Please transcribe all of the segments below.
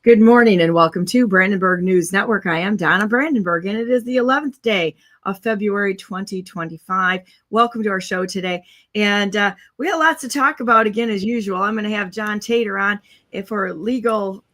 Good morning and welcome to Brandenburg News Network. I am Donna Brandenburg and it is the 11th day of February 2025. Welcome to our show today. And we have lots to talk about again, as usual. I'm going to have John Tatar on for legal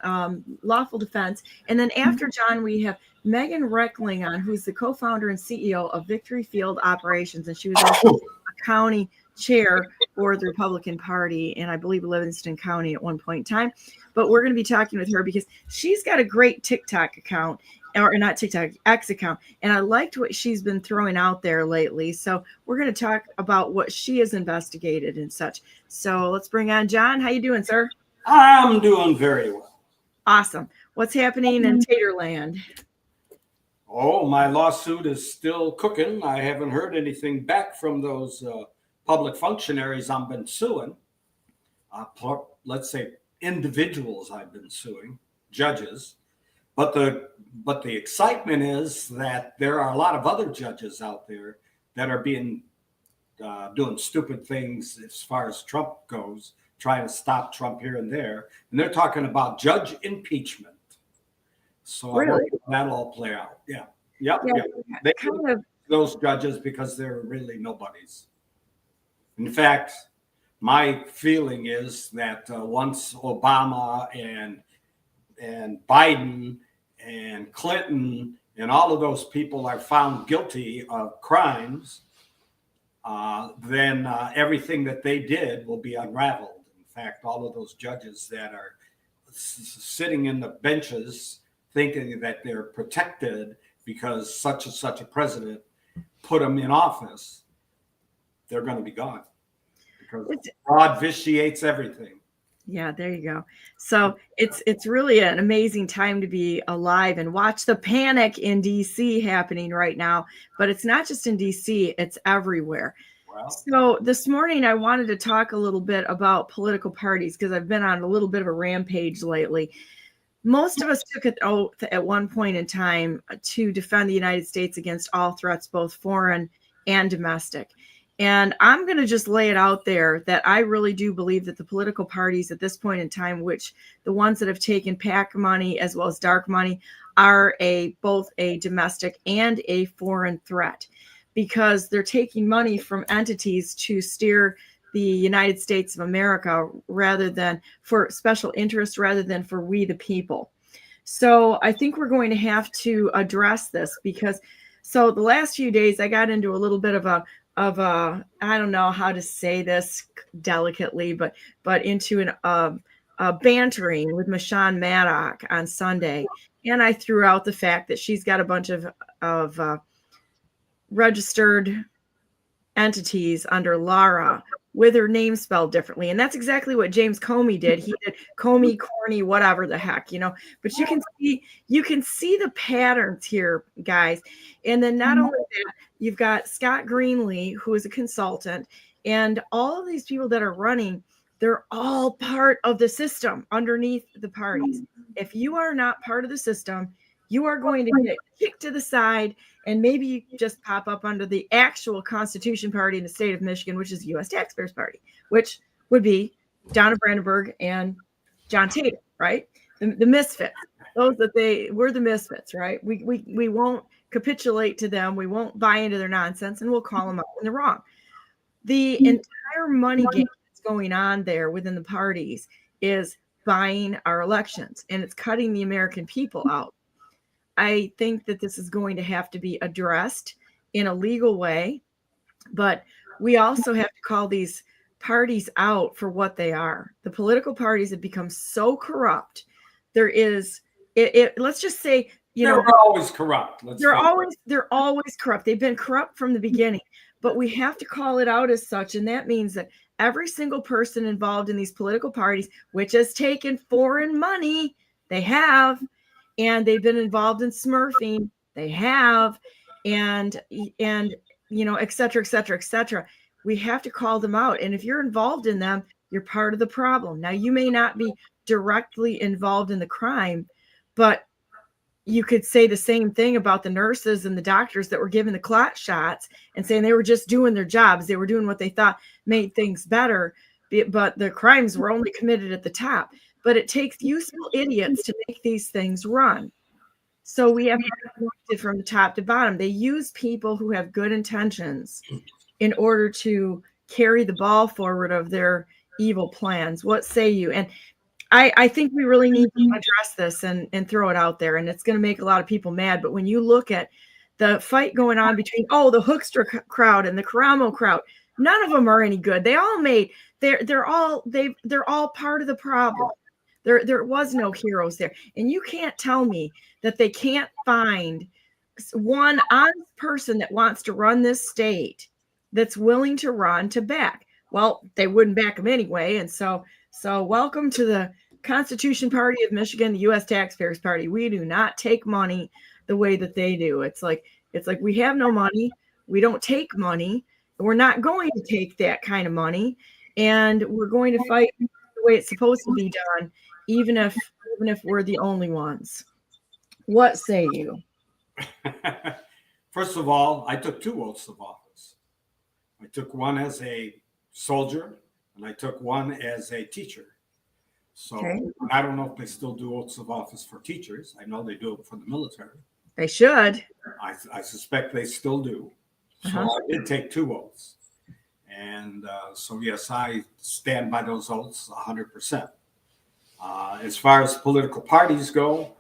lawful defense. And then after John, we have Meghan Reckling on, who's the co-founder and CEO of Victory Field Operations. And she was also a county chair for the Republican Party in, I believe, Livingston County at one point in time. But we're going to be talking with her because she's got a great TikTok account, or not TikTok, X account. And I liked what she's been throwing out there lately. So we're going to talk about what she has investigated and such. So let's bring on John. How you doing, sir? I'm doing very well. Awesome. What's happening in Taterland? Oh, my lawsuit is still cooking. I haven't heard anything back from those public functionaries I've been suing. Let's say individuals I've been suing, judges. But the excitement is that there are a lot of other judges out there that are being doing stupid things as far as Trump goes, trying to stop Trump here and there. And they're talking about judge impeachment. So Really? that'll all play out. Yeah. Yep. They kind of those judges because they're really nobodies. In fact, my feeling is that once Obama and Biden and Clinton and all of those people are found guilty of crimes, then everything that they did will be unraveled. In fact, all of those judges that are sitting in the benches thinking that they're protected because such and such a president put them in office, they're going to be gone. Because fraud vitiates everything. Yeah, there you go. So it's really an amazing time to be alive and watch the panic in DC happening right now. But it's not just in DC, it's everywhere. Wow. So this morning I wanted to talk a little bit about political parties because I've been on a little bit of a rampage lately. Most of us took an oath at one point in time to defend the United States against all threats, both foreign and domestic. And I'm going to just lay it out there that I really do believe that the political parties at this point in time, which the ones that have taken PAC money as well as dark money, are both a domestic and a foreign threat because they're taking money from entities to steer the United States of America rather than for special interests, rather than for we the people. So I think we're going to have to address this because so the last few days I got into a little bit of a I don't know how to say this delicately, but into a bantering with Michonne Maddock on Sunday. And I threw out the fact that she's got a bunch of registered entities under Lara with her name spelled differently. And that's exactly what James Comey did. He did Comey, Corny, whatever the heck, but you can see the patterns here, guys. And then not only that, you've got Scott Greenlee, who is a consultant, and all of these people that are running, they're all part of the system underneath the parties. If you are not part of the system, you are going to get kicked to the side and maybe you just pop up under the actual Constitution Party in the state of Michigan, which is the U.S. Taxpayers Party, which would be Donna Brandenburg and John Tatar, right? The misfits. We're the misfits, right? We won't capitulate to them. We won't buy into their nonsense, and we'll call them out when they're wrong. The entire money game that's going on there within the parties is buying our elections, and it's cutting the American people out. I think that this is going to have to be addressed in a legal way, but we also have to call these parties out for what they are. The political parties have become so corrupt. Let's just say, they're always corrupt. They're always corrupt. They've been corrupt from the beginning, but we have to call it out as such. And that means that every single person involved in these political parties, which has taken foreign money, they have, and they've been involved in smurfing, they have, and et cetera, et cetera, et cetera. We have to call them out. And if you're involved in them, you're part of the problem. Now, you may not be directly involved in the crime, but you could say the same thing about the nurses and the doctors that were giving the clot shots and saying they were just doing their jobs. They were doing what they thought made things better, but the crimes were only committed at the top. but it takes useful idiots to make these things run. So we have to from the top to bottom. They use people who have good intentions in order to carry the ball forward of their evil plans. What say you? And I think we really need to address this and throw it out there. And it's going to make a lot of people mad. But when you look at the fight going on between, the Hoekstra crowd and the Karamo crowd, none of them are any good. They all they're all part of the problem. There was no heroes there. And you can't tell me that they can't find one honest person that wants to run this state that's willing to run to back. Well, they wouldn't back them anyway. And so welcome to the Constitution Party of Michigan, the U.S. Taxpayers Party. We do not take money the way that they do. It's like we have no money. We don't take money. We're not going to take that kind of money. And we're going to fight the way it's supposed to be done, even if we're the only ones. What say you? First of all, I took 2 oaths of office. I took one as a soldier, and I took one as a teacher. So okay. I don't know if they still do oaths of office for teachers. I know they do it for the military. They should. I suspect they still do. So I did take 2 oaths. And so, yes, I stand by those oaths 100%. As far as political parties go,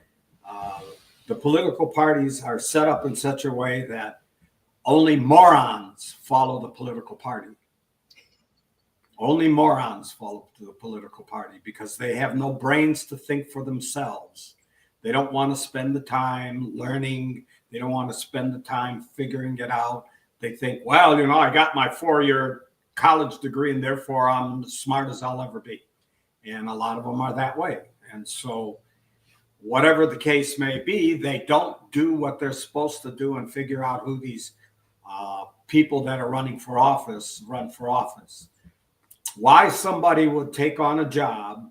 the political parties are set up in such a way that only morons follow the political party. Only morons follow the political party because they have no brains to think for themselves. They don't want to spend the time learning. They don't want to spend the time figuring it out. They think, well, I got my 4-year college degree and therefore I'm as smart as I'll ever be. And a lot of them are that way. And so whatever the case may be, they don't do what they're supposed to do and figure out who these people that are running for office run for office. Why somebody would take on a job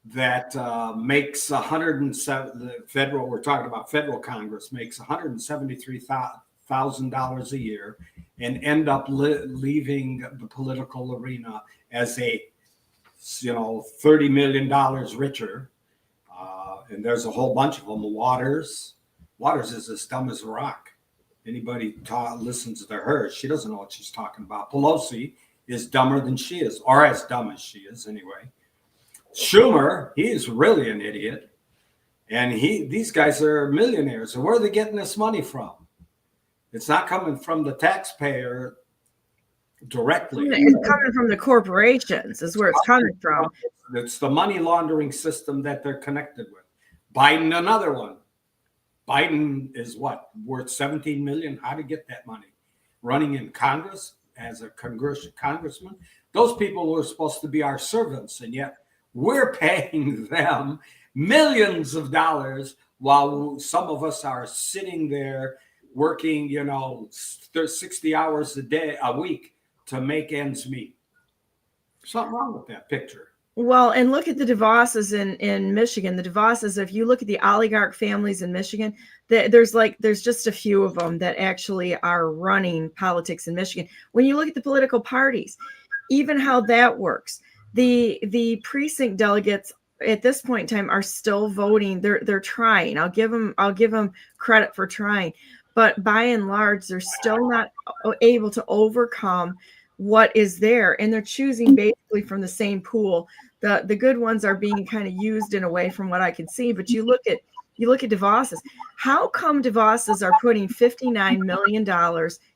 that makes $107,000, we're talking about federal Congress, makes $173,000 a year and end up leaving the political arena as a $30 million richer. And there's a whole bunch of them. Waters is as dumb as a rock. Anybody listens to her, she doesn't know what she's talking about. Pelosi is dumber than she is, or as dumb as she is anyway. Schumer, he's really an idiot. And these guys are millionaires. So where are they getting this money from? It's not coming from the taxpayer directly. It's coming from the corporations is where it's coming from. It's the money laundering system that they're connected with. Biden, another one. Biden is what? Worth $17 million. How to get that money? Running in Congress as a congressman. Those people were supposed to be our servants, and yet we're paying them millions of dollars while some of us are sitting there working, 60 hours a week to make ends meet. Something wrong with that picture. Well, and look at the DeVosses in Michigan. The DeVosses, if you look at the oligarch families in Michigan, there's just a few of them that actually are running politics in Michigan. When you look at the political parties, even how that works, the precinct delegates at this point in time are still voting. They're trying. I'll give them credit for trying, but by and large, they're still not able to overcome what is there, and they're choosing basically from the same pool. The good ones are being kind of used in a way from what I can see, but you look at DeVosses. How come DeVosses are putting $59 million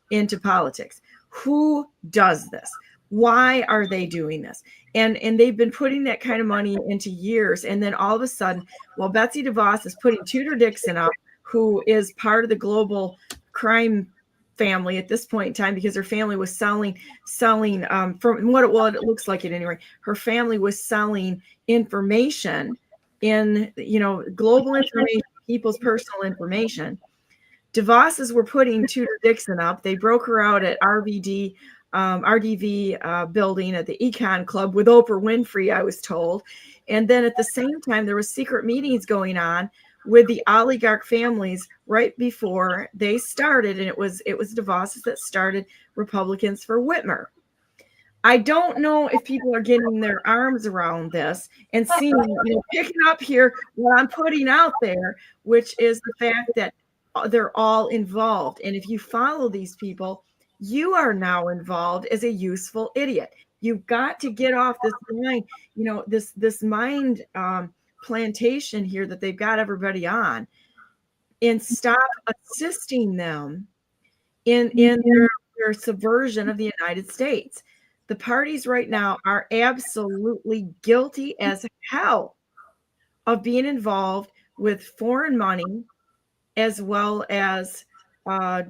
into politics? Who does this? Why are they doing this? And they've been putting that kind of money into years, and then all of a sudden, Betsy DeVos is putting Tudor Dixon up, who is part of the global crime family at this point in time, because her family was selling from what it looks like it anyway. Her family was selling information in global information, people's personal information. DeVosses were putting Tudor Dixon up. They broke her out at RDV building at the Econ Club with Oprah Winfrey, I was told. And then at the same time, there was secret meetings going on with the oligarch families right before they started, and it was DeVosses that started Republicans for Whitmer. I don't know if people are getting their arms around this and seeing, picking up here what I'm putting out there, which is the fact that they're all involved. And if you follow these people, you are now involved as a useful idiot. You've got to get off this mind, this mind plantation here that they've got everybody on, and stop assisting them in their subversion of the United States. The parties right now are absolutely guilty as hell of being involved with foreign money as well as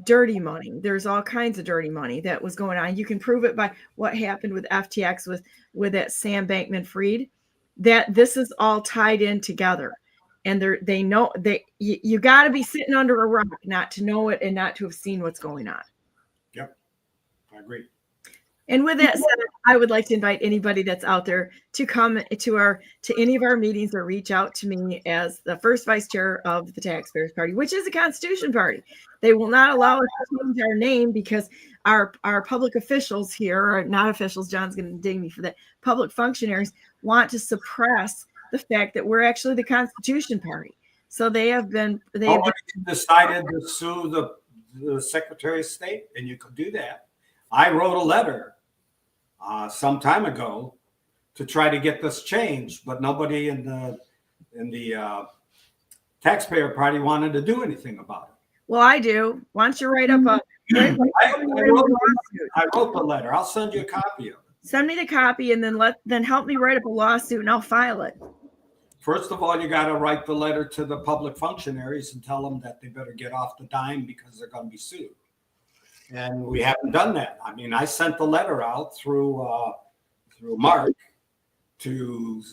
dirty money. There's all kinds of dirty money that was going on. You can prove it by what happened with FTX with that Sam Bankman-Fried, that this is all tied in together. And they know you got to be sitting under a rock not to know it and not to have seen what's going on. Yep, I agree. And with that said, I would like to invite anybody that's out there to come to any of our meetings or reach out to me as the first vice chair of the Taxpayers Party, which is a Constitution party. They will not allow us to change our name because our public officials here, or not officials, John's going to ding me for that, public functionaries want to suppress the fact that we're actually the Constitution Party. So they have decided to sue the Secretary of State, and you could do that. I wrote a letter some time ago to try to get this changed, but nobody in the Taxpayer Party wanted to do anything about it. Well, I do. Why don't you write up I wrote the letter. I'll send you a copy of it. Send me the copy, and then help me write up a lawsuit, and I'll file it. First of all, you got to write the letter to the public functionaries and tell them that they better get off the dime because they're going to be sued. And we haven't done that. I mean, I sent the letter out through Mark to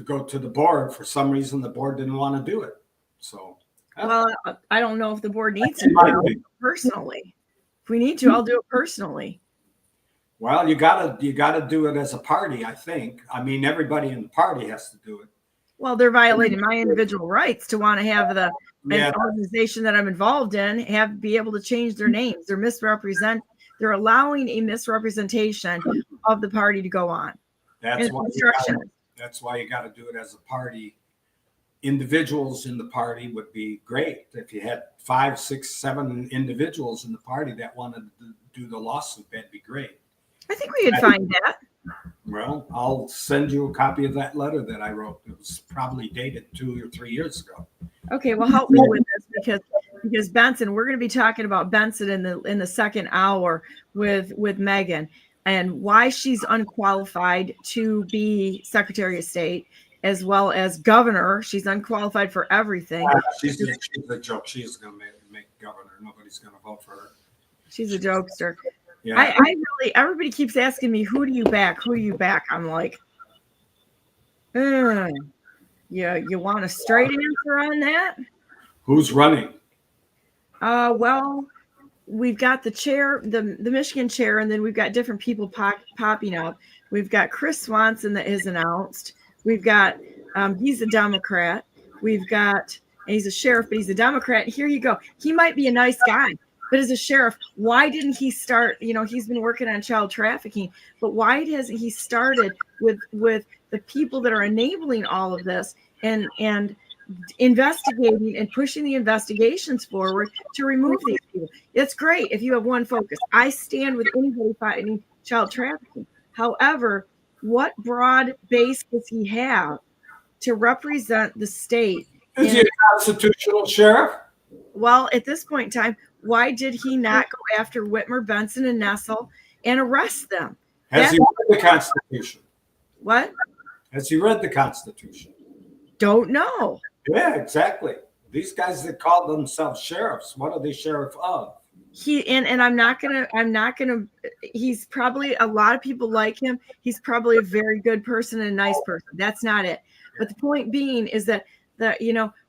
go to the board. For some reason, the board didn't want to do it. So, well, I don't know if the board needs to do it personally. If we need to, I'll do it personally. Well, you gotta do it as a party, I think. I mean, everybody in the party has to do it. Well, they're violating my individual rights to want to have the organization that I'm involved in be able to change their names. They're allowing a misrepresentation of the party to go on. That's why you got to do it as a party. Individuals in the party would be great. If you had 5, 6, 7 individuals in the party that wanted to do the lawsuit, that'd be great. I think we could find that. Well, I'll send you a copy of that letter that I wrote. It was probably dated 2 or 3 years ago. Okay, well, help me with this because Benson, we're going to be talking about Benson in the second hour with Meghan and why she's unqualified to be Secretary of State as well as governor. She's unqualified for everything. She's a joke. She's going to make governor. Nobody's going to vote for her. She's a jokester. Yeah. I really, everybody keeps asking me, who do you back? Who do you back? I'm like, yeah, you want a straight answer on that? Who's running? Well, we've got the chair, the Michigan chair, and then we've got different people popping up. We've got Chris Swanson that is announced. We've got, he's a Democrat. We've got, and he's a sheriff, but he's a Democrat. Here you go. He might be a nice guy. But as a sheriff, why didn't he start? He's been working on child trafficking, but why hasn't he started with the people that are enabling all of this and investigating and pushing the investigations forward to remove these people? It's great if you have one focus. I stand with anybody fighting child trafficking. However, what broad base does he have to represent the state? Is he a constitutional sheriff? Well, at this point in time, why did he not go after Whitmer, Benson, and Nessel and arrest them? Has he read the Constitution? What? Has he read the Constitution? Don't know. Yeah, exactly. These guys that call themselves sheriffs, what are they sheriff of? I'm not gonna. He's probably, a lot of people like him. He's probably a very good person and a nice person. That's not it. But the point being is that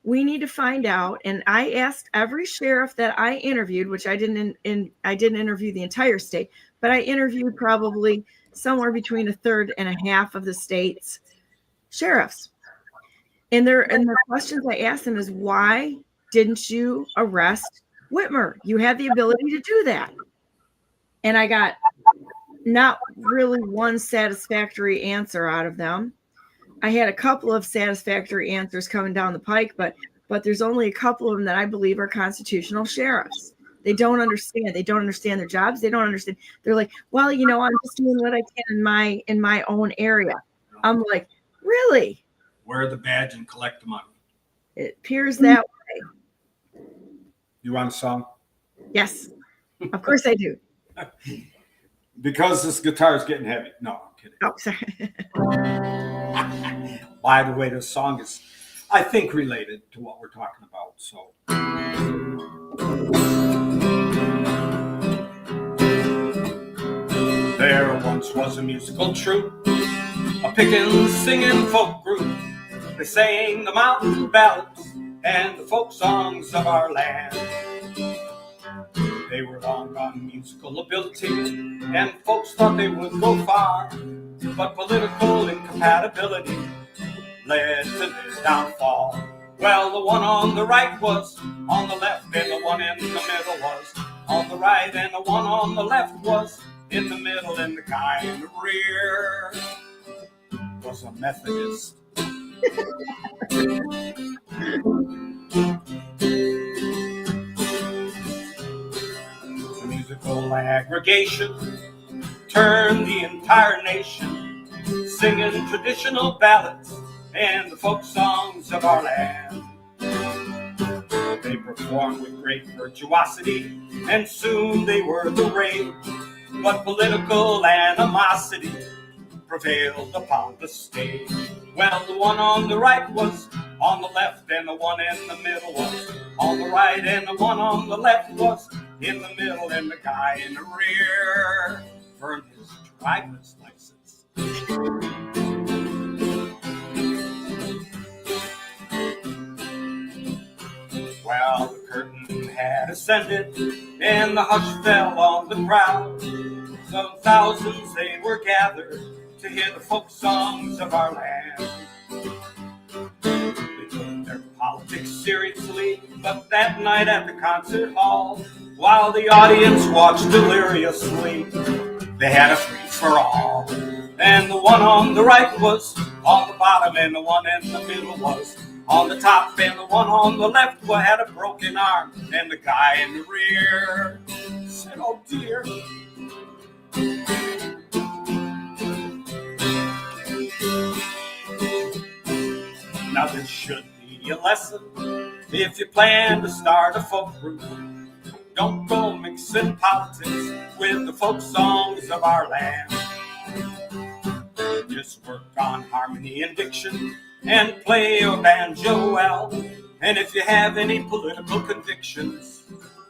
we need to find out. And I asked every sheriff that I interviewed, which I didn't interview the entire state, but I interviewed probably somewhere between a third and a half of the state's sheriffs. And the questions I asked them is, why didn't you arrest Whitmer? You had the ability to do that. And I got not really one satisfactory answer out of them. I had a couple of satisfactory answers coming down the pike, but there's only a couple of them that I believe are constitutional sheriffs. They don't understand. They don't understand their jobs. They don't understand. They're like, well, you know, I'm just doing what I can in my own area. I'm like, really? Wear the badge and collect the money. It appears that way. You want a song? Yes, of course I do. Because this guitar is getting heavy. No, I'm kidding. Oh, sorry. By the way, this song is, I think, related to what we're talking about. So. There once was a musical troupe, a pickin' singing folk group. They sang the mountain ballads and the folk songs of our land. They were long gone musical ability, and folks thought they would go far, but political incompatibility led to their downfall. Well, the one on the right was on the left, and the one in the middle was on the right, and the one on the left was in the middle, and the guy in the rear was a Methodist. The musical aggregation turned the entire nation, singing traditional ballads and the folk songs of our land. They performed with great virtuosity, and soon they were the rage. But political animosity prevailed upon the stage. Well, the one on the right was on the left, and the one in the middle was on the right, and the one on the left was in the middle, and the guy in the rear earned his driver's license. Well, the curtain had ascended, and the hush fell on the crowd. Some thousands they were gathered to hear the folk songs of our land. They took their politics seriously, but that night at the concert hall, while the audience watched deliriously, they had a free-for-all. And the one on the right was on the bottom, and the one in the middle was on the top, and the one on the left had a broken arm, and the guy in the rear said, "Oh dear." Now this should be a lesson if you plan to start a folk group. Don't go mixing politics with the folk songs of our land. Just work on harmony and diction and play your banjo well. And if you have any political convictions,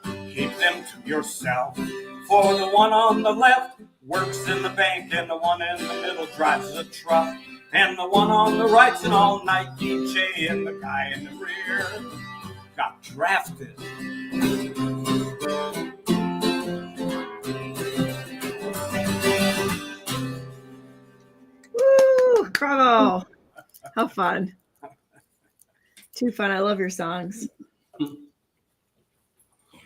keep them to yourself. For the one on the left works in the bank, and the one in the middle drives a truck, and the one on the right's an all-night DJ, and the guy in the rear got drafted. Woo! Bravo! How fun. Too fun. I love your songs.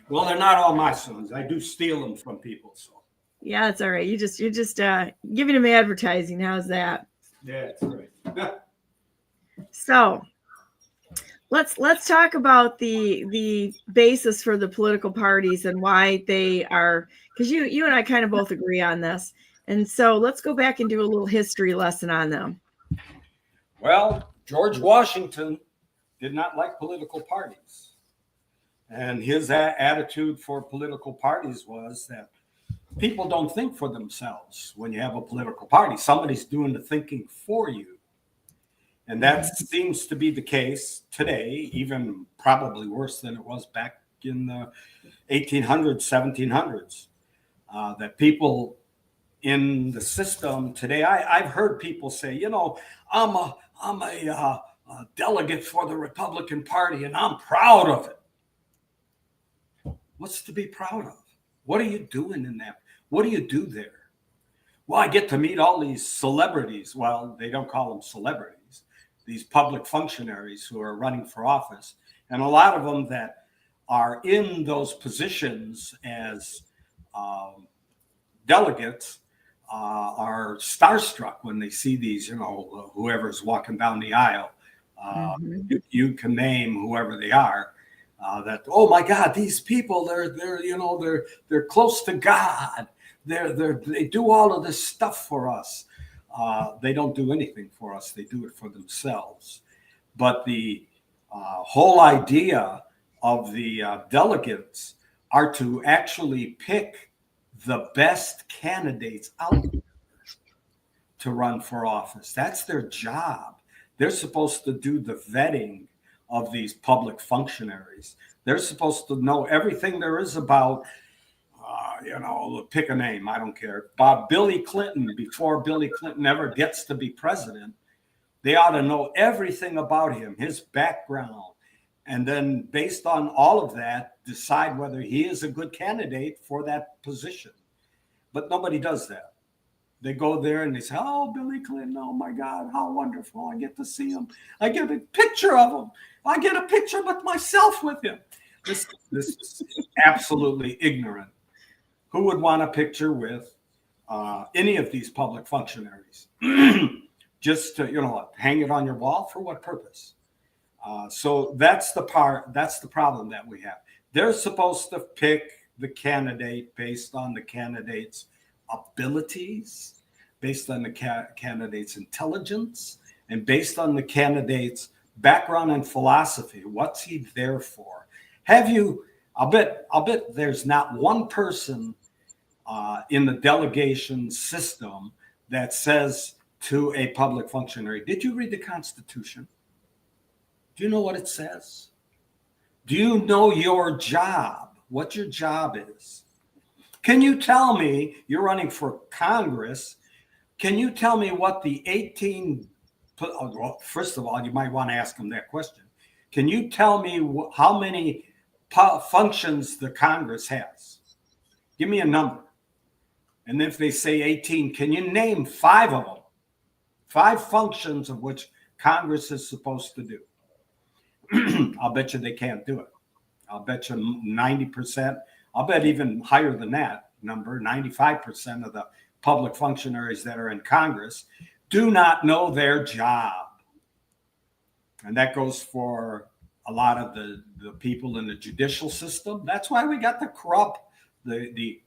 Well, they're not all my songs. I do steal them from people. So yeah, that's all right. You're just giving them advertising. How's that? Yeah, that's right. So let's talk about the basis for the political parties and why they are, because you and I kind of both agree on this. And so let's go back and do a little history lesson on them. Well, George Washington did not like political parties. And his attitude for political parties was that people don't think for themselves when you have a political party. Somebody's doing the thinking for you. And that seems to be the case today, even probably worse than it was back in the 1800s, 1700s. That people in the system today, I've heard people say, you know, I'm a delegate for the Republican Party and I'm proud of it. What's to be proud of? What are you doing in that? What do you do there? Well, I get to meet all these celebrities. Well, they don't call them celebrities. These public functionaries who are running for office. And a lot of them that are in those positions as delegates are starstruck when they see these, whoever's walking down the aisle. You can name whoever they are. That, oh my God, these people, they're close to God. They do all of this stuff for us. They don't do anything for us. They do it for themselves. But the whole idea of the delegates are to actually pick the best candidates out to run for office. That's their job. They're supposed to do the vetting of these public functionaries. They're supposed to know everything there is about, pick a name, I don't care, about Billy Clinton before Billy Clinton ever gets to be president. They ought to know everything about him, his background, and then based on all of that, decide whether he is a good candidate for that position. But nobody does that. They go there and they say, oh, Billy Clinton, oh my God, how wonderful. I get to see him. I get a picture of him. I get a picture with myself with him. This is absolutely ignorant. Who would want a picture with any of these public functionaries? Just to, hang it on your wall? For what purpose? So that's the problem that we have. They're supposed to pick the candidate based on the candidate's abilities, based on the candidate's intelligence, and based on the candidate's background and philosophy. What's he there for? I'll bet there's not one person in the delegation system that says to a public functionary, did you read the Constitution? Do you know what it says? Do you know your job? What your job is? Can you tell me, you're running for Congress, can you tell me what the 18, well, first of all, you might want to ask them that question. Can you tell me how many functions the Congress has? Give me a number. And if they say 18, can you name 5 of them? 5 functions of which Congress is supposed to do. I'll bet you they can't do it. I'll bet you 90%. I'll bet even higher than that number, 95% of the public functionaries that are in Congress do not know their job. And that goes for a lot of the people in the judicial system. That's why we got the corrupt, the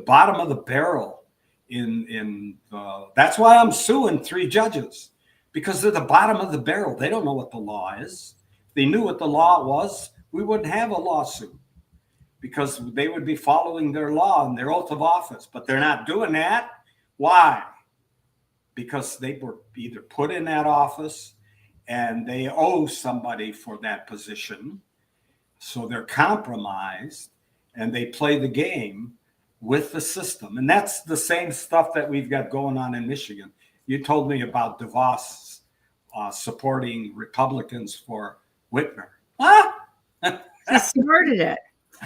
bottom of the barrel that's why I'm suing 3 judges, because they're the bottom of the barrel. They don't know what the law is. If they knew what the law was, we wouldn't have a lawsuit, because they would be following their law and their oath of office, but they're not doing that. Why? Because they were either put in that office and they owe somebody for that position. So they're compromised and they play the game with the system. And that's the same stuff that we've got going on in Michigan. You told me about DeVos supporting Republicans for Whitmer. Huh? He started it.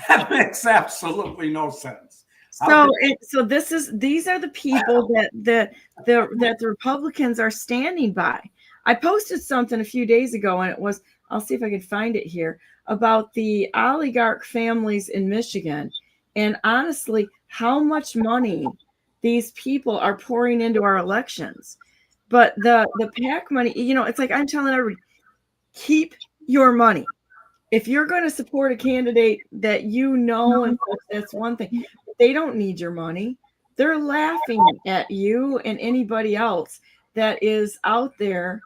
That makes absolutely no sense. These are the people that the Republicans are standing by. I posted something a few days ago, and it was, I'll see if I can find it here, about the oligarch families in Michigan. And honestly, how much money these people are pouring into our elections. But the PAC money, it's like I'm telling everybody, keep your money. If you're going to support a candidate that and that's one thing. They don't need your money. They're laughing at you and anybody else that is out there.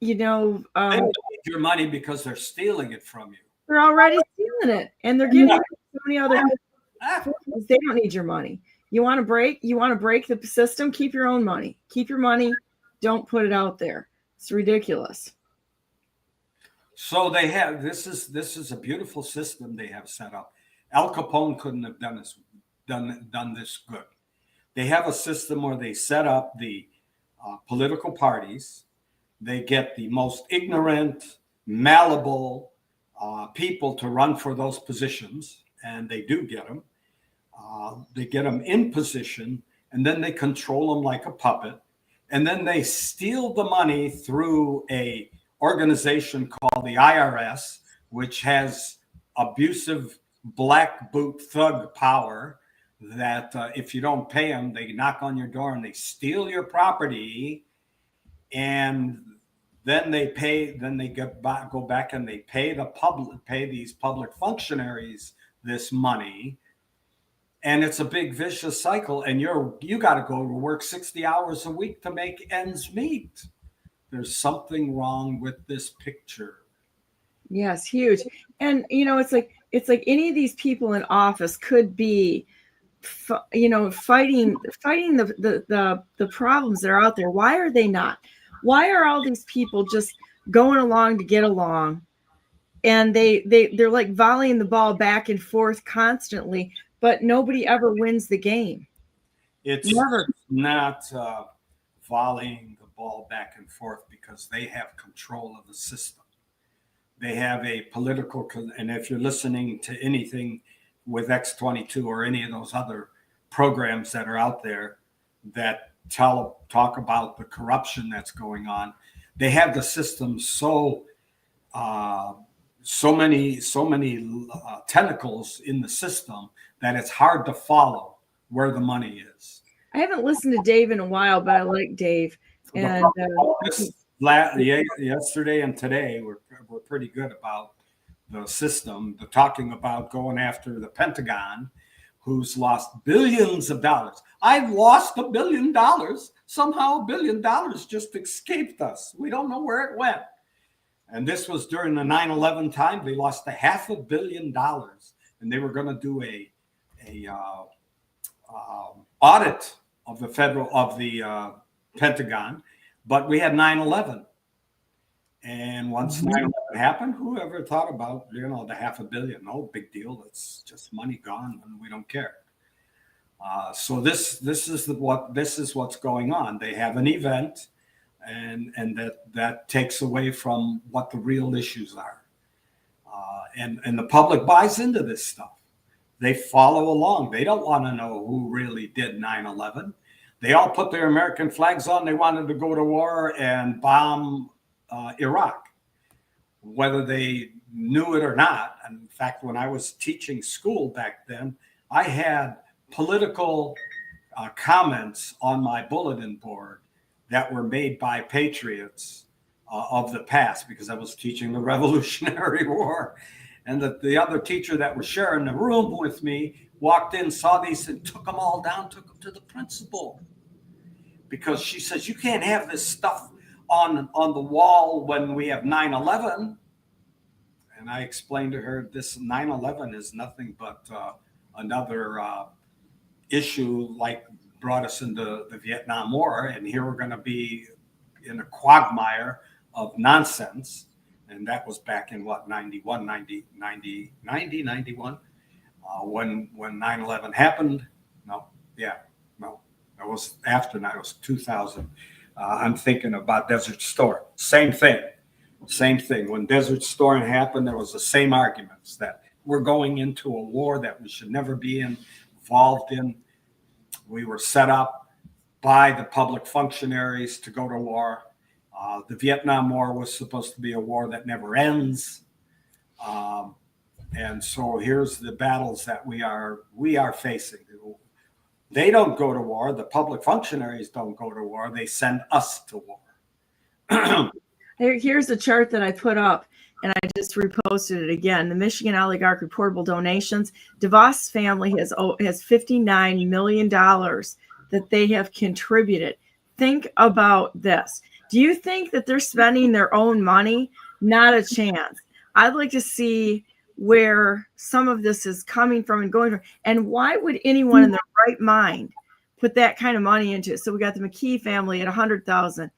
They don't need your money because they're stealing it from you. They're already stealing it, and they're giving so many other. They don't need your money. You want to break the system? Keep your own money. Keep your money. Don't put it out there. It's ridiculous. So they have this is a beautiful system they have set up. Al Capone couldn't have done this good. They have a system where they set up the political parties. They get the most ignorant, malleable people to run for those positions, and they do get them. They get them in position, and then they control them like a puppet. And then they steal the money through a organization called the IRS, which has abusive black boot thug power that if you don't pay them, they knock on your door and they steal your property, and then they pay. Then they go back and they pay these public functionaries this money, and it's a big vicious cycle. And you got to go to work 60 hours a week to make ends meet. There's something wrong with this picture. Yes, huge. And it's like any of these people in office could be, fighting the problems that are out there. Why are they not? Why are all these people just going along to get along? And they're like volleying the ball back and forth constantly, but nobody ever wins the game. It's never not volleying the ball back and forth because they have control of the system. They have a political, and if you're listening to anything with X22 or any of those other programs that are out there that talk about the corruption that's going on, they have the system so many tentacles in the system that it's hard to follow where the money is. I haven't listened to Dave in a while, but I like Dave. And yesterday and today we're pretty good about the system. The talking about going after the Pentagon, who's lost billions of dollars. I've lost $1 billion. Somehow $1 billion just escaped us. We don't know where it went. And this was during the 9/11 time. They lost $500 million, and they were going to do a audit of the Pentagon, but we had 9/11. And once 9/11 happened, whoever thought about, the $500 million? No big deal. It's just money gone, and we don't care. So this is what's going on. They have an event, and that takes away from what the real issues are. And the public buys into this stuff. They follow along. They don't want to know who really did 9/11. They all put their American flags on. They wanted to go to war and bomb Iraq, whether they knew it or not. And in fact, when I was teaching school back then, I had political comments on my bulletin board that were made by patriots of the past, because I was teaching the Revolutionary War. And the other teacher that was sharing the room with me walked in, saw these, and took them all down, took them to the principal. Because she says, you can't have this stuff on the wall when we have 9/11. And I explained to her, this 9/11 is nothing but another issue like brought us into the Vietnam War. And here we're going to be in a quagmire of nonsense. And that was back in 91, when 9/11 happened. That was after 9. It was 2000. I'm thinking about Desert Storm. Same thing. When Desert Storm happened, there was the same arguments that we're going into a war that we should never be involved in. We were set up by the public functionaries to go to war. The Vietnam War was supposed to be a war that never ends. And so here's the battles that we are facing. They don't go to war. The public functionaries don't go to war. They send us to war. Here's the chart that I put up, and I just reposted it again. The Michigan Oligarch reportable donations. DeVos family has $59 million that they have contributed. Think about this. Do you think that they're spending their own money? Not a chance. I'd like to see where some of this is coming from and going from. And why would anyone in their right mind put that kind of money into it? So we got the McKee family at $100,000,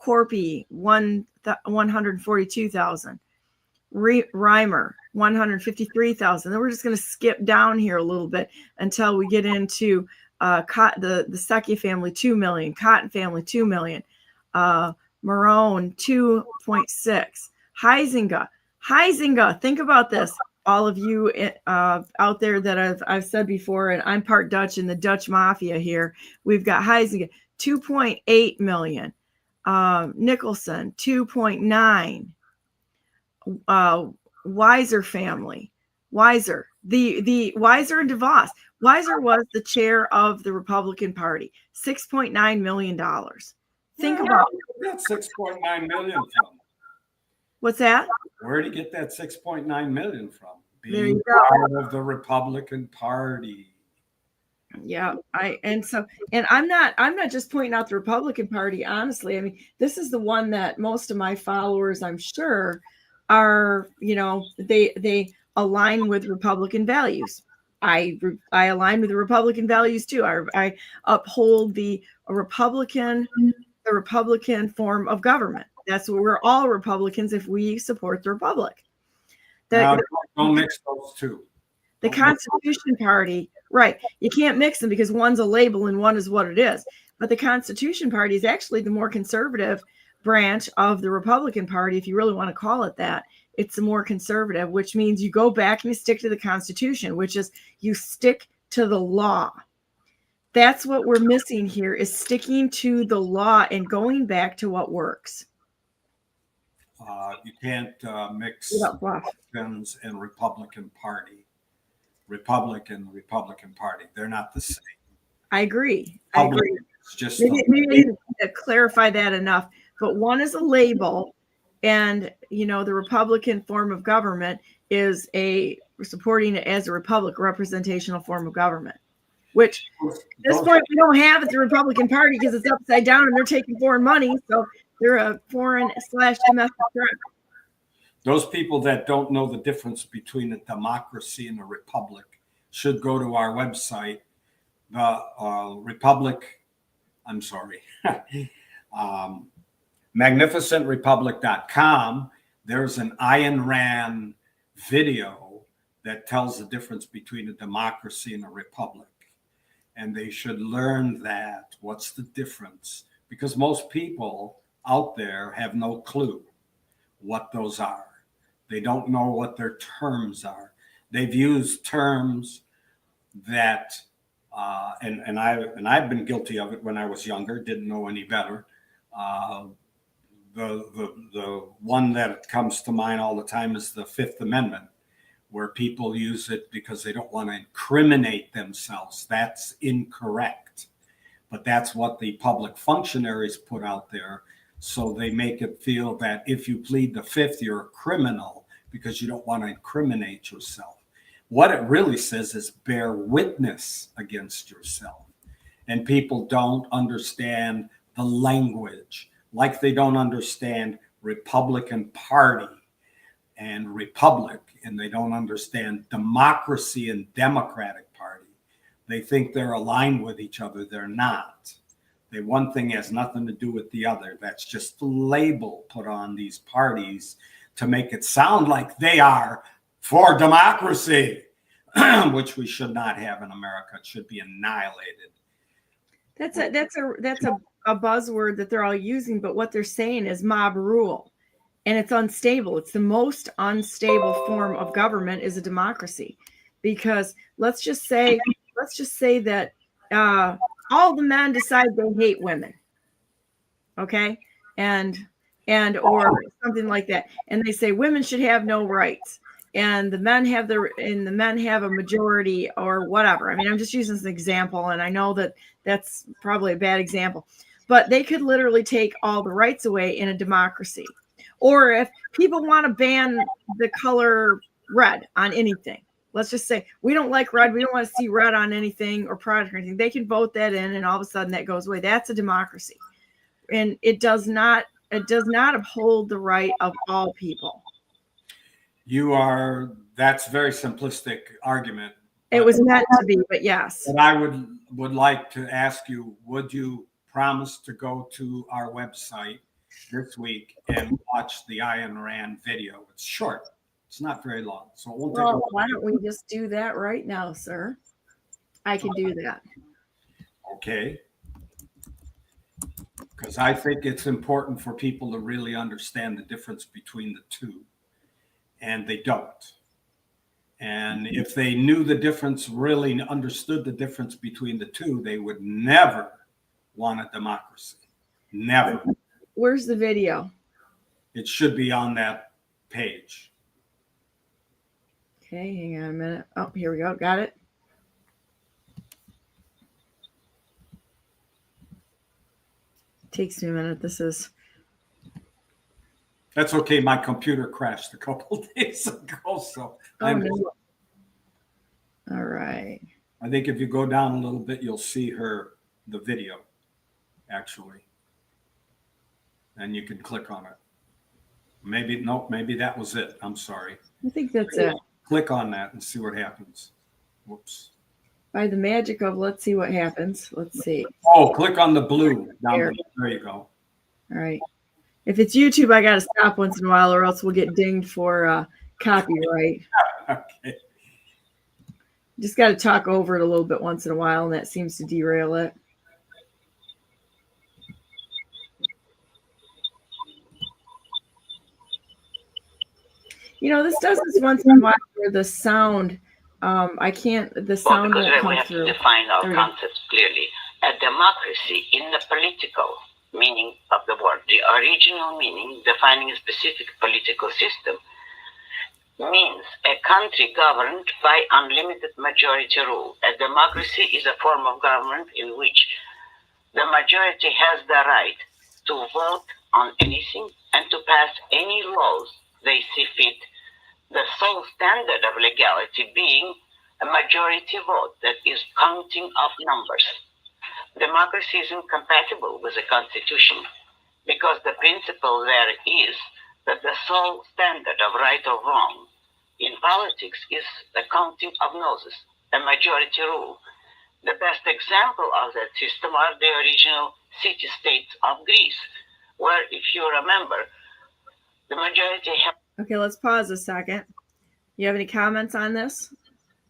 Corpy 142,000, Reimer 153,000. Then we're just going to skip down here a little bit until we get into the Secchi family, 2 million, Cotton family, 2 million, Marone 2.6, Huizinga, think about this, all of you out there that I've said before, and I'm part Dutch in the Dutch mafia here. We've got Huizinga, 2.8 million. Nicholson, 2.9. Weiser family. Weiser. The Weiser and DeVos. Weiser was the chair of the Republican Party. $6.9 million. Think about that. 6.9 million from. What's that? Where did he get that 6.9 million from? Being part of the Republican Party. Yeah, I'm not just pointing out the Republican Party, honestly. I mean, this is the one that most of my followers, I'm sure, are, they align with Republican values. I align with the Republican values too. I uphold the Republican form of government. That's what we're all Republicans if we support the Republic. Don't mix those two. The Constitution Party, right? You can't mix them because one's a label and one is what it is. But the Constitution Party is actually the more conservative branch of the Republican Party, if you really want to call it that. It's the more conservative, which means you go back and you stick to the Constitution, which is you stick to the law. That's what we're missing here, is sticking to the law and going back to what works. You can't mix Republicans and Republican Party. Republican Party. They're not the same. I agree. It's just maybe to clarify that enough. But one is a label, and the Republican form of government is supporting it as a republic, representational form of government. Which at this point we don't have at the Republican Party because it's upside down and they're taking foreign money, so they're a foreign/domestic threat. Those people that don't know the difference between a democracy and a republic should go to our website, magnificentrepublic.com. There's an Ayn Rand video that tells the difference between a democracy and a republic. And they should learn that. What's the difference? Because most people out there have no clue what those are. They don't know what their terms are. They've used terms that, and I've been guilty of it when I was younger, didn't know any better. The one that comes to mind all the time is the Fifth Amendment, where people use it because they don't want to incriminate themselves. That's incorrect. But that's what the public functionaries put out there. So they make it feel that if you plead the Fifth, you're a criminal because you don't want to incriminate yourself. What it really says is bear witness against yourself. And people don't understand the language, like they don't understand Republican Party and Republic, and they don't understand democracy and Democratic Party. They think they're aligned with each other. They're not. One thing has nothing to do with the other. That's just the label put on these parties to make it sound like they are for democracy, which we should not have in America. It should be annihilated. That's a buzzword that they're all using, but what they're saying is mob rule, and it's unstable. It's the most unstable form of government is a democracy, because let's just say that all the men decide they hate women, okay, and or something like that, and they say women should have no rights, and the men have a majority or whatever. I mean, I'm just using this as an example, and I know that that's probably a bad example, but they could literally take all the rights away in a democracy. Or if people want to ban the color red on anything, let's just say we don't like red, we don't want to see red on anything or product or anything, they can vote that in, and all of a sudden that goes away. That's a democracy, and it does not uphold the right of all people. That's very simplistic argument. It was meant to be, but yes. But I would like to ask you, would you promise to go to our website this week and watch the Ayn Rand video? It's short. It's not very long. So it won't take well, why don't we just do that right now, sir? I can do that. Okay. Because I think it's important for people to really understand the difference between the two. And they don't. And if they knew the difference, really understood the difference between the two, they would never want a democracy. Never. Where's the video? It should be on that page. Okay, hang on a minute. Oh, here we go. Got it. Takes me a minute. That's okay. My computer crashed a couple days ago, so no. All right. I think if you go down a little bit, you'll see the video, actually, and you can click on it. Maybe that was it. I'm sorry. I think that's it. Click on that and see what happens. Whoops. By the magic of, let's see what happens. Let's see. Oh, click on the blue down there. There you go. All right. If it's YouTube, I got to stop once in a while, or else we'll get dinged for copyright. Okay. Just got to talk over it a little bit once in a while, and that seems to derail it. This does this once in a while where the sound, the sound won't come through. We have to define our concepts clearly. A democracy in the political meaning of the word, the original meaning, defining a specific political system, means a country governed by unlimited majority rule. A democracy is a form of government in which the majority has the right to vote on anything and to pass any laws they see fit, the sole standard of legality being a majority vote, that is counting of numbers. Democracy is incompatible with the Constitution because the principle there is that the sole standard of right or wrong in politics is the counting of noses, a majority rule. The best example of that system are the original city-states of Greece, where, if you remember, the majority have... Okay, let's pause a second. You have any comments on this?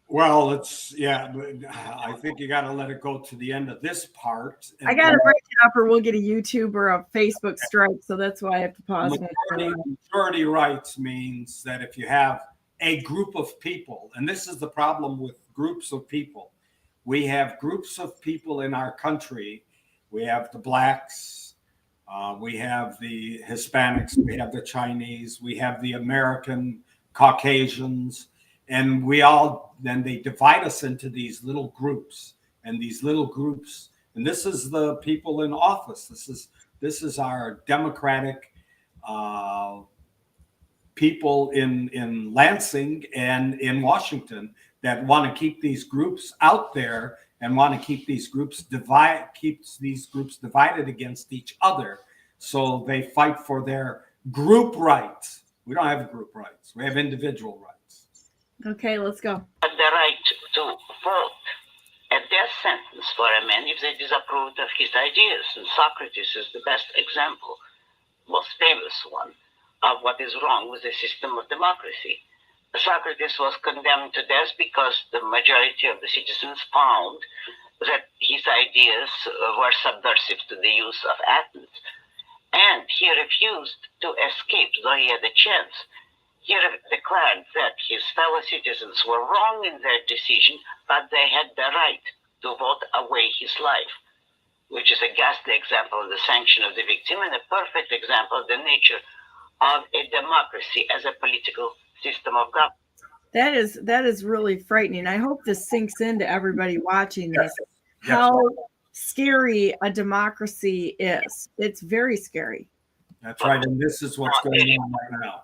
Well, I think you got to let it go to the end of this part. I got to break it up or we'll get a YouTube or a Facebook strike, so that's why I have to pause. Majority rights means that if you have a group of people, and this is the problem with groups of people. We have groups of people in our country. We have the blacks, we have the Hispanics, we have the Chinese, we have the American Caucasians, and then they divide us into these little groups, and this is the people in office. This is our democratic people in Lansing and in Washington that want to keep these groups out there and want to keep these groups divided against each other. So they fight for their group rights. We don't have group rights. We have individual rights. Okay, let's go. The right to vote a death sentence for a man if they disapproved of his ideas. And Socrates is the best example, most famous one, of what is wrong with the system of democracy. Socrates was condemned to death because the majority of the citizens found that his ideas were subversive to the use of Athens. And he refused to escape, though he had a chance. He declared that his fellow citizens were wrong in their decision, but they had the right to vote away his life, which is a ghastly example of the sanction of the victim and a perfect example of the nature of a democracy as a political system of government. That is really frightening. I hope this sinks into everybody watching this. How scary a democracy is. It's very scary. That's right, and this is what's going on right now.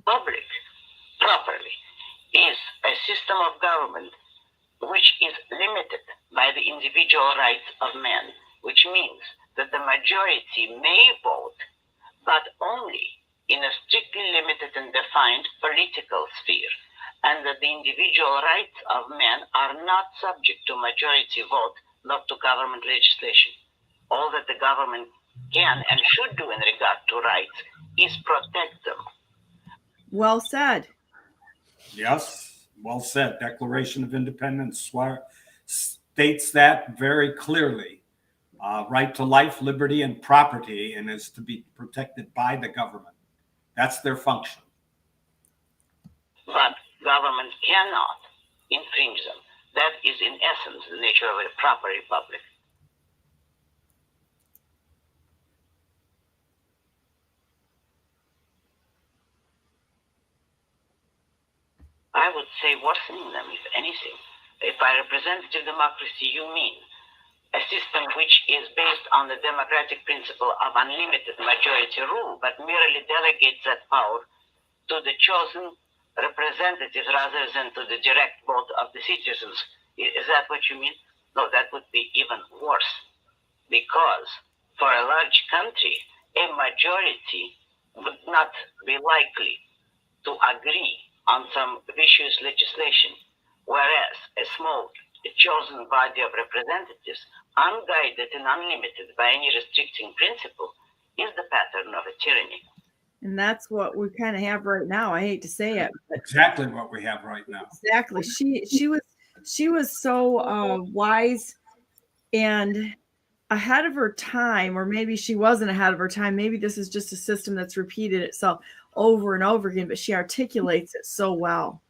Public, properly, is a system of government which is limited by the individual rights of man, which means that the majority may vote, but only in a strictly limited and defined political sphere, and that the individual rights of man are not subject to majority vote, not to government legislation. All that the government can and should do in regard to rights is protect them. Well said. Yes, well said. Declaration of Independence states that very clearly. Right to life, liberty, and property, and is to be protected by the government. That's their function. But government cannot infringe them. That is, in essence, the nature of a proper republic. I would say worsening them, if anything. If by representative democracy you mean a system which is based on the democratic principle of unlimited majority rule, but merely delegates that power to the chosen representatives rather than to the direct vote of the citizens. Is that what you mean? No, that would be even worse, because for a large country, a majority would not be likely to agree on some vicious legislation, whereas a small chosen body of representatives, unguided and unlimited by any restricting principle, is the pattern of a tyranny. And that's what we kind of have right now. I hate to say it, but exactly what we have right now. exactly. She was so wise and ahead of her time, or maybe she wasn't ahead of her time. Maybe this is just a system that's repeated itself over and over again, but she articulates it so well.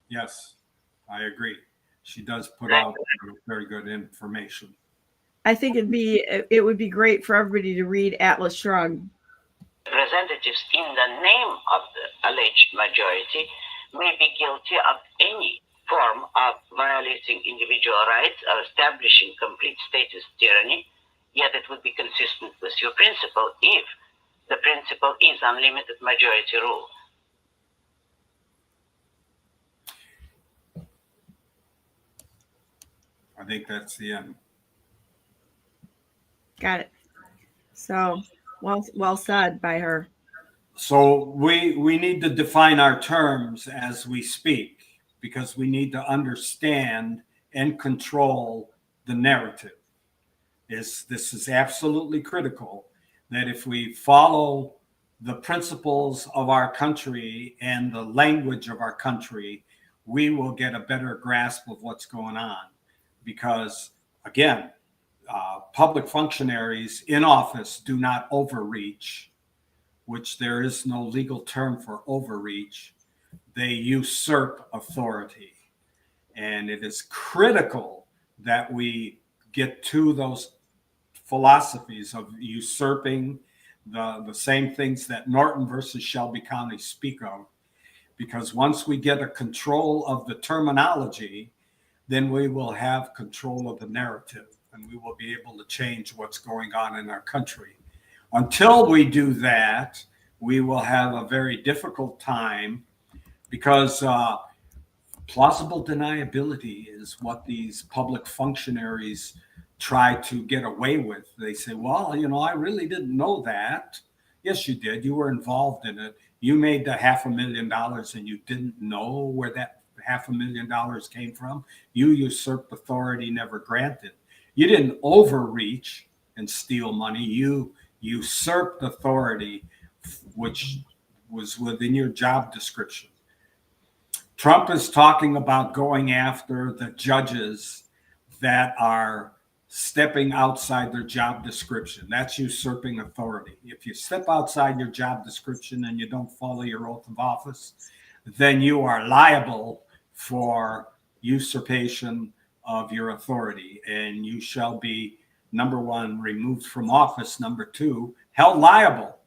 Yes, I agree. She does put out very good information. I think it would be great for everybody to read Atlas Shrugged. Representatives in the name of the alleged majority may be guilty of any form of violating individual rights or establishing complete status tyranny, yet it would be consistent with your principle if the principle is unlimited majority rule. I think that's the end. Got it. So well said by her. So we need to define our terms as we speak, because we need to understand and control the narrative. This is absolutely critical, that if we follow the principles of our country and the language of our country, we will get a better grasp of what's going on. Because again, public functionaries in office do not overreach, which there is no legal term for overreach. They usurp authority. And it is critical that we get to those philosophies of usurping, the same things that Norton versus Shelby County speak of. Because once we get a control of the terminology, then we will have control of the narrative, and we will be able to change what's going on in our country. Until we do that, we will have a very difficult time, because plausible deniability is what these public functionaries try to get away with. They say, well, I really didn't know that. Yes, you did. You were involved in it. You made the $500,000 and you didn't know where that $500,000 came from. You usurped authority never granted. You didn't overreach and steal money. You usurped authority, which was within your job description. Trump is talking about going after the judges that are stepping outside their job description. That's usurping authority. If you step outside your job description and you don't follow your oath of office, then you are liable for usurpation of your authority, and you shall be, number one, removed from office, number two, held liable.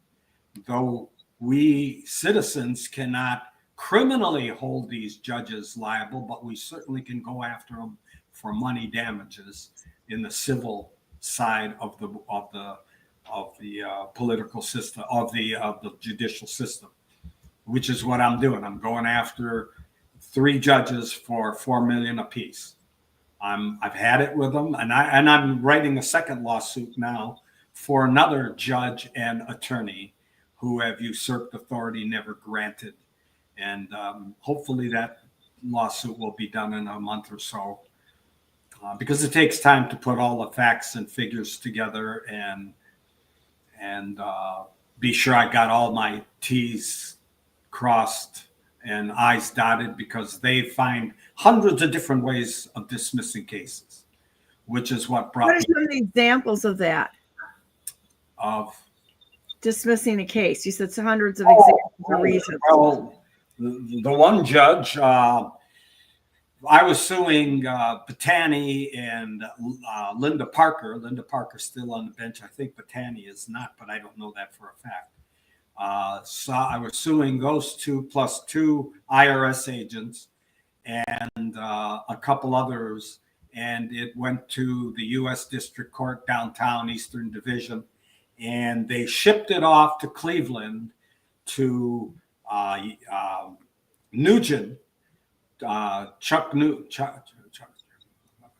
Though we citizens cannot criminally hold these judges liable, but we certainly can go after them for money damages in the civil side of the political system, of the judicial system, which is what I'm doing. I'm going after 3 judges for $4 million apiece. I've had it with them, and I'm writing a second lawsuit now for another judge and attorney who have usurped authority never granted, and hopefully that lawsuit will be done in a month or so, because it takes time to put all the facts and figures together and be sure I got all my T's crossed and I's dotted, because they find hundreds of different ways of dismissing cases, which is what brought. What are some of the examples of that? Of dismissing a case? You said hundreds of examples or reasons. Well, the one judge, I was suing Battani and Linda Parker. Linda Parker's still on the bench. I think Battani is not, but I don't know that for a fact. So I was suing those 2 plus 2 IRS agents and a couple others and it went to the U.S. District Court downtown, Eastern Division, and they shipped it off to Cleveland to Nugent,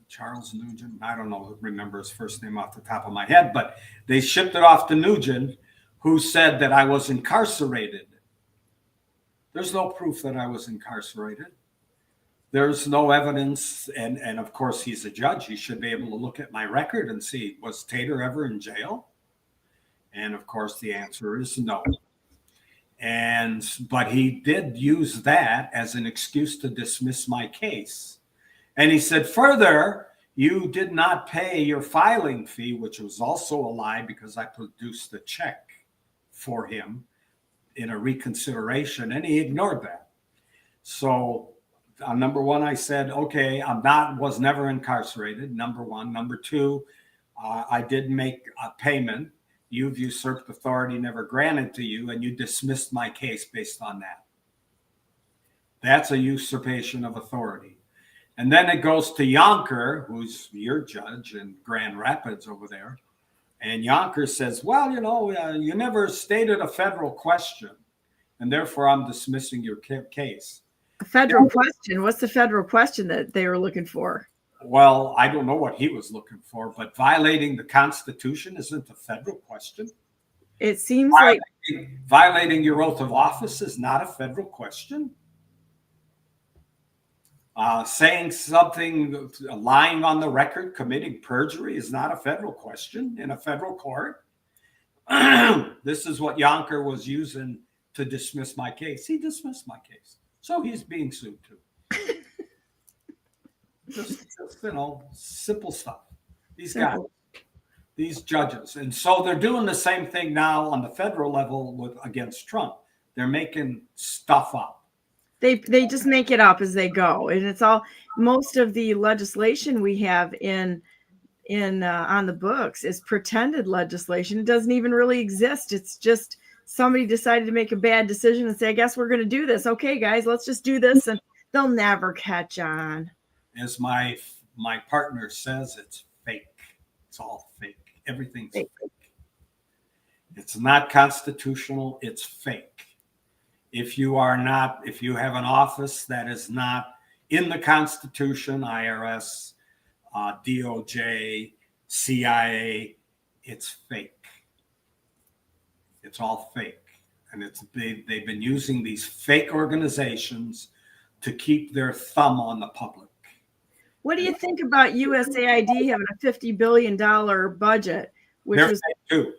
Charles Nugent. I don't know, remember his first name off the top of my head, but they shipped it off to Nugent, who said that I was incarcerated. There's no proof that I was incarcerated. There's no evidence. And of course, he's a judge. He should be able to look at my record and see, was Tatar ever in jail? And of course, the answer is no. But he did use that as an excuse to dismiss my case. And he said, further, you did not pay your filing fee, which was also a lie because I produced the check for him in a reconsideration, and he ignored that. So number one, I said, okay, was never incarcerated, number one. Number two, I did make a payment. You've usurped authority never granted to you, and you dismissed my case based on that. That's a usurpation of authority. And then it goes to Yonker, who's your judge in Grand Rapids over there. And Yonker says, well, you never stated a federal question, and therefore I'm dismissing your case. A federal question? What's the federal question that they were looking for? Well, I don't know what he was looking for, but violating the Constitution isn't a federal question. It seems like violating your oath of office is not a federal question. Saying something, lying on the record, committing perjury is not a federal question in a federal court. This is what Yonker was using to dismiss my case. He dismissed my case. So he's being sued too. just simple stuff. These guys, these judges. And so they're doing the same thing now on the federal level against Trump. They're making stuff up. They just make it up as they go, and it's all, most of the legislation we have in on the books is pretended legislation. It doesn't even really exist. It's just somebody decided to make a bad decision and say, I guess we're going to do this. Okay, guys, let's just do this, and they'll never catch on. As my partner says, it's fake. It's all fake. Everything's fake. It's not constitutional. It's fake. If you have an office that is not in the Constitution, IRS, DOJ, CIA, it's fake. It's all fake. And they've been using these fake organizations to keep their thumb on the public. What do you think about USAID having a $50 billion budget? They're fake too.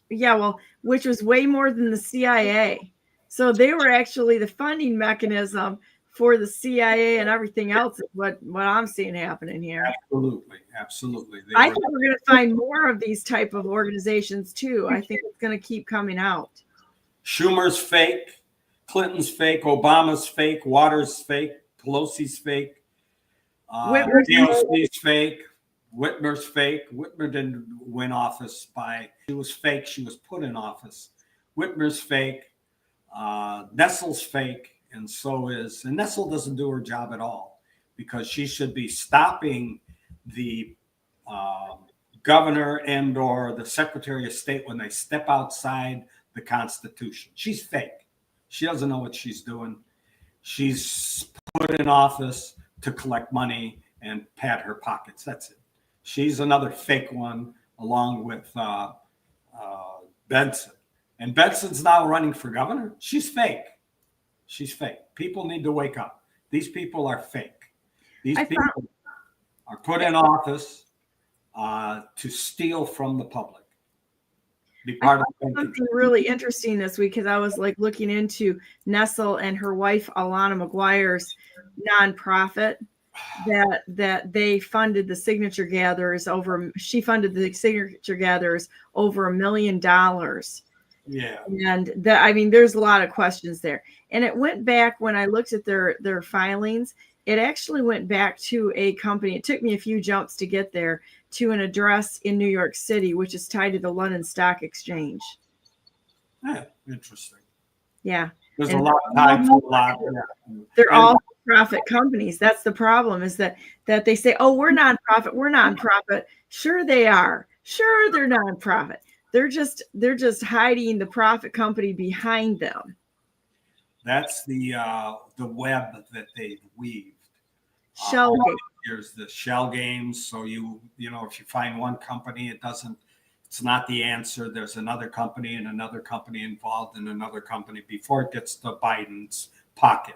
Yeah, well, which was way more than the CIA. So they were actually the funding mechanism for the CIA and everything else is what I'm seeing happening here. Absolutely. I think we're going to find more of these type of organizations too. I think it's going to keep coming out. Schumer's fake, Clinton's fake, Obama's fake, Waters' fake, Pelosi's fake, DOC's fake, Whitmer's fake. Whitmer didn't win office she was fake. She was put in office. Whitmer's fake. Nestle's fake, and Nestle doesn't do her job at all, because she should be stopping the governor and or the Secretary of State when they step outside the Constitution. She's fake. She doesn't know what she's doing. She's put in office to collect money and pad her pockets. That's it. She's another fake one, along with Benson. And Benson's now running for governor. She's fake. She's fake. People need to wake up. These people are fake. These people are put in office to steal from the public. Be part of something really interesting this week, because I was looking into Nestle and her wife Alana McGuire's nonprofit that they funded the signature gatherers she funded the signature gatherers over $1 million. Yeah. And there's a lot of questions there. And it went back, when I looked at their filings, it actually went back to a company. It took me a few jumps to get there, to an address in New York City, which is tied to the London Stock Exchange. Yeah, interesting. Yeah. There's a lot of time for a lot. They're all nonprofit companies. That's the problem, is that they say, oh, we're nonprofit. Sure they are. Sure they're nonprofit. They're just hiding the profit company behind them. That's the web that they've weaved. Shell game. Here's the shell games. So you know, if you find one company, it's not the answer. There's another company and another company involved in another company before it gets to Biden's pocket.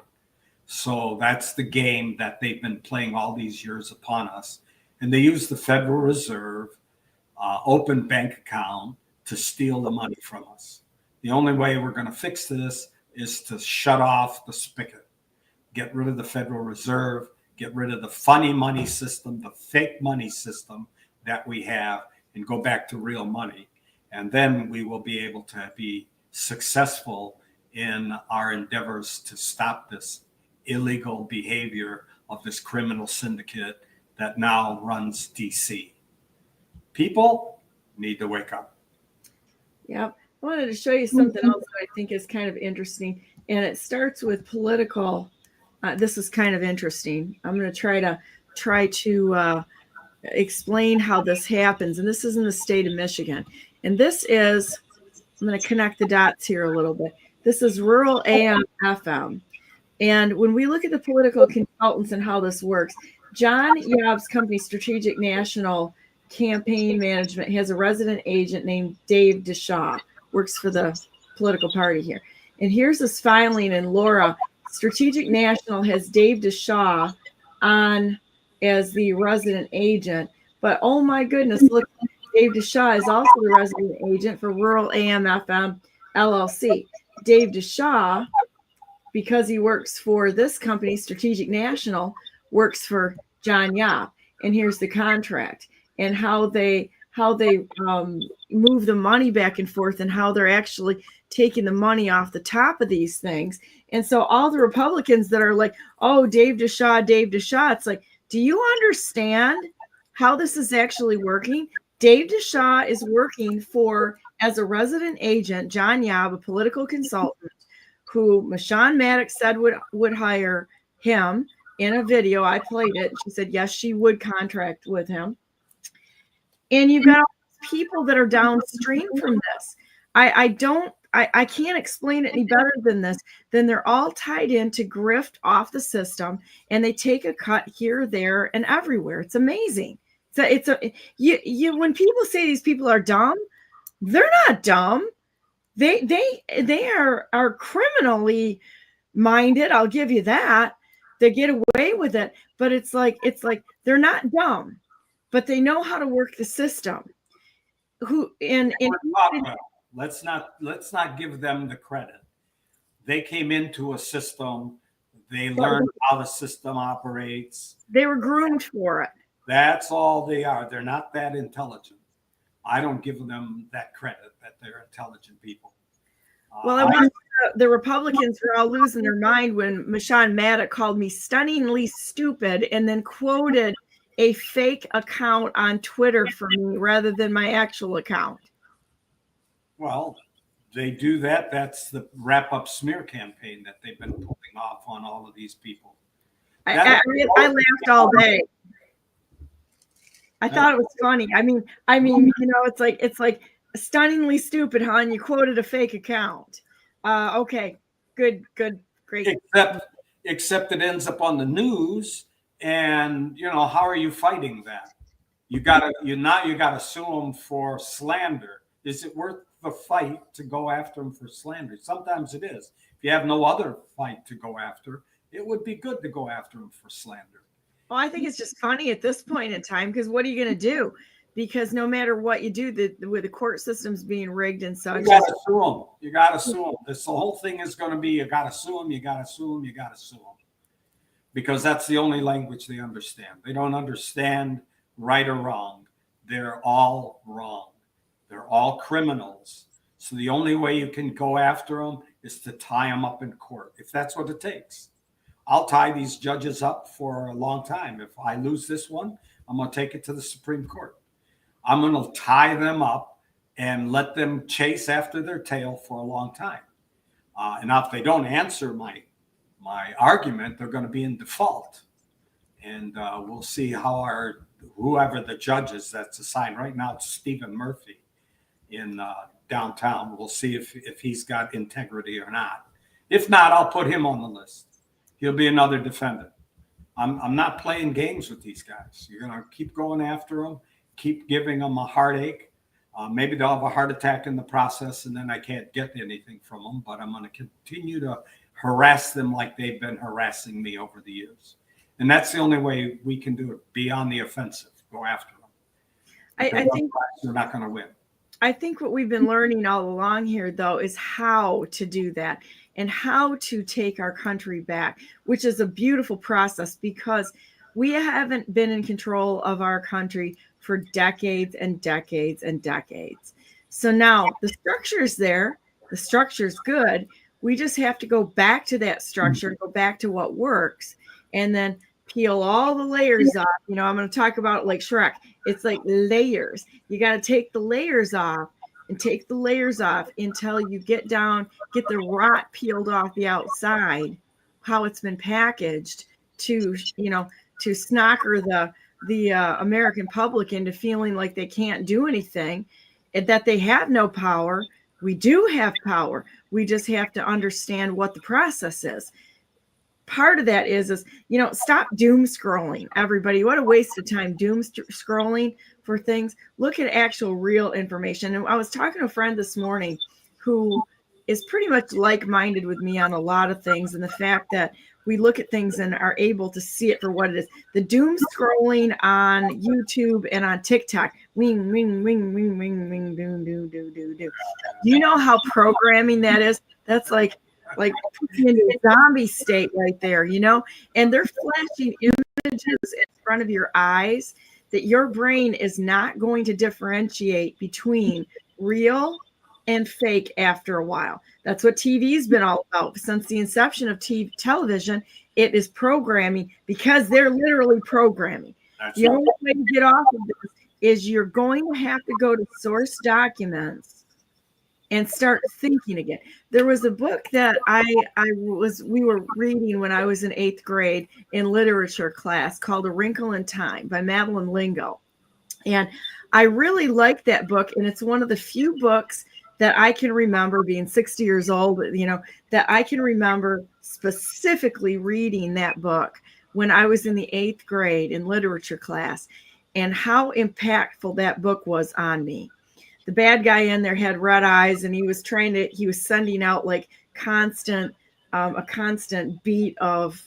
So that's the game that they've been playing all these years upon us. And they use the Federal Reserve open bank account to steal the money from us. The only way we're going to fix this is to shut off the spigot, get rid of the Federal Reserve, get rid of the funny money system, the fake money system that we have, and go back to real money. And then we will be able to be successful in our endeavors to stop this illegal behavior of this criminal syndicate that now runs DC. People need to wake up. Yep. I wanted to show you something else that I think is kind of interesting, and it starts with political. This is kind of interesting. I'm going to try to explain how this happens, and this is in the state of Michigan. And this is, I'm going to connect the dots here a little bit. This is rural AM FM. And when we look at the political consultants and how this works, John Yob's company, Strategic National Campaign Management, has a resident agent named Dave DeShaw, works for the political party here. And here's this filing in Laura. Strategic National has Dave DeShaw on as the resident agent. But oh my goodness, look, Dave DeShaw is also the resident agent for Rural AM/FM LLC. Dave DeShaw, because he works for this company, Strategic National, works for John Yob. And here's the contract and how they move the money back and forth, and how they're actually taking the money off the top of these things. And so all the Republicans that are like, oh, Dave DeShaw, it's like, do you understand how this is actually working? Dave DeShaw is working for, as a resident agent, John Yob, a political consultant, who Mashawn Maddox said would hire him in a video. I played it. She said, yes, she would contract with him. And you've got all these people that are downstream from this. I can't explain it any better than this. Then they're all tied in to grift off the system, and they take a cut here, there, and everywhere. It's amazing. So when people say these people are dumb, they're not dumb. They are criminally minded. I'll give you that. They get away with it, but it's like they're not dumb, but they know how to work the system. Let's not give them the credit. They came into a system. They learned how the system operates. They were groomed for it. That's all they are. They're not that intelligent. I don't give them that credit that they're intelligent people. Well, the Republicans were all losing their mind when Mashawn Maddox called me stunningly stupid and then quoted a fake account on Twitter for me rather than my actual account. All they do that. That's the wrap-up smear campaign that they've been pulling off on all of these people. I laughed all day. I thought it was funny. I mean, it's like stunningly stupid, huh? And you quoted a fake account. Okay, good, great. Except it ends up on the news, and how are you fighting that? You gotta sue them for slander. Is it worth the fight to go after them for slander? Sometimes it is. If you have no other fight to go after, it would be good to go after them for slander. Well, I think it's just funny at this point in time, because what are you going to do? Because no matter what you do, with the court systems being rigged and such, you got to sue them. You got to sue them. The whole thing is going to be, you got to sue them. You got to sue them. You got to sue them, because that's the only language they understand. They don't understand right or wrong. They're all wrong. They're all criminals. So the only way you can go after them is to tie them up in court, if that's what it takes. I'll tie these judges up for a long time. If I lose this one, I'm going to take it to the Supreme Court. I'm going to tie them up and let them chase after their tail for a long time. And if they don't answer my argument, they're going to be in default. And we'll see how whoever the judge is that's assigned. Right now, it's Stephen Murphy in downtown. We'll see if he's got integrity or not. If not, I'll put him on the list. He'll be another defendant. I'm not playing games with these guys. You're going to keep going after them, keep giving them a heartache. Maybe they'll have a heart attack in the process, and then I can't get anything from them. But I'm going to continue to harass them like they've been harassing me over the years. And that's the only way we can do it. Be on the offensive. Go after them. I think you're not going to win. I think what we've been learning all along here, though, is how to do that and how to take our country back, which is a beautiful process because we haven't been in control of our country for decades and decades and decades. So now the structure is there. The structure is good. We just have to go back to that structure, go back to what works, and then peel all the layers off. You know, I'm going to talk about it like Shrek. It's like layers. You got to take the layers off and take the layers off until you get down, get the rot peeled off the outside, how it's been packaged to, you know, to snocker the American public into feeling like they can't do anything and that they have no power. We do have power. We just have to understand what the process is. Part of that is, you know, stop doom scrolling, everybody. What a waste of time doom scrolling for things. Look at actual real information. And I was talking to a friend this morning who is pretty much like-minded with me on a lot of things. And the fact that we look at things and are able to see it for what it is. The doom scrolling on YouTube and on TikTok. Wing, wing, wing, wing, wing, wing, do, do, do, do, do. You know how programming that is? That's like puts you into a zombie state right there, you know, and they're flashing images in front of your eyes that your brain is not going to differentiate between real and fake after a while. That's what TV's been all about since the inception of television. It is programming because they're literally programming. The only way to get off of this is you're going to have to go to source documents and start thinking again. There was a book that we were reading when I was in 8th grade in literature class called A Wrinkle in Time by Madeleine L'Engle. And I really liked that book. And it's one of the few books that I can remember, being 60 years old, you know, that I can remember specifically reading that book when I was in the 8th grade in literature class, and how impactful that book was on me. The bad guy in there had red eyes, and he was sending out like a constant beat of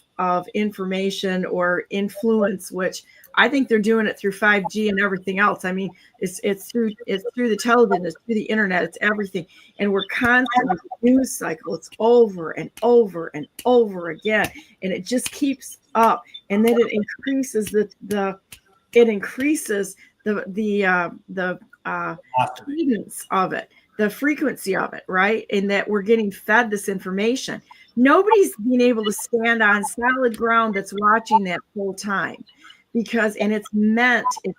information or influence, which I think they're doing it through 5G and everything else. I mean, it's through the television, it's through the internet, it's everything. And we're constantly, the news cycle, it's over and over and over again. And it just keeps up. And then it increases the cadence of it, the frequency of it, right? And that we're getting fed this information. Nobody's being able to stand on solid ground that's watching that full time, and it's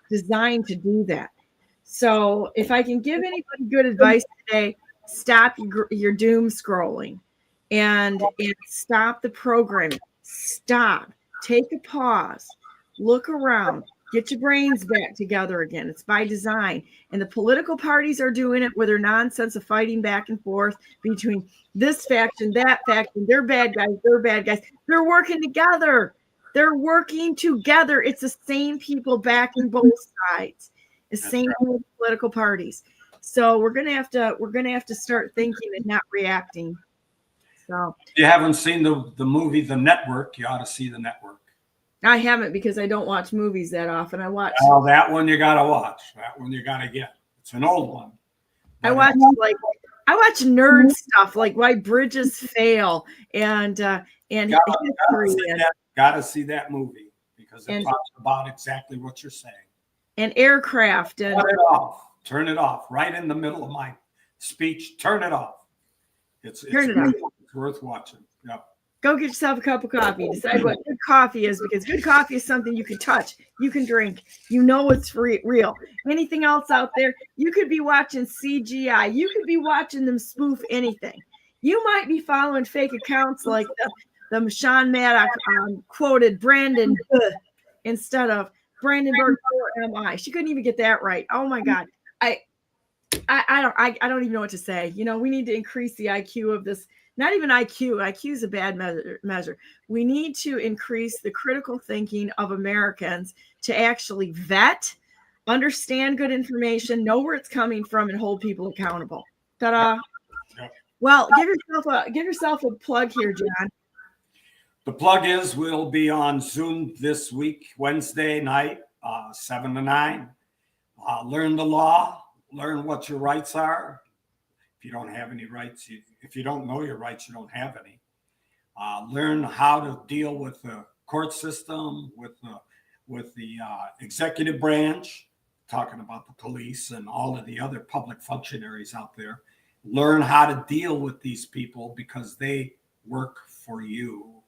designed to do that. So if I can give anybody good advice today, stop your doom scrolling and stop the programming. Stop, take a pause, look around. Get your brains back together again. It's by design. And the political parties are doing it with their nonsense of fighting back and forth between this faction, that faction. They're bad guys. They're bad guys. They're working together. They're working together. It's the same people backing both sides. The same political parties. So we're gonna have to start thinking and not reacting. So if you haven't seen the movie The Network, you ought to see The Network. I haven't, because I don't watch movies that often. I watch. Oh, that one you gotta watch. That one you gotta get. It's an old one. I watch nerd stuff, like why bridges fail and history. Gotta see that movie because it talks about exactly what you're saying. And aircraft. And turn it off. Turn it off. Right in the middle of my speech. Turn it off. It's worth watching. Yeah. Go get yourself a cup of coffee. Decide what good coffee is, because good coffee is something you can touch, you can drink, you know it's real. Anything else out there, you could be watching CGI. You could be watching them spoof anything. You might be following fake accounts like the Sean Maddox quoted Brandon instead of Brandenburg for MI. She couldn't even get that right. Oh my God. I don't even know what to say. You know, we need to increase the IQ of this. Not even IQ. IQ is a bad measure. We need to increase the critical thinking of Americans to actually vet, understand good information, know where it's coming from, and hold people accountable. Ta-da! Well, give yourself a plug here, John. The plug is we'll be on Zoom this week, Wednesday night, 7 to 9. Learn the law, learn what your rights are. If you don't have any rights, if you don't know your rights, you don't have any. Learn how to deal with the court system, with the executive branch, talking about the police and all of the other public functionaries out there. Learn how to deal with these people because they work for you.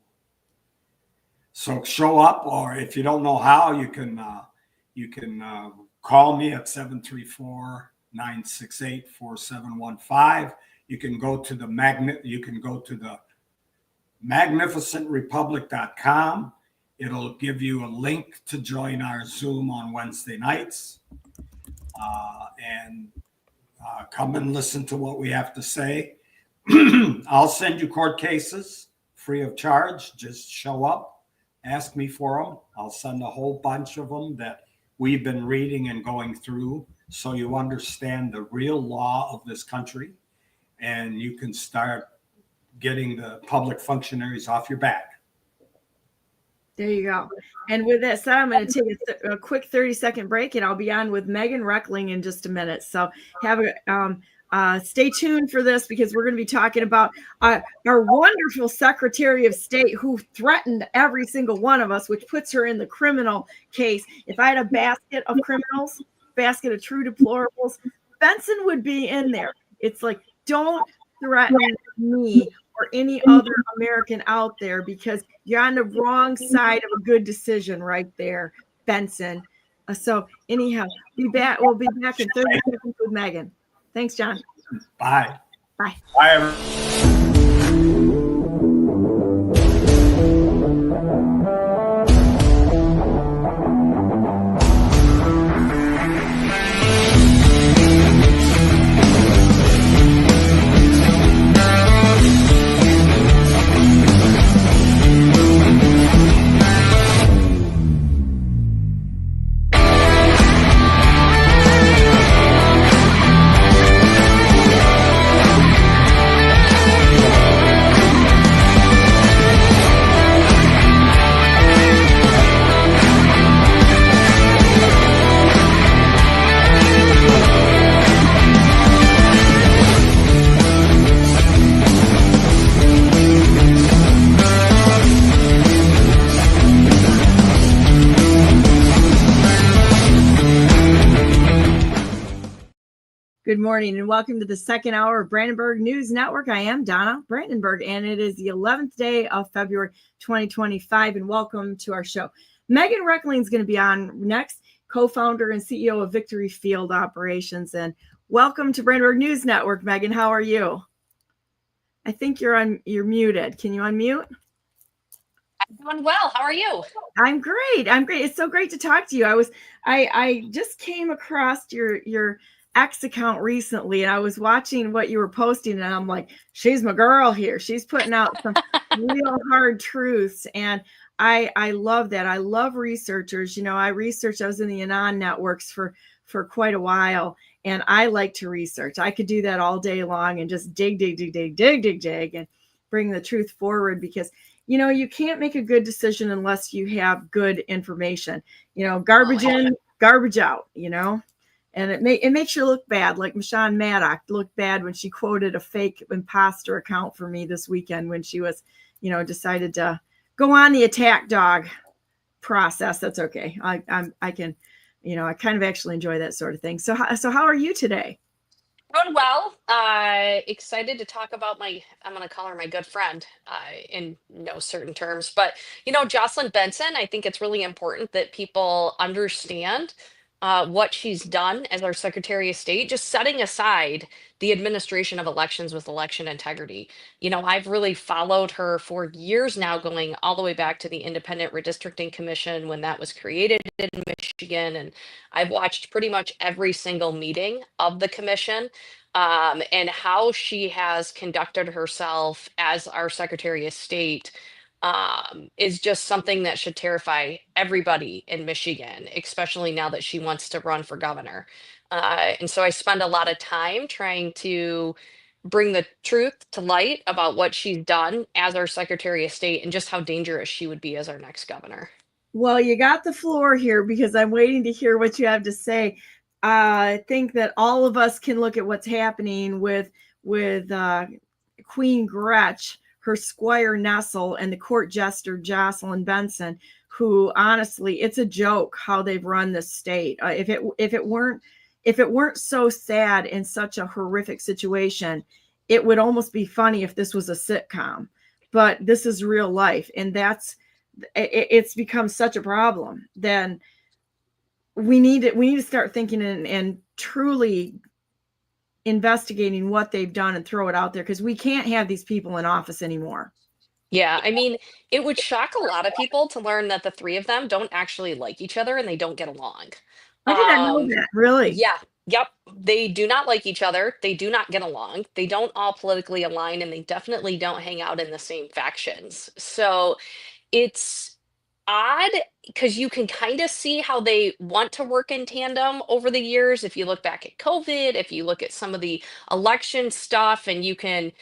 So show up, or if you don't know how, you can call me at 734-968-4715. You can go to the magnificentrepublic.com. It'll give you a link to join our Zoom on Wednesday nights, and come and listen to what we have to say. I'll send you court cases free of charge. Just show up, ask me for them. I'll send a whole bunch of them that we've been reading and going through, so you understand the real law of this country, and you can start getting the public functionaries off your back. There you go. And with that said, I'm going to take a quick 30-second break, and I'll be on with Meghan Reckling in just a minute. So stay tuned for this, because we're going to be talking about our wonderful Secretary of State who threatened every single one of us, which puts her in the criminal case. If I had a basket of criminals, basket of true deplorables, Benson would be in there. It's like, don't threaten me or any other American out there, because you're on the wrong side of a good decision right there, Benson. So anyhow, we'll be back in 30 seconds with Meghan. Thanks, John. Bye. Bye. Bye, everyone. Good morning and welcome to the second hour of Brandenburg News Network. I am Donna Brandenburg, and it is the 11th day of February 2025, and welcome to our show. Meghan Reckling is going to be on next, co-founder and CEO of Victory Field Operations, and welcome to Brandenburg News Network. Meghan, how are you? I think you're muted. Can you unmute? I'm doing well. How are you? I'm great. It's so great to talk to you. I just came across your X account recently, and I was watching what you were posting, and I'm like, she's my girl here. She's putting out some real hard truths, and I love that. I love researchers. You know, I was in the Anon networks for quite a while, and I like to research. I could do that all day long and just dig and bring the truth forward, because you know, you can't make a good decision unless you have good information. You know, garbage in, garbage out, you know. And it makes you look bad, like Sean Maddox looked bad when she quoted a fake imposter account for me this weekend when she was, you know, decided to go on the attack dog process. That's okay. I can, you know, I kind of actually enjoy that sort of thing. So how are you today? Doing well. Excited to talk about I'm going to call her my good friend in no certain terms. But, you know, Jocelyn Benson, I think it's really important that people understand what she's done as our Secretary of State, just setting aside the administration of elections with election integrity. You know, I've really followed her for years now, going all the way back to the Independent Redistricting Commission when that was created in Michigan. And I've watched pretty much every single meeting of the commission, and how she has conducted herself as our Secretary of State is just something that should terrify everybody in Michigan, especially now that she wants to run for governor. And so I spend a lot of time trying to bring the truth to light about what she's done as our Secretary of State and just how dangerous she would be as our next governor. Well, you got the floor here because I'm waiting to hear what you have to say. I think that all of us can look at what's happening with Queen Gretch, her Squire Nessel, and the court jester Jocelyn Benson, who honestly, it's a joke how they've run this state. If it weren't so sad in such a horrific situation, it would almost be funny if this was a sitcom. But this is real life, and it's become such a problem. Then we need to start thinking and truly investigating what they've done and throw it out there, because we can't have these people in office anymore. Yeah, I mean, it would shock a lot of people to learn that the three of them don't actually like each other and they don't get along. I did not know that, really. Yeah, yep. They do not like each other. They do not get along. They don't all politically align, and they definitely don't hang out in the same factions. So it's odd because you can kind of see how they want to work in tandem over the years. If you look back at COVID, if you look at some of the election stuff, and you can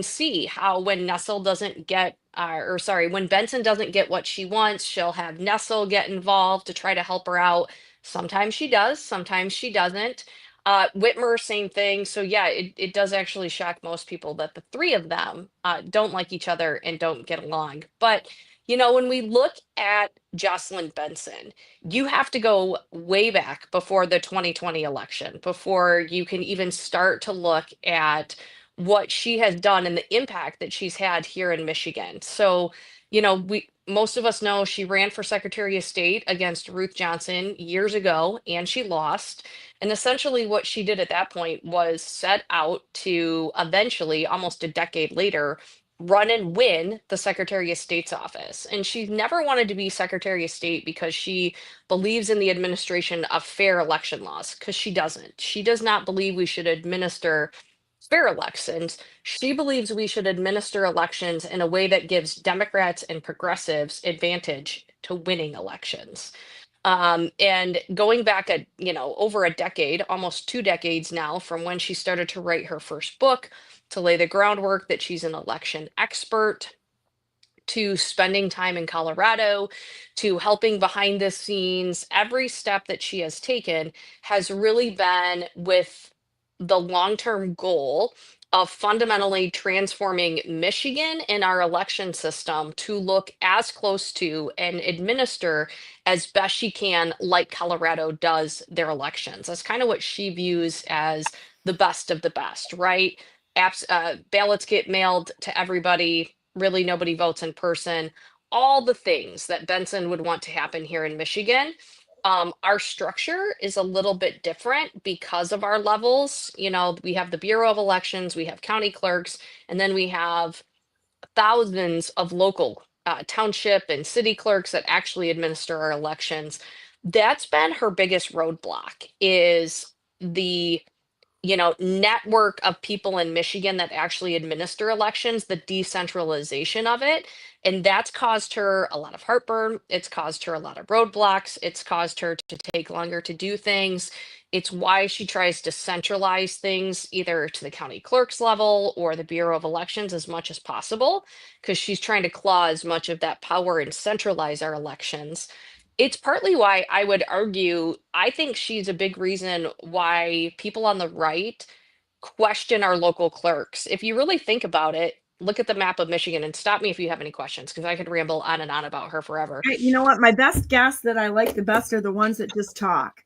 see how when Nessel doesn't get, when Benson doesn't get what she wants, she'll have Nessel get involved to try to help her out. Sometimes she does, sometimes she doesn't. Whitmer, same thing. So yeah, it does actually shock most people that the three of them don't like each other and don't get along. But you know, when we look at Jocelyn Benson, you have to go way back before the 2020 election, before you can even start to look at what she has done and the impact that she's had here in Michigan. So, you know, most of us know she ran for Secretary of State against Ruth Johnson years ago, and she lost. And essentially what she did at that point was set out to eventually, almost a decade later, run and win the Secretary of State's office. And she's never wanted to be Secretary of State because she believes in the administration of fair election laws, because she doesn't. She does not believe we should administer fair elections. She believes we should administer elections in a way that gives Democrats and progressives advantage to winning elections. And going back over a decade, almost 2 decades now, from when she started to write her first book, to lay the groundwork that she's an election expert, to spending time in Colorado, to helping behind the scenes, every step that she has taken has really been with the long-term goal of fundamentally transforming Michigan and our election system to look as close to and administer as best she can like Colorado does their elections. That's kind of what she views as the best of the best, right? Ballots get mailed to everybody. Really, nobody votes in person. All the things that Benson would want to happen here in Michigan. Our structure is a little bit different because of our levels. You know, we have the Bureau of Elections, we have county clerks, and then we have thousands of local township and city clerks that actually administer our elections. That's been her biggest roadblock, is the network of people in Michigan that actually administer elections, the decentralization of it. And that's caused her a lot of heartburn. It's caused her a lot of roadblocks. It's caused her to take longer to do things. It's why she tries to centralize things either to the county clerk's level or the Bureau of Elections as much as possible, because she's trying to claw as much of that power and centralize our elections. It's partly why I would argue, I think she's a big reason why people on the right question our local clerks. If you really think about it, look at the map of Michigan and stop me if you have any questions, because I could ramble on and on about her forever. You know what? My best guests that I like the best are the ones that just talk.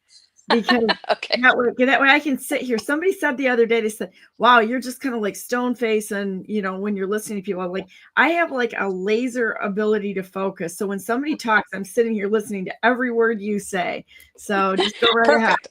because Okay. that way I can sit here. Somebody said the other day, they said, wow, you're just kind of like stone face. And, when you're listening to people, like I have like a laser ability to focus. So when somebody talks, I'm sitting here listening to every word you say. So just go right ahead. Perfect.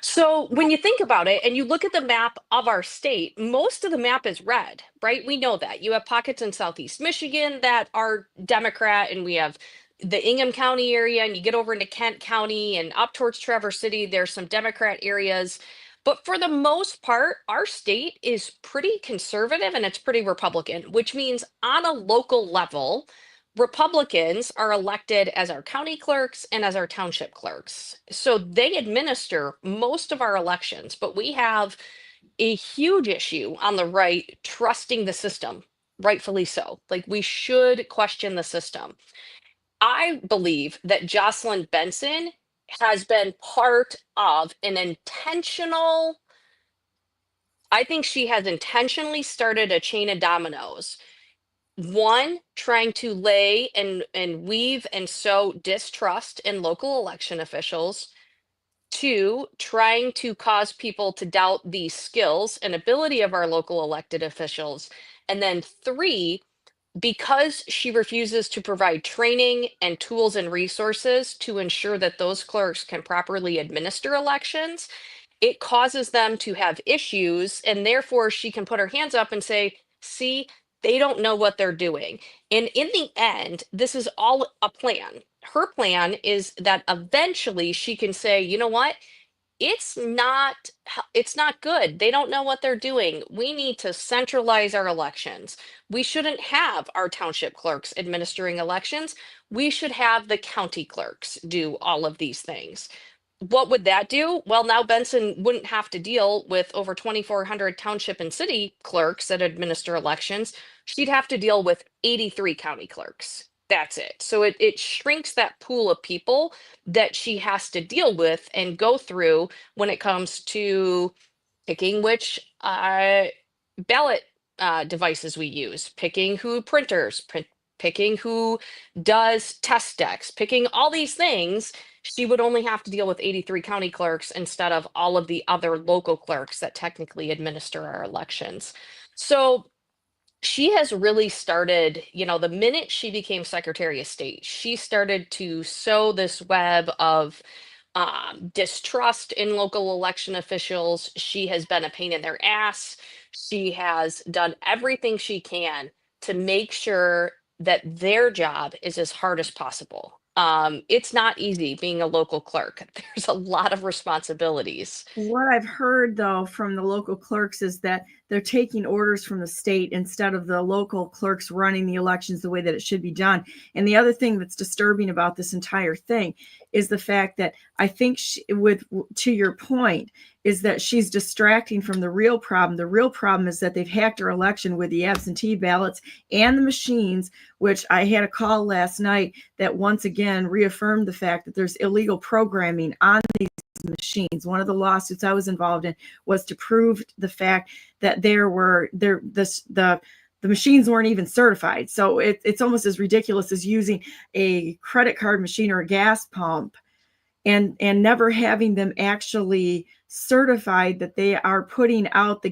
So when you think about it and you look at the map of our state, most of the map is red, right? We know that. You have pockets in Southeast Michigan that are Democrat, and we have the Ingham County area, and you get over into Kent County and up towards Traverse City, there's some Democrat areas. But for the most part, our state is pretty conservative and it's pretty Republican, which means on a local level, Republicans are elected as our county clerks and as our township clerks. So they administer most of our elections, but we have a huge issue on the right trusting the system, rightfully so. Like we should question the system. I believe that Jocelyn Benson has been part of an intentional, I think she has intentionally started a chain of dominoes. One, trying to lay and weave and sow distrust in local election officials. Two, trying to cause people to doubt the skills and ability of our local elected officials. And then three, because she refuses to provide training and tools and resources to ensure that those clerks can properly administer elections, it causes them to have issues, and therefore she can put her hands up and say, see, they don't know what they're doing. And in the end, this is all a plan. Her plan is that eventually she can say, you know what? It's not good. They don't know what they're doing. We need to centralize our elections. We shouldn't have our township clerks administering elections. We should have the county clerks do all of these things. What would that do? Well, now Benson wouldn't have to deal with over 2,400 township and city clerks that administer elections. She'd have to deal with 83 county clerks. That's it. So it shrinks that pool of people that she has to deal with and go through when it comes to picking which ballot devices we use, picking who printers, picking who does test decks, picking all these things. She would only have to deal with 83 county clerks instead of all of the other local clerks that technically administer our elections. So she has really started, the minute she became Secretary of State, she started to sow this web of distrust in local election officials. She has been a pain in their ass. She has done everything she can to make sure that their job is as hard as possible. It's not easy being a local clerk. There's a lot of responsibilities. What I've heard, though, from the local clerks is that they're taking orders from the state instead of the local clerks running the elections the way that it should be done. And the other thing that's disturbing about this entire thing is the fact that I think to your point, is that she's distracting from the real problem. The real problem is that they've hacked her election with the absentee ballots and the machines, which I had a call last night that once again reaffirmed the fact that there's illegal programming on these machines. One of the lawsuits I was involved in was to prove the fact that the machines weren't even certified. So it's almost as ridiculous as using a credit card machine or a gas pump and never having them actually certified that they are putting out the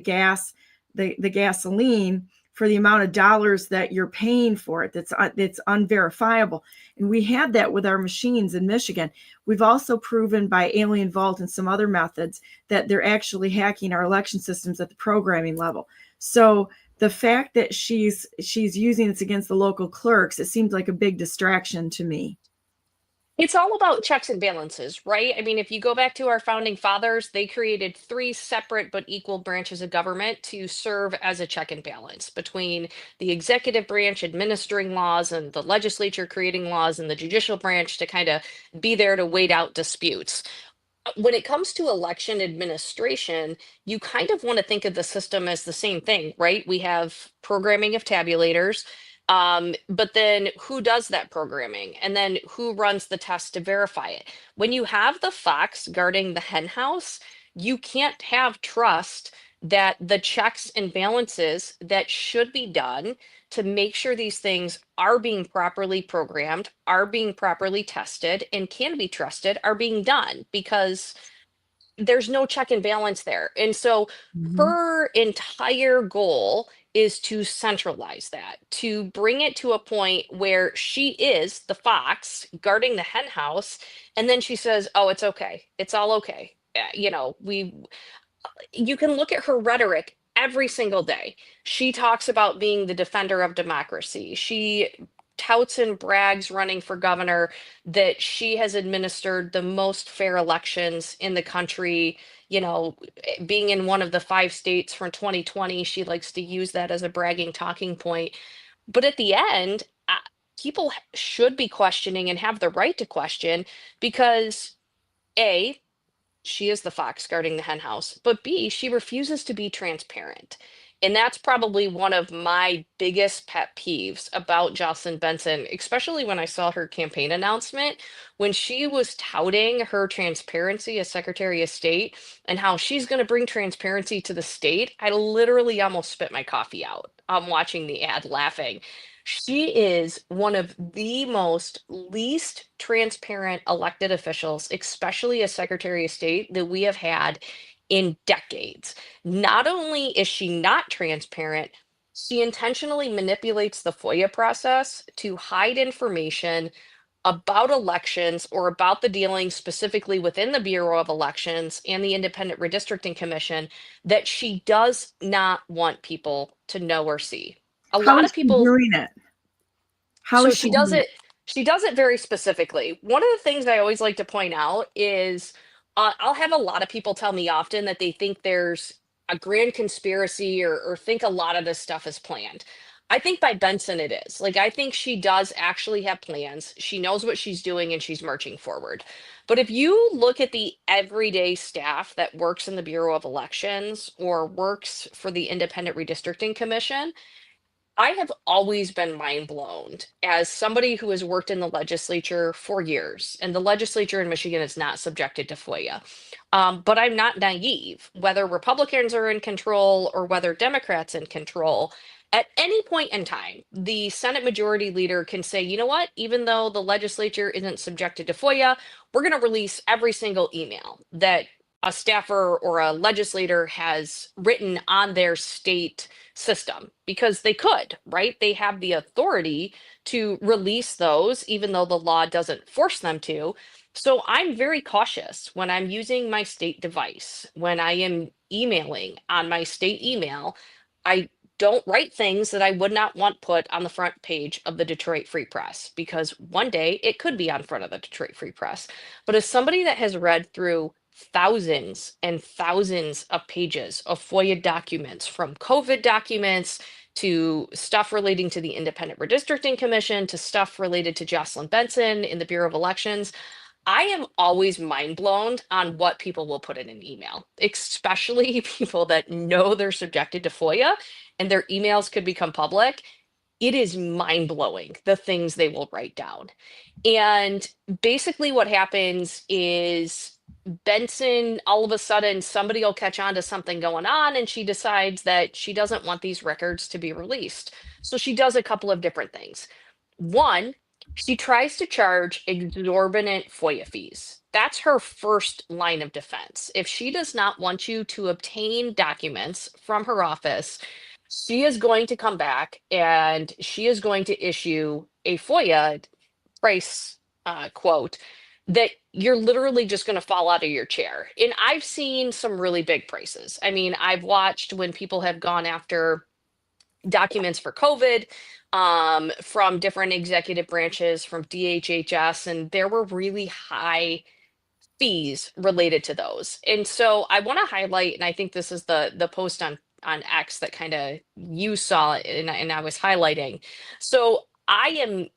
gasoline for the amount of dollars that you're paying for it. That's unverifiable. And we had that with our machines in Michigan. We've also proven by Alien Vault and some other methods that they're actually hacking our election systems at the programming level. So the fact that she's using this against the local clerks, it seems like a big distraction to me. It's all about checks and balances, right? I mean, if you go back to our founding fathers, they created 3 separate but equal branches of government to serve as a check and balance between the executive branch administering laws and the legislature creating laws and the judicial branch to kind of be there to wait out disputes. When it comes to election administration, you kind of want to think of the system as the same thing, right? We have programming of tabulators. But then who does that programming? And then who runs the test to verify it? When you have the fox guarding the hen house, you can't have trust that the checks and balances that should be done to make sure these things are being properly programmed, are being properly tested, and can be trusted are being done. Because there's no check and balance there. And so her entire goal is to centralize that, to bring it to a point where she is the fox guarding the hen house. And then she says, oh, it's okay. It's all okay. You know, you can look at her rhetoric every single day. She talks about being the defender of democracy. She touts and brags running for governor that she has administered the most fair elections in the country. You know, being in one of the 5 states from 2020, she likes to use that as a bragging talking point. But at the end, people should be questioning and have the right to question because A, she is the fox guarding the hen house, but B, she refuses to be transparent. And that's probably one of my biggest pet peeves about Jocelyn Benson, especially when I saw her campaign announcement, when she was touting her transparency as Secretary of State and how she's going to bring transparency to the state. I literally almost spit my coffee out. I'm watching the ad laughing. She is one of the most least transparent elected officials, especially as Secretary of State, that we have had in decades. Not only is she not transparent, she intentionally manipulates the FOIA process to hide information about elections or about the dealings specifically within the Bureau of Elections and the Independent Redistricting Commission that she does not want people to know or see. A lot of people doing it. How so is she does it. She does it very specifically. One of the things I always like to point out is I'll have a lot of people tell me often that they think there's a grand conspiracy or think a lot of this stuff is planned. I think by Benson it is. Like, I think she does actually have plans. She knows what she's doing and she's marching forward. But if you look at the everyday staff that works in the Bureau of Elections or works for the Independent Redistricting Commission, I have always been mind blown as somebody who has worked in the legislature for years, and the legislature in Michigan is not subjected to FOIA. But I'm not naive. Whether Republicans are in control or whether Democrats in control, at any point in time, the Senate Majority Leader can say, you know what, even though the legislature isn't subjected to FOIA, we're going to release every single email that a staffer or a legislator has written on their state system because they could, right? They have the authority to release those, even though the law doesn't force them to. So I'm very cautious when I'm using my state device, when I am emailing on my state email. I don't write things that I would not want put on the front page of the Detroit Free Press because one day it could be on front of the Detroit Free Press. But as somebody that has read through thousands and thousands of pages of FOIA documents, from COVID documents to stuff relating to the Independent Redistricting Commission to stuff related to Jocelyn Benson in the Bureau of Elections, I am always mind blown on what people will put in an email, especially people that know they're subjected to FOIA and their emails could become public. It is mind blowing the things they will write down. And basically what happens is Benson, all of a sudden, somebody will catch on to something going on and she decides that she doesn't want these records to be released. So she does a couple of different things. One, she tries to charge exorbitant FOIA fees. That's her first line of defense. If she does not want you to obtain documents from her office, she is going to come back and she is going to issue a FOIA price quote that you're literally just going to fall out of your chair. And I've seen some really big prices. I mean, I've watched when people have gone after documents for COVID from different executive branches, from DHHS, and there were really high fees related to those. And so I want to highlight, and I think this is the post on X that kind of you saw and I was highlighting. So I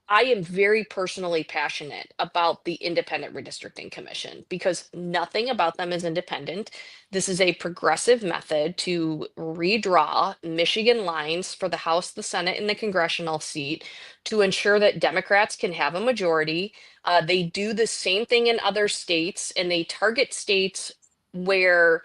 am very personally passionate about the Independent Redistricting Commission because nothing about them is independent. This is a progressive method to redraw Michigan lines for the House, the Senate, and the congressional seat to ensure that Democrats can have a majority. They do the same thing in other states, and they target states where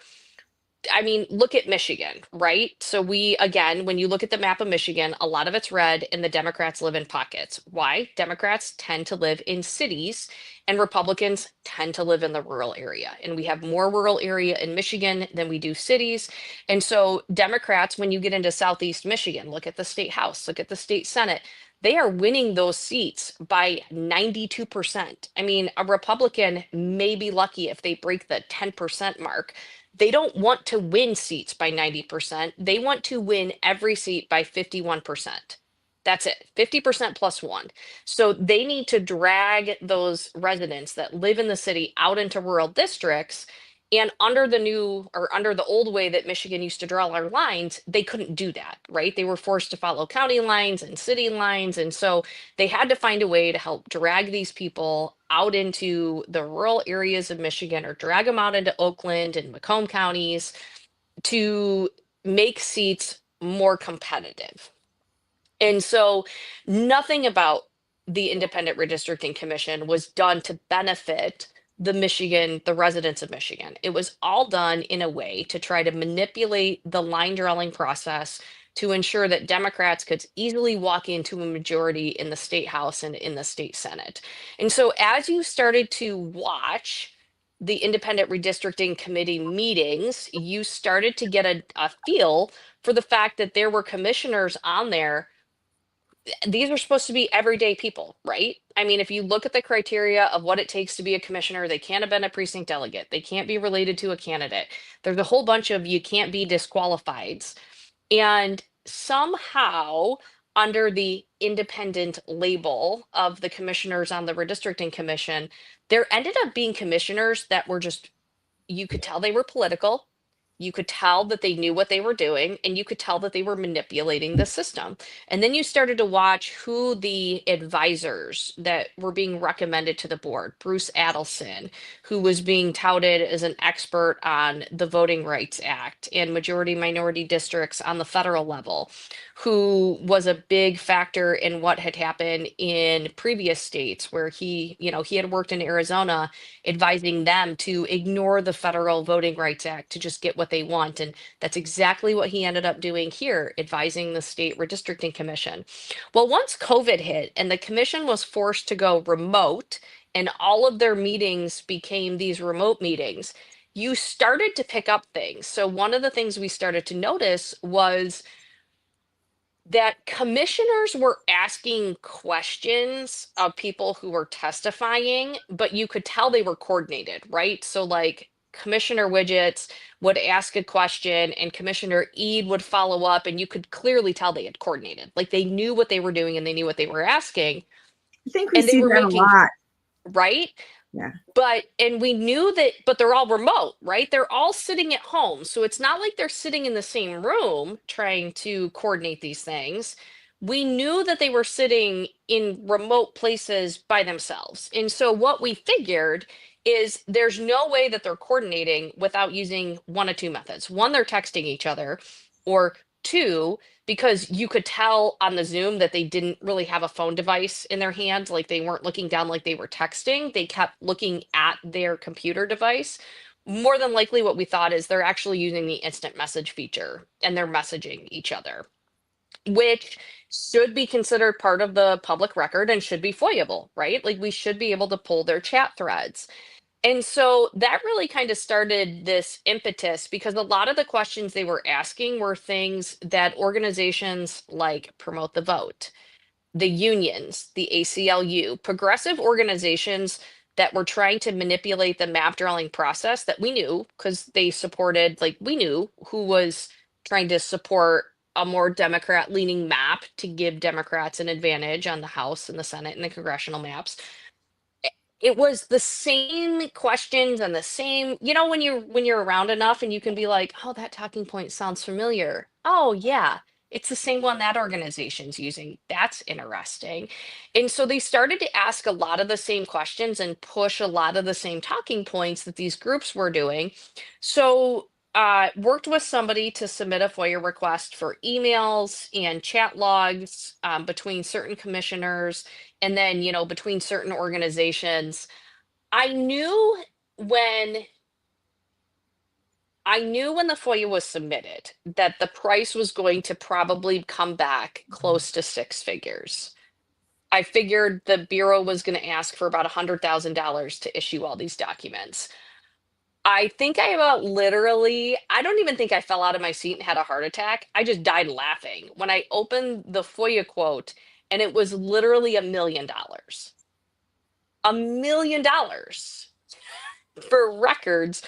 I mean, look at Michigan, right? So again, when you look at the map of Michigan, a lot of it's red and the Democrats live in pockets. Why? Democrats tend to live in cities and Republicans tend to live in the rural area. And we have more rural area in Michigan than we do cities. And so Democrats, when you get into Southeast Michigan, look at the state house, look at the state Senate, they are winning those seats by 92%. I mean, a Republican may be lucky if they break the 10% mark. They don't want to win seats by 90%. They want to win every seat by 51%. That's it, 50% plus one. So they need to drag those residents that live in the city out into rural districts. And under the old way that Michigan used to draw our lines, they couldn't do that, right? They were forced to follow county lines and city lines. And so they had to find a way to help drag these people out into the rural areas of Michigan or drag them out into Oakland and Macomb counties to make seats more competitive. And so nothing about the Independent Redistricting Commission was done to benefit the residents of Michigan. It was all done in a way to try to manipulate the line drawing process to ensure that Democrats could easily walk into a majority in the state house and in the state Senate. And so as you started to watch the Independent Redistricting Committee meetings, you started to get a feel for the fact that there were commissioners on there. These are supposed to be everyday people, right? I mean, if you look at the criteria of what it takes to be a commissioner, they can't have been a precinct delegate. They can't be related to a candidate. There's a whole bunch of you can't be disqualified. And somehow, under the independent label of the commissioners on the redistricting commission, there ended up being commissioners that were just, you could tell they were political. You could tell that they knew what they were doing, and you could tell that they were manipulating the system. And then you started to watch who the advisors that were being recommended to the board. Bruce Adelson, who was being touted as an expert on the Voting Rights Act and majority minority districts on the federal level, who was a big factor in what had happened in previous states where he had worked in Arizona advising them to ignore the federal Voting Rights Act to just get what they want. And that's exactly what he ended up doing here, advising the state redistricting commission. Well, once COVID hit and the commission was forced to go remote and all of their meetings became these remote meetings, you started to pick up things. So one of the things we started to notice was that commissioners were asking questions of people who were testifying, but you could tell they were coordinated, right? So like Commissioner Widgets would ask a question and Commissioner Eid would follow up, and you could clearly tell they had coordinated. Like they knew what they were doing and they knew what they were asking. I think we see that a lot. Right? Yeah. And we knew that, but they're all remote, right? They're all sitting at home. So it's not like they're sitting in the same room trying to coordinate these things. We knew that they were sitting in remote places by themselves. And so what we figured is there's no way that they're coordinating without using one of two methods. One, they're texting each other, or two, because you could tell on the Zoom that they didn't really have a phone device in their hand, like they weren't looking down like they were texting. They kept looking at their computer device. More than likely what we thought is they're actually using the instant message feature and they're messaging each other, which should be considered part of the public record and should be FOIAble, right? Like we should be able to pull their chat threads. And so that really kind of started this impetus because a lot of the questions they were asking were things that organizations like Promote the Vote, the unions, the ACLU, progressive organizations that were trying to manipulate the map drawing process that we knew because they supported, like we knew who was trying to support a more Democrat leaning map to give Democrats an advantage on the House and the Senate and the congressional maps. It was the same questions and the same, when you're around enough and you can be like, oh, that talking point sounds familiar. Oh yeah, it's the same one that organization's using. That's interesting. And so they started to ask a lot of the same questions and push a lot of the same talking points that these groups were doing. So worked with somebody to submit a FOIA request for emails and chat logs between certain commissioners and then, between certain organizations. I knew when I knew when the FOIA was submitted that the price was going to probably come back close to six figures. I figured the Bureau was going to ask for about $100,000 to issue all these documents. I think I about literally, I don't even think I fell out of my seat and had a heart attack. I just died laughing when I opened the FOIA quote and it was literally $1 million. $1 million for records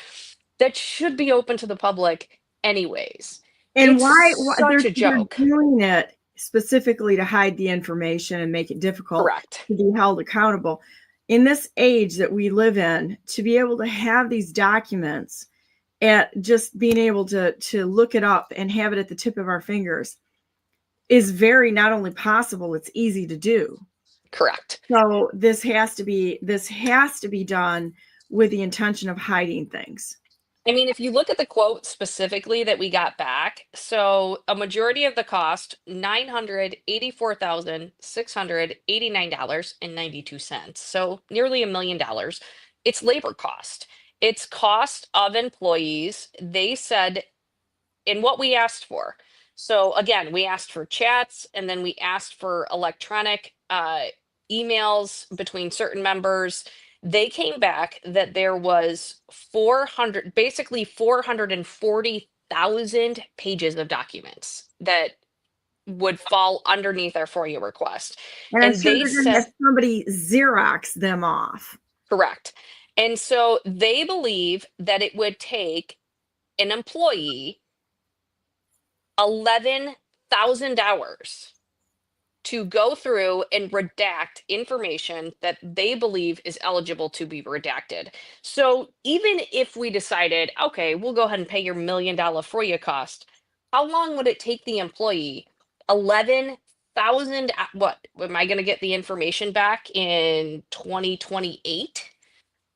that should be open to the public anyways. And It's why such a joke. they're doing it specifically to hide the information and make it difficult Correct. to be held accountable. In this age that we live in, to be able to have these documents and just being able to look it up and have it at the tip of our fingers is very not only possible, it's easy to do. Correct. So this has to be done with the intention of hiding things. I mean, if you look at the quote specifically that we got back, so a majority of the cost, $984,689.92. So nearly $1 million. It's labor cost. It's cost of employees. They said in what we asked for. So again, we asked for chats and then we asked for electronic emails between certain members. They came back that there was 440,000 pages of documents that would fall underneath our FOIA request. And I'm sure they're going to have somebody Xerox them off. Correct. And so they believe that it would take an employee 11,000 hours to go through and redact information that they believe is eligible to be redacted. So even if we decided, okay, we'll go ahead and pay your $1 million FOIA cost, how long would it take the employee? 11,000, what, am I going to get the information back in 2028?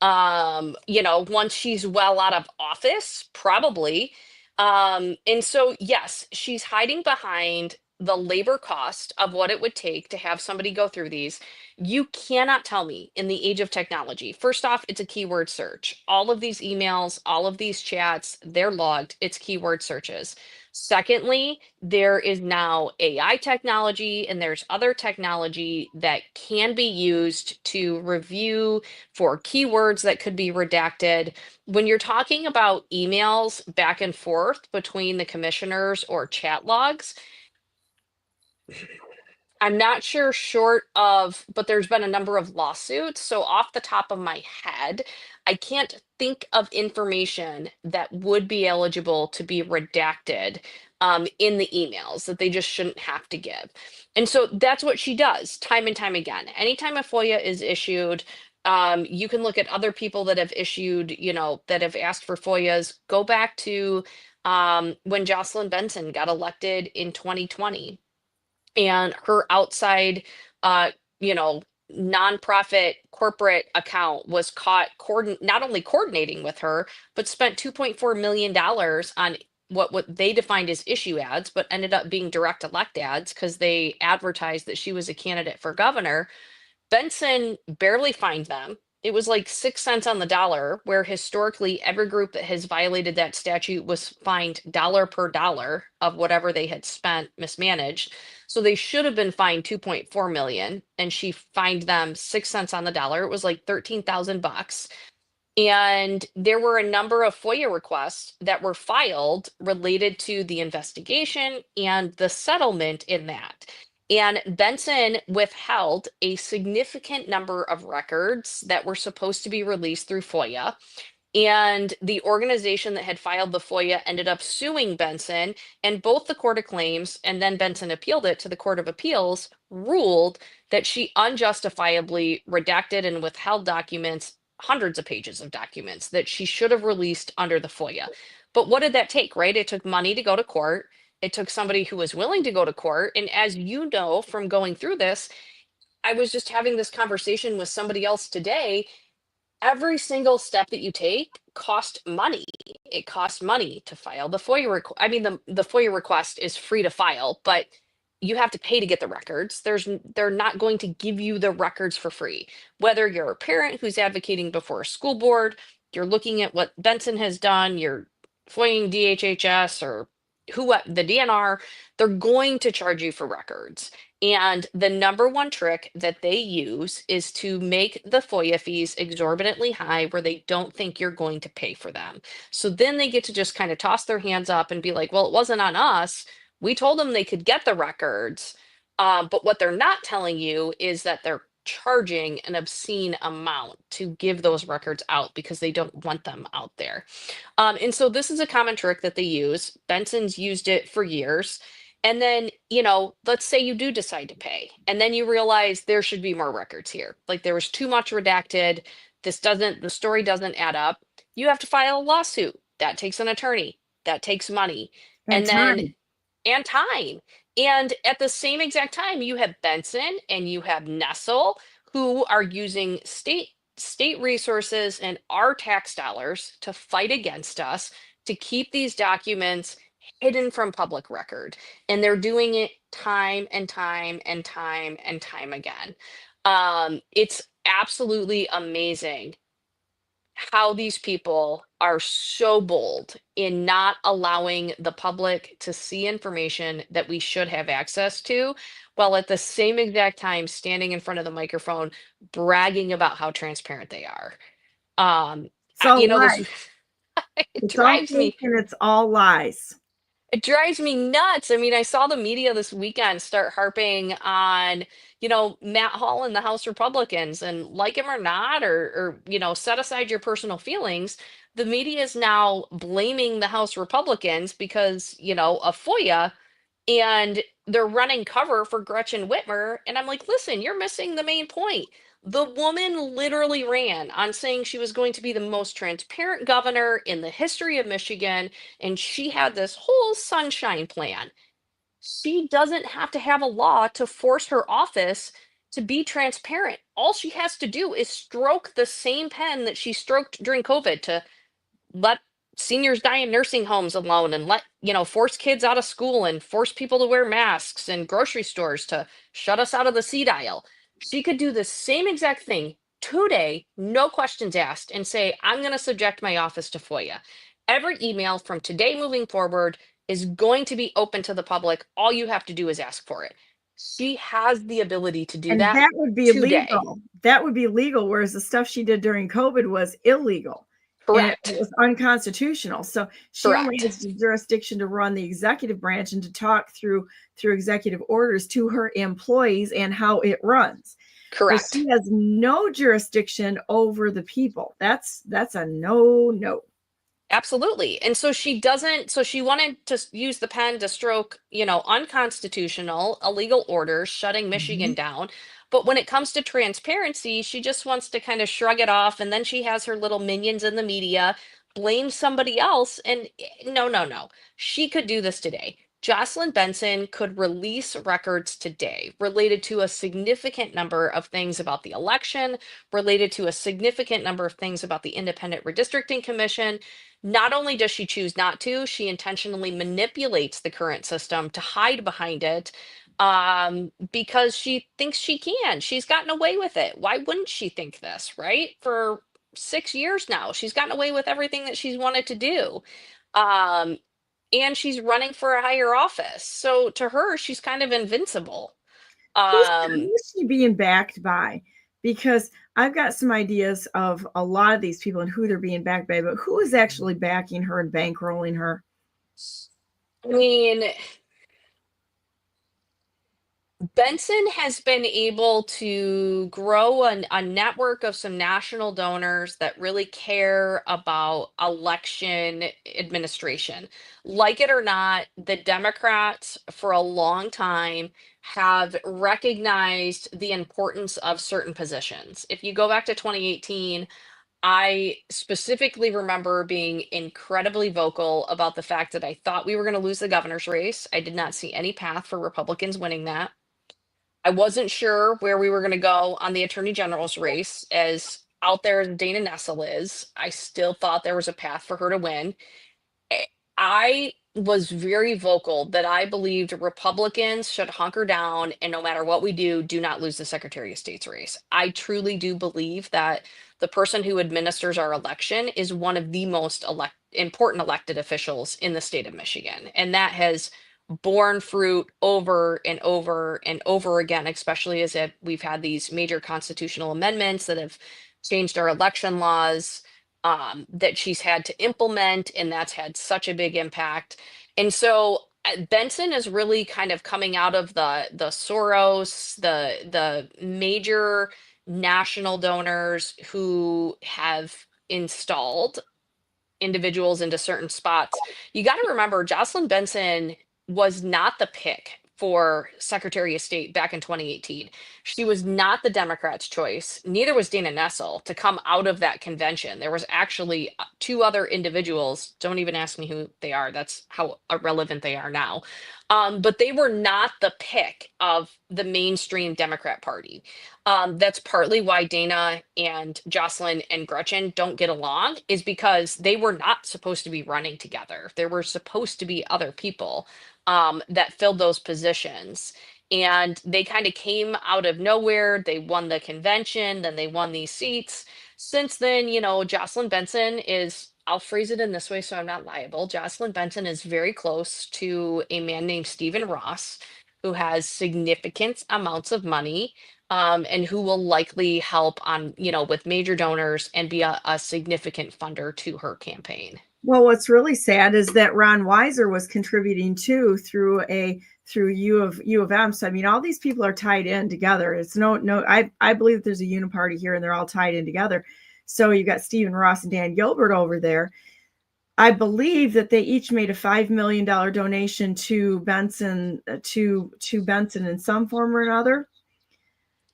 Once she's well out of office, probably. And so, yes, she's hiding behind the labor cost of what it would take to have somebody go through these. You cannot tell me in the age of technology. First off, it's a keyword search. All of these emails, all of these chats, they're logged. It's keyword searches. Secondly, there is now AI technology and there's other technology that can be used to review for keywords that could be redacted. When you're talking about emails back and forth between the commissioners or chat logs, I'm not sure but there's been a number of lawsuits. So off the top of my head, I can't think of information that would be eligible to be redacted in the emails that they just shouldn't have to give. And so that's what she does time and time again. Anytime a FOIA is issued, you can look at other people that have issued, that have asked for FOIAs. Go back to when Jocelyn Benson got elected in 2020. And her outside, nonprofit corporate account was caught not only coordinating with her, but spent $2.4 million on what they defined as issue ads, but ended up being direct elect ads because they advertised that she was a candidate for governor. Benson barely fined them. It was like 6 cents on the dollar, where historically every group that has violated that statute was fined dollar per dollar of whatever they had spent mismanaged. So they should have been fined 2.4 million, and she fined them 6 cents on the dollar. It was like $13,000. And there were a number of FOIA requests that were filed related to the investigation and the settlement in that. And Benson withheld a significant number of records that were supposed to be released through FOIA. And the organization that had filed the FOIA ended up suing Benson, and both the Court of Claims and then Benson appealed it to the Court of Appeals, ruled that she unjustifiably redacted and withheld documents, hundreds of pages of documents that she should have released under the FOIA. But what did that take, right? It took money to go to court. It took somebody who was willing to go to court. And as you know from going through this, I was just having this conversation with somebody else today. Every single step that you take costs money. It costs money to file the FOIA request. I mean, the FOIA request is free to file, but you have to pay to get the records. They're not going to give you the records for free. Whether you're a parent who's advocating before a school board, you're looking at what Benson has done, you're FOIAing DHHS or the DNR, they're going to charge you for records. And the number one trick that they use is to make the FOIA fees exorbitantly high where they don't think you're going to pay for them. So then they get to just kind of toss their hands up and be like, well, it wasn't on us. We told them they could get the records. But what they're not telling you is that they're charging an obscene amount to give those records out because they don't want them out there. And so this is a common trick that they use. Benson's used it for years. And then, let's say you do decide to pay, and then you realize there should be more records here. Like there was too much redacted. The story doesn't add up. You have to file a lawsuit. That takes an attorney. That takes money. And time. And time. And at the same exact time, you have Benson and you have Nestle, who are using state resources and our tax dollars to fight against us to keep these documents hidden from public record. And they're doing it time and time and time and time again. It's absolutely amazing how these people are so bold in not allowing the public to see information that we should have access to, while at the same exact time standing in front of the microphone bragging about how transparent they are. So it drives me, and it's all lies. it drives me nuts. I mean, I saw the media this weekend start harping on, Matt Hall and the House Republicans, and like him or not, or set aside your personal feelings. The media is now blaming the House Republicans because, of FOIA, and they're running cover for Gretchen Whitmer. And I'm like, listen, you're missing the main point. The woman literally ran on saying she was going to be the most transparent governor in the history of Michigan, and she had this whole sunshine plan. She doesn't have to have a law to force her office to be transparent. All she has to do is stroke the same pen that she stroked during COVID to let seniors die in nursing homes alone, and force kids out of school, and force people to wear masks, and grocery stores to shut us out of the seed aisle. She could do the same exact thing today, no questions asked, and say, I'm going to subject my office to FOIA. Every email from today moving forward is going to be open to the public. All you have to do is ask for it. She has the ability to do that. That would be today. legal. That would be legal, whereas the stuff she did during COVID was illegal. Correct. And it was unconstitutional. So she Correct. only has the jurisdiction to run the executive branch and to talk through executive orders to her employees and how it runs. Correct. But she has no jurisdiction over the people. That's a no. Absolutely. And so she wanted to use the pen to stroke, unconstitutional, illegal orders, shutting Michigan down. But when it comes to transparency, she just wants to kind of shrug it off. And then she has her little minions in the media blame somebody else. And no. She could do this today. Jocelyn Benson could release records today related to a significant number of things about the election, related to a significant number of things about the Independent Redistricting Commission. Not only does she choose not to, she intentionally manipulates the current system to hide behind it because she thinks she can. She's gotten away with it. Why wouldn't she think this, right? For 6 years now, she's gotten away with everything that she's wanted to do. And she's running for a higher office. So to her, she's kind of invincible. Who's she being backed by? Because I've got some ideas of a lot of these people and who they're being backed by, but who is actually backing her and bankrolling her? I mean, Benson has been able to grow a network of some national donors that really care about election administration. Like it or not, the Democrats for a long time have recognized the importance of certain positions. If you go back to 2018, I specifically remember being incredibly vocal about the fact that I thought we were going to lose the governor's race. I did not see any path for Republicans winning that. I wasn't sure where we were going to go on the attorney general's race. As out there as Dana Nessel is, I still thought there was a path for her to win. I was very vocal that I believed Republicans should hunker down and no matter what we do not lose the Secretary of State's race. I truly do believe that the person who administers our election is one of the most important elected officials in the state of Michigan. And that has borne fruit over and over and over again, especially as we've had these major constitutional amendments that have changed our election laws, that she's had to implement, and that's had such a big impact. And so Benson is really kind of coming out of the Soros, the major national donors who have installed individuals into certain spots. You got to remember, Jocelyn Benson was not the pick for Secretary of State back in 2018. She was not the Democrats' choice. Neither was Dana Nessel to come out of that convention. There was actually two other individuals. Don't even ask me who they are. That's how irrelevant they are now. But they were not the pick of the mainstream Democrat Party. That's partly why Dana and Jocelyn and Gretchen don't get along, is because they were not supposed to be running together. There were supposed to be other people that filled those positions. And they kind of came out of nowhere. They won the convention, then they won these seats. Since then, Jocelyn Benson is, I'll phrase it in this way so I'm not liable. Jocelyn Benson is very close to a man named Stephen Ross, who has significant amounts of money, and who will likely help on, with major donors and be a significant funder to her campaign. Well, what's really sad is that Ron Weiser was contributing too through U of M. So I mean, all these people are tied in together. It's I believe that there's a uniparty here, and they're all tied in together. So you got Stephen Ross and Dan Gilbert over there. I believe that they each made a $5 million donation to Benson, to Benson in some form or another.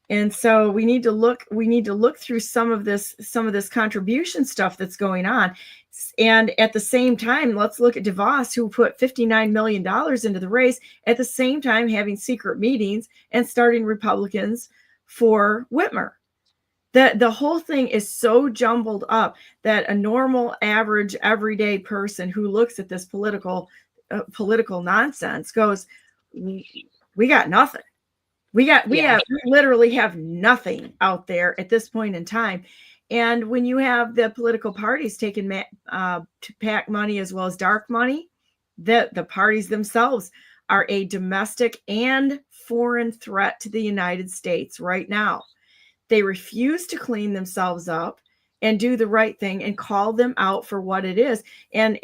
And so we need to look through some of this contribution stuff that's going on. And at the same time, let's look at DeVos, who put $59 million into the race, at the same time having secret meetings and starting Republicans for Whitmer. The whole thing is so jumbled up that a normal, average, everyday person who looks at this political nonsense goes, we got nothing. We literally have nothing out there at this point in time. And when you have the political parties taking PAC money as well as dark money, the parties themselves are a domestic and foreign threat to the United States right now. They refuse to clean themselves up and do the right thing and call them out for what it is, and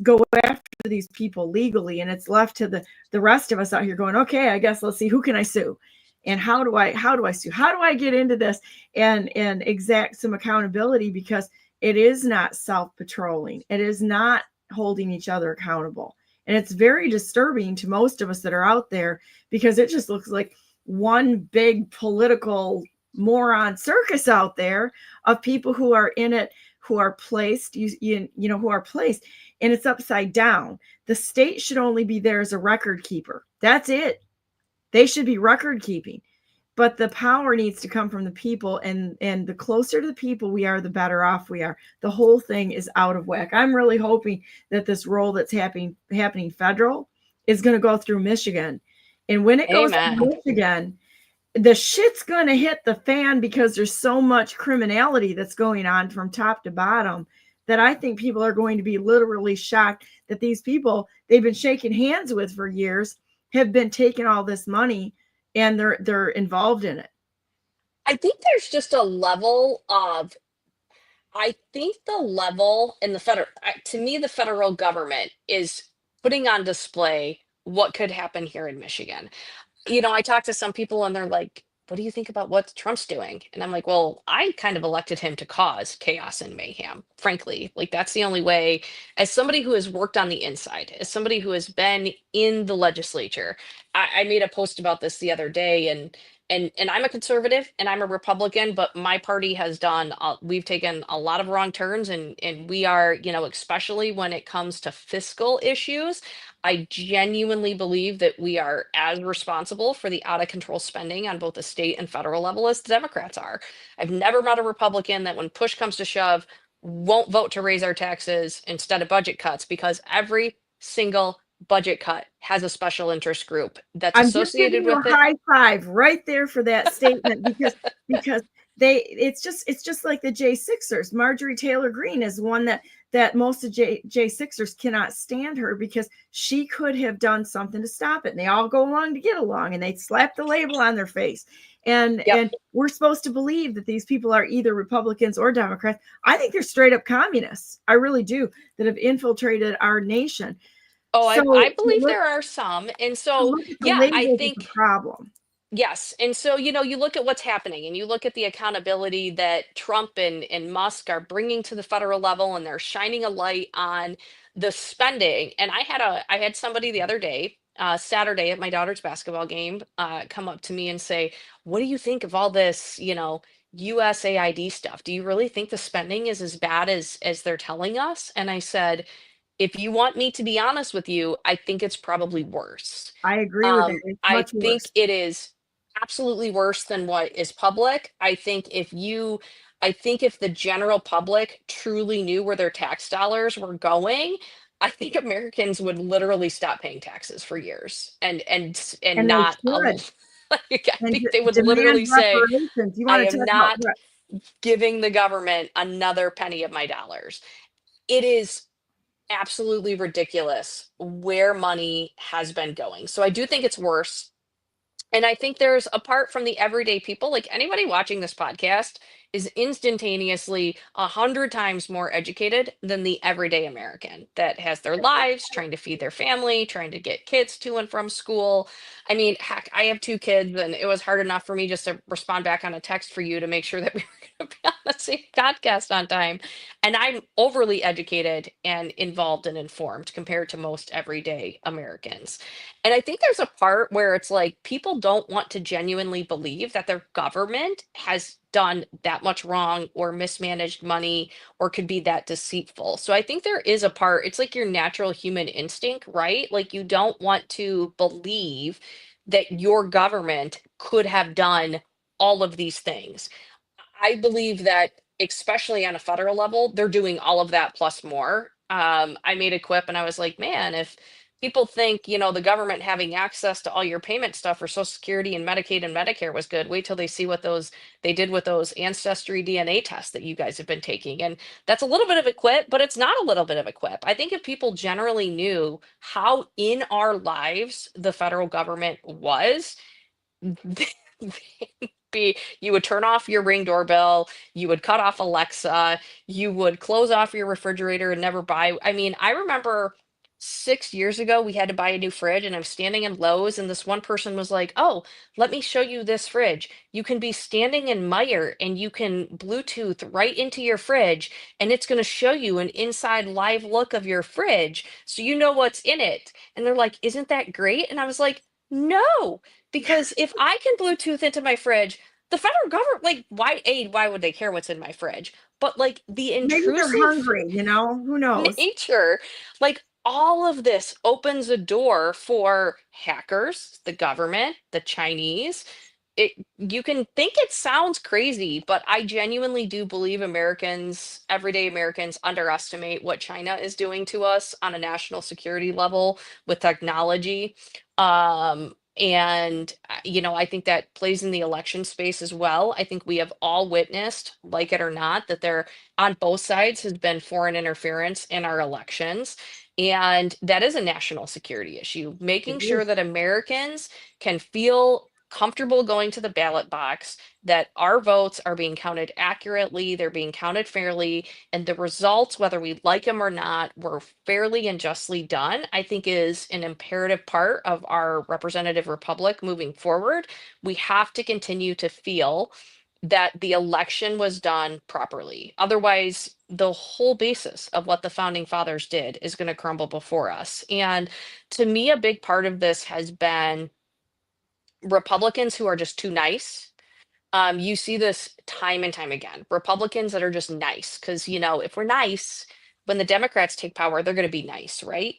go after these people legally. And it's left to the rest of us out here going, okay, I guess let's see, who can I sue? And how do I sue? How do I get into this and exact some accountability? Because it is not self-patrolling. It is not holding each other accountable. And it's very disturbing to most of us that are out there, because it just looks like one big political moron circus out there of people who are in it, who are placed, who are placed, and it's upside down. The state should only be there as a record keeper. That's it. They should be record keeping, but the power needs to come from the people, and the closer to the people we are, the better off we are. The whole thing is out of whack. I'm really hoping that this roll that's happening federal is going to go through Michigan, and when it goes through Michigan, the shit's going to hit the fan, because there's so much criminality that's going on from top to bottom that I think people are going to be literally shocked that these people they've been shaking hands with for years have been taking all this money and they're involved in it. I think there's just a level of, I think the level in the federal, to me, the federal government is putting on display what could happen here in Michigan. I talk to some people and they're like, what do you think about what Trump's doing? And I'm like, well, I kind of elected him to cause chaos and mayhem, frankly. Like, that's the only way. As somebody who has worked on the inside, as somebody who has been in the legislature, I made a post about this the other day, and I'm a conservative and I'm a Republican, but my party has we've taken a lot of wrong turns, and we are, especially when it comes to fiscal issues, I genuinely believe that we are as responsible for the out of control spending on both the state and federal level as the Democrats are. I've never met a Republican that, when push comes to shove, won't vote to raise our taxes instead of budget cuts, because every single budget cut has a special interest group that's associated with it. I'm just giving you a high five right there for that statement, because it's just like the J6ers. Marjorie Taylor Greene is one that most of J6ers cannot stand her because she could have done something to stop it. And they all go along to get along, and they slap the label on their face. And we're supposed to believe that these people are either Republicans or Democrats. I think they're straight up communists. I really do, that have infiltrated our nation. Oh, I believe there are some. And so, yeah, I think the problem. Yes. And so, you look at what's happening and you look at the accountability that Trump and Musk are bringing to the federal level, and they're shining a light on the spending. And I had somebody the other day, Saturday at my daughter's basketball game, come up to me and say, "What do you think of all this, USAID stuff? Do you really think the spending is as bad as they're telling us?" And I said, "If you want me to be honest with you, I think it's probably worse. I agree with it. It's I much think worse. it is absolutely worse than what is public. I think if the general public truly knew where their tax dollars were going, I think Americans would literally stop paying taxes for years and And they not should. like, I And think they would demand literally say, reparations. You I want to am talk about not giving the government another penny of my dollars. It is absolutely ridiculous where money has been going. So I do think it's worse. And I think there's, apart from the everyday people, like anybody watching this podcast is instantaneously 100 times more educated than the everyday American that has their lives, trying to feed their family, trying to get kids to and from school. I mean, heck, I have 2 kids, and it was hard enough for me just to respond back on a text for you to make sure that we were going to be on the same podcast on time. And I'm overly educated and involved and informed compared to most everyday Americans. And I think there's a part where it's like people don't want to genuinely believe that their government has done that much wrong or mismanaged money or could be that deceitful. So I think there is a part, it's like your natural human instinct, right? Like you don't want to believe that your government could have done all of these things. I believe that, especially on a federal level, they're doing all of that plus more. I made a quip and I was like, man, if people think, the government having access to all your payment stuff for Social Security and Medicaid and Medicare was good, wait till they see what they did with those ancestry DNA tests that you guys have been taking. And that's a little bit of a quip, but it's not a little bit of a quip. I think if people generally knew how in our lives the federal government was, you would turn off your Ring doorbell, you would cut off Alexa, you would close off your refrigerator and never buy. I mean, I remember 6 years ago we had to buy a new fridge, and I'm standing in Lowe's, and this one person was like, "Oh, let me show you this fridge. You can be standing in Meijer and you can Bluetooth right into your fridge, and it's going to show you an inside live look of your fridge so you know what's in it." And they're like, "Isn't that great?" And I was like, "No, because if I can Bluetooth into my fridge, the federal government, like, why would they care what's in my fridge? But like the maybe they're intrusive hungry, who knows? nature, like all of this opens a door for hackers, the government, the Chinese. You can think it sounds crazy, but I genuinely do believe everyday Americans, underestimate what China is doing to us on a national security level with technology. And I think that plays in the election space as well. I think we have all witnessed, like it or not, that there on both sides has been foreign interference in our elections. And that is a national security issue, making sure that Americans can feel comfortable going to the ballot box, that our votes are being counted accurately, they're being counted fairly, and the results, whether we like them or not, were fairly and justly done, I think is an imperative part of our representative republic moving forward. We have to continue to feel that the election was done properly. Otherwise, the whole basis of what the founding fathers did is going to crumble before us. And to me, a big part of this has been Republicans who are just too nice. You see this time and time again. Republicans that are just nice because, if we're nice, when the Democrats take power, they're going to be nice, right?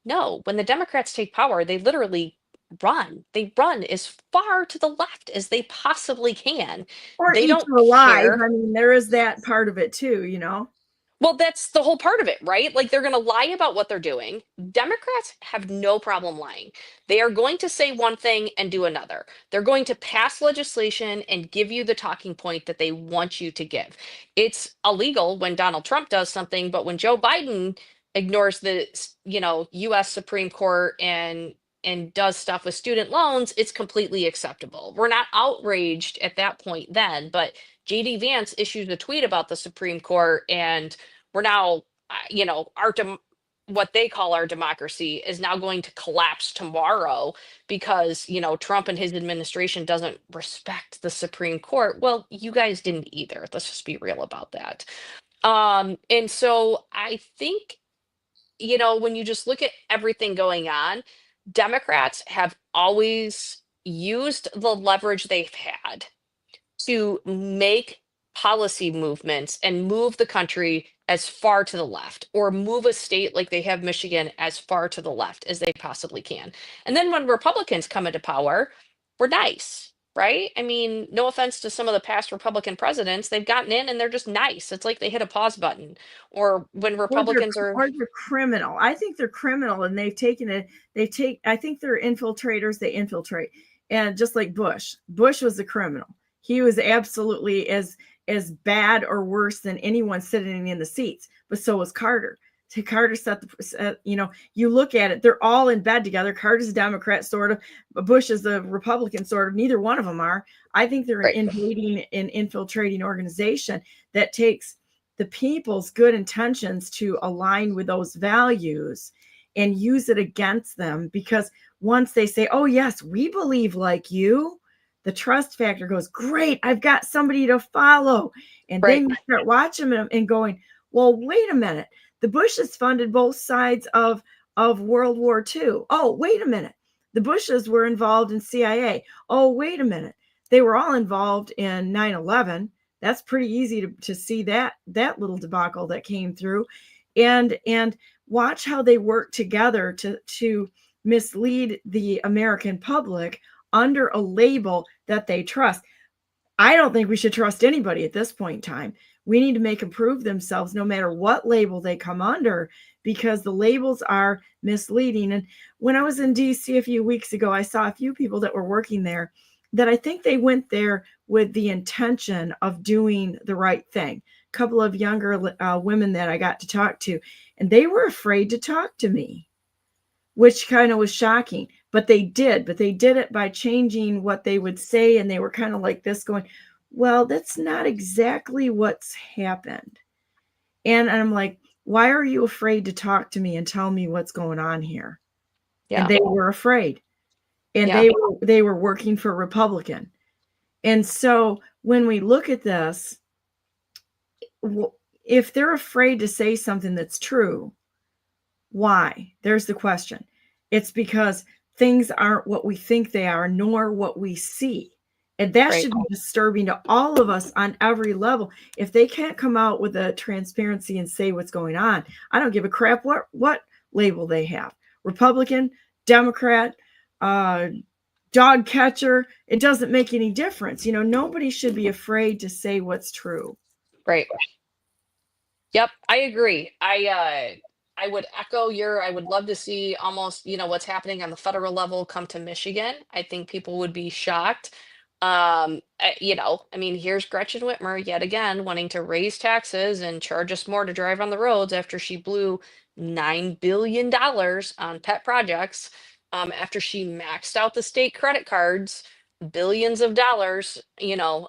No, when the Democrats take power, they literally run. They run as far to the left as they possibly can. Or They eat don't you alive. care. I mean, there is that part of it too, Well, that's the whole part of it, right? Like they're going to lie about what they're doing. Democrats have no problem lying. They are going to say one thing and do another. They're going to pass legislation and give you the talking point that they want you to give. It's illegal when Donald Trump does something, but when Joe Biden ignores the, US Supreme Court and does stuff with student loans, it's completely acceptable. We're not outraged at that point then, but JD Vance issued a tweet about the Supreme Court, and we're now, what they call our democracy is now going to collapse tomorrow because, Trump and his administration doesn't respect the Supreme Court. Well, you guys didn't either. Let's just be real about that. And so I think, when you just look at everything going on, Democrats have always used the leverage they've had to make policy movements and move the country as far to the left, or move a state like they have Michigan as far to the left as they possibly can. And then when Republicans come into power, we're nice, right? I mean, no offense to some of the past Republican presidents, they've gotten in and they're just nice. It's like they hit a pause button. Or when Republicans or they're criminal. I think they're criminal, and I think they're infiltrators. They infiltrate. And just like Bush was a criminal. He was absolutely as bad or worse than anyone sitting in the seats, but so was Carter. Carter set the, you look at it, they're all in bed together. Carter's a Democrat, sort of. Bush is a Republican, sort of. Neither one of them are. I think they're invading and infiltrating organization that takes the people's good intentions to align with those values and use it against them, because once they say, oh yes, we believe like you, the trust factor goes, great, I've got somebody to follow. And then you start watching them and going, well, wait a minute. The Bushes funded both sides of World War II. Oh, wait a minute. The Bushes were involved in CIA. Oh, wait a minute. They were all involved in 9/11. That's pretty easy to see that little debacle that came through. And watch how they work together to mislead the American public under a label that they trust. I don't think we should trust anybody at this point in time. We need to make them prove themselves no matter what label they come under, because the labels are misleading. And when I was in DC a few weeks ago, I saw a few people that were working there that I think they went there with the intention of doing the right thing. A couple of younger women that I got to talk to, and they were afraid to talk to me, which kind of was shocking. But they did it by changing what they would say. And they were kind of like this, going, well, that's not exactly what's happened. And I'm like, why are you afraid to talk to me and tell me what's going on here? Yeah. And they were afraid. And they were working for Republican. And so when we look at this, if they're afraid to say something that's true, why? There's the question. It's because things aren't what we think they are, nor what we see. And that should be disturbing to all of us on every level. If they can't come out with a transparency and say what's going on, I don't give a crap what label they have. Republican, Democrat, dog catcher, it doesn't make any difference. Nobody should be afraid to say what's true. Right. Yep, I agree. I would echo I would love to see almost, what's happening on the federal level come to Michigan. I think people would be shocked. Here's Gretchen Whitmer yet again wanting to raise taxes and charge us more to drive on the roads after she blew $9 billion on pet projects, after she maxed out the state credit cards, billions of dollars,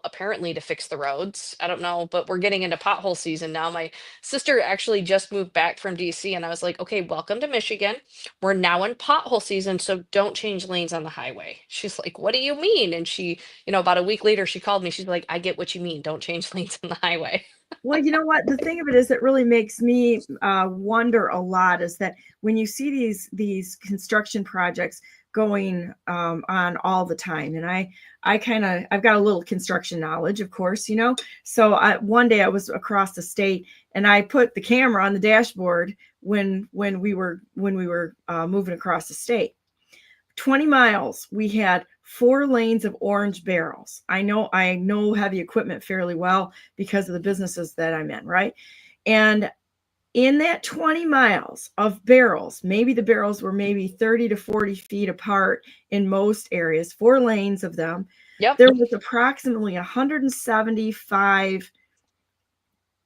apparently to fix the roads. I don't know, but we're getting into pothole season now. My sister actually just moved back from DC, and I was like, okay, welcome to Michigan. We're now in pothole season, so don't change lanes on the highway. She's like, what do you mean? And she, about a week later, she called me. She's like, I get what you mean. Don't change lanes on the highway. Well, you know what? The thing of it is, it really makes me wonder a lot, is that when you see these construction projects going on all the time, and I've got a little construction knowledge, of course, So one day I was across the state, and I put the camera on the dashboard when we were moving across the state. 20 miles, we had 4 lanes of orange barrels. I know heavy equipment fairly well because of the businesses that I'm in, right? And In that 20 miles of barrels, maybe the barrels were maybe 30 to 40 feet apart in most areas, 4 lanes of them. Yep. There was approximately 175,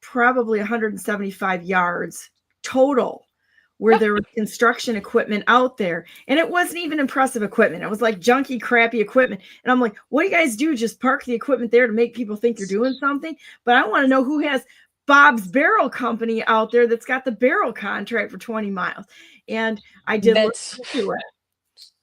probably 175 yards total where there was construction equipment out there. And it wasn't even impressive equipment. It was like junky, crappy equipment. And I'm like, what do you guys do? Just park the equipment there to make people think you're doing something? But I want to know who has Bob's Barrel Company out there that's got the barrel contract for 20 miles. And I did look into it.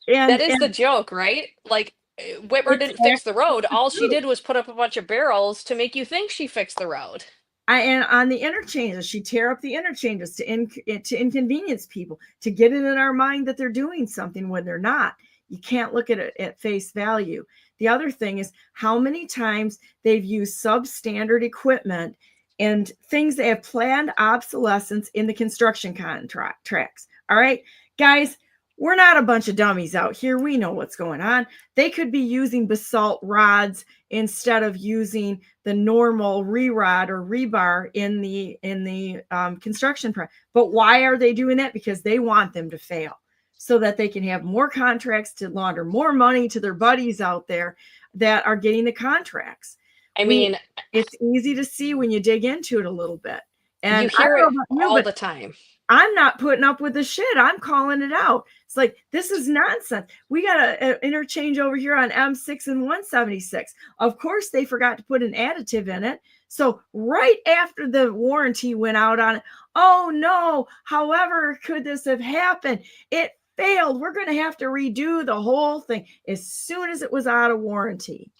And that is the joke, right? Like, Whitmer didn't fix the road. All she did was put up a bunch of barrels to make you think she fixed the road. And on the interchanges, she tear up the interchanges to inconvenience people, to get it in our mind that they're doing something when they're not. You can't look at it at face value. The other thing is how many times they've used substandard equipment and things that have planned obsolescence in the construction contracts. All right, guys, we're not a bunch of dummies out here. We know what's going on. They could be using basalt rods instead of using the normal re-rod or rebar in the construction project. But why are they doing that? Because they want them to fail so that they can have more contracts to launder more money to their buddies out there that are getting the contracts. I mean, it's easy to see when you dig into it a little bit. And you hear it all the time. I'm not putting up with the shit. I'm calling it out. It's like, this is nonsense. We got an interchange over here on M6 and 176. Of course, they forgot to put an additive in it. So right after the warranty went out on it, oh no, however could this have happened? It failed. We're going to have to redo the whole thing as soon as it was out of warranty.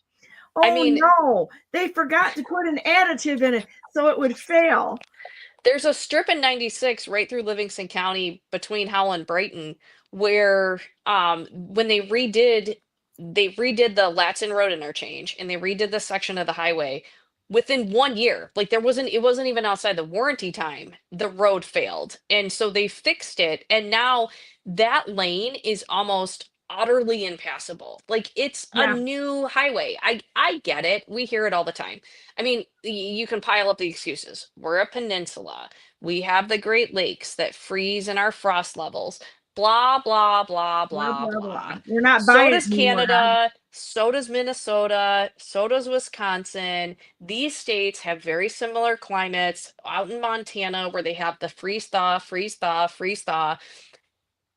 Oh, I mean, no, they forgot to put an additive in it so it would fail. There's a strip in 96 right through Livingston County between Howell and Brighton where when they redid the Latson Road interchange and they redid the section of the highway within 1 year. Like it wasn't even outside the warranty time. The road failed. And so they fixed it. And now that lane is almost utterly impassable. Like it's a new highway. I get it. We hear it all the time. I mean, you can pile up the excuses. We're a peninsula. We have the Great Lakes that freeze in our frost levels. Blah, blah, blah, blah, blah. We're not buying. So does Canada. So does Minnesota. So does Wisconsin. These states have very similar climates. Out in Montana, where they have the freeze thaw, freeze thaw, freeze thaw.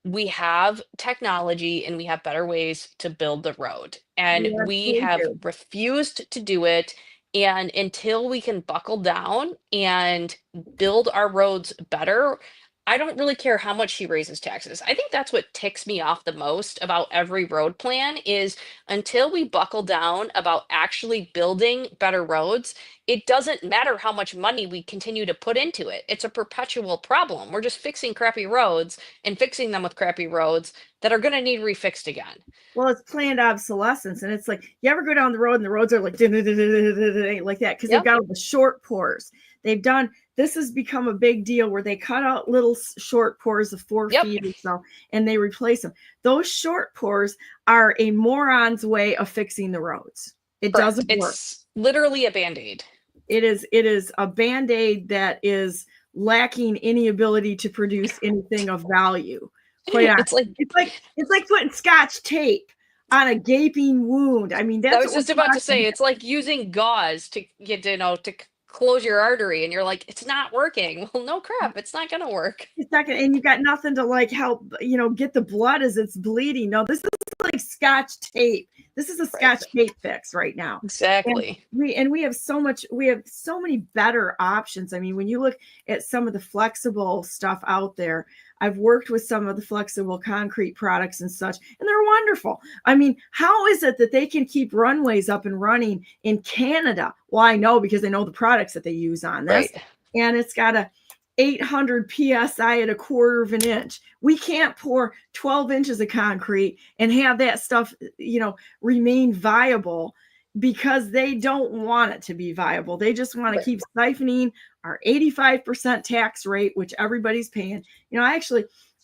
We have technology and we have better ways to build the road. And we have refused to do it. And until we can buckle down and build our roads better, I don't really care how much she raises taxes. I think that's what ticks me off the most about every road plan is until we buckle down about actually building better roads, it doesn't matter how much money we continue to put into it. It's a perpetual problem. We're just fixing crappy roads and fixing them with crappy roads that are going to need refixed again. Well, it's planned obsolescence. And it's like, you ever go down the road and the roads are like that because they've got all the short pours. They've done, this has become a big deal where they cut out little short pours of 4 feet or so and they replace them. Those short pours are a moron's way of fixing the roads. It doesn't work. It's literally a Band-Aid. It is a Band-Aid that is lacking any ability to produce anything of value. It's like putting Scotch tape on a gaping wound. I mean, that's I was just about to say, it's like using gauze to get to close your artery, and you're like, it's not working. Well, no crap, it's not gonna work. It's not gonna, and you got nothing to like help, get the blood as it's bleeding. No, this is like Scotch tape. This is a Scotch tape fix right now. Exactly. And we have so many better options. I mean, when you look at some of the flexible stuff out there, I've worked with some of the flexible concrete products and such, and they're wonderful. I mean, how is it that they can keep runways up and running in Canada? Well, I know because I know the products that they use on this. Right. And it's got a 800 PSI at 1/4 of an inch. We can't pour 12 inches of concrete and have that stuff, remain viable because they don't want it to be viable. They just want to keep siphoning our 85% tax rate, which everybody's paying. I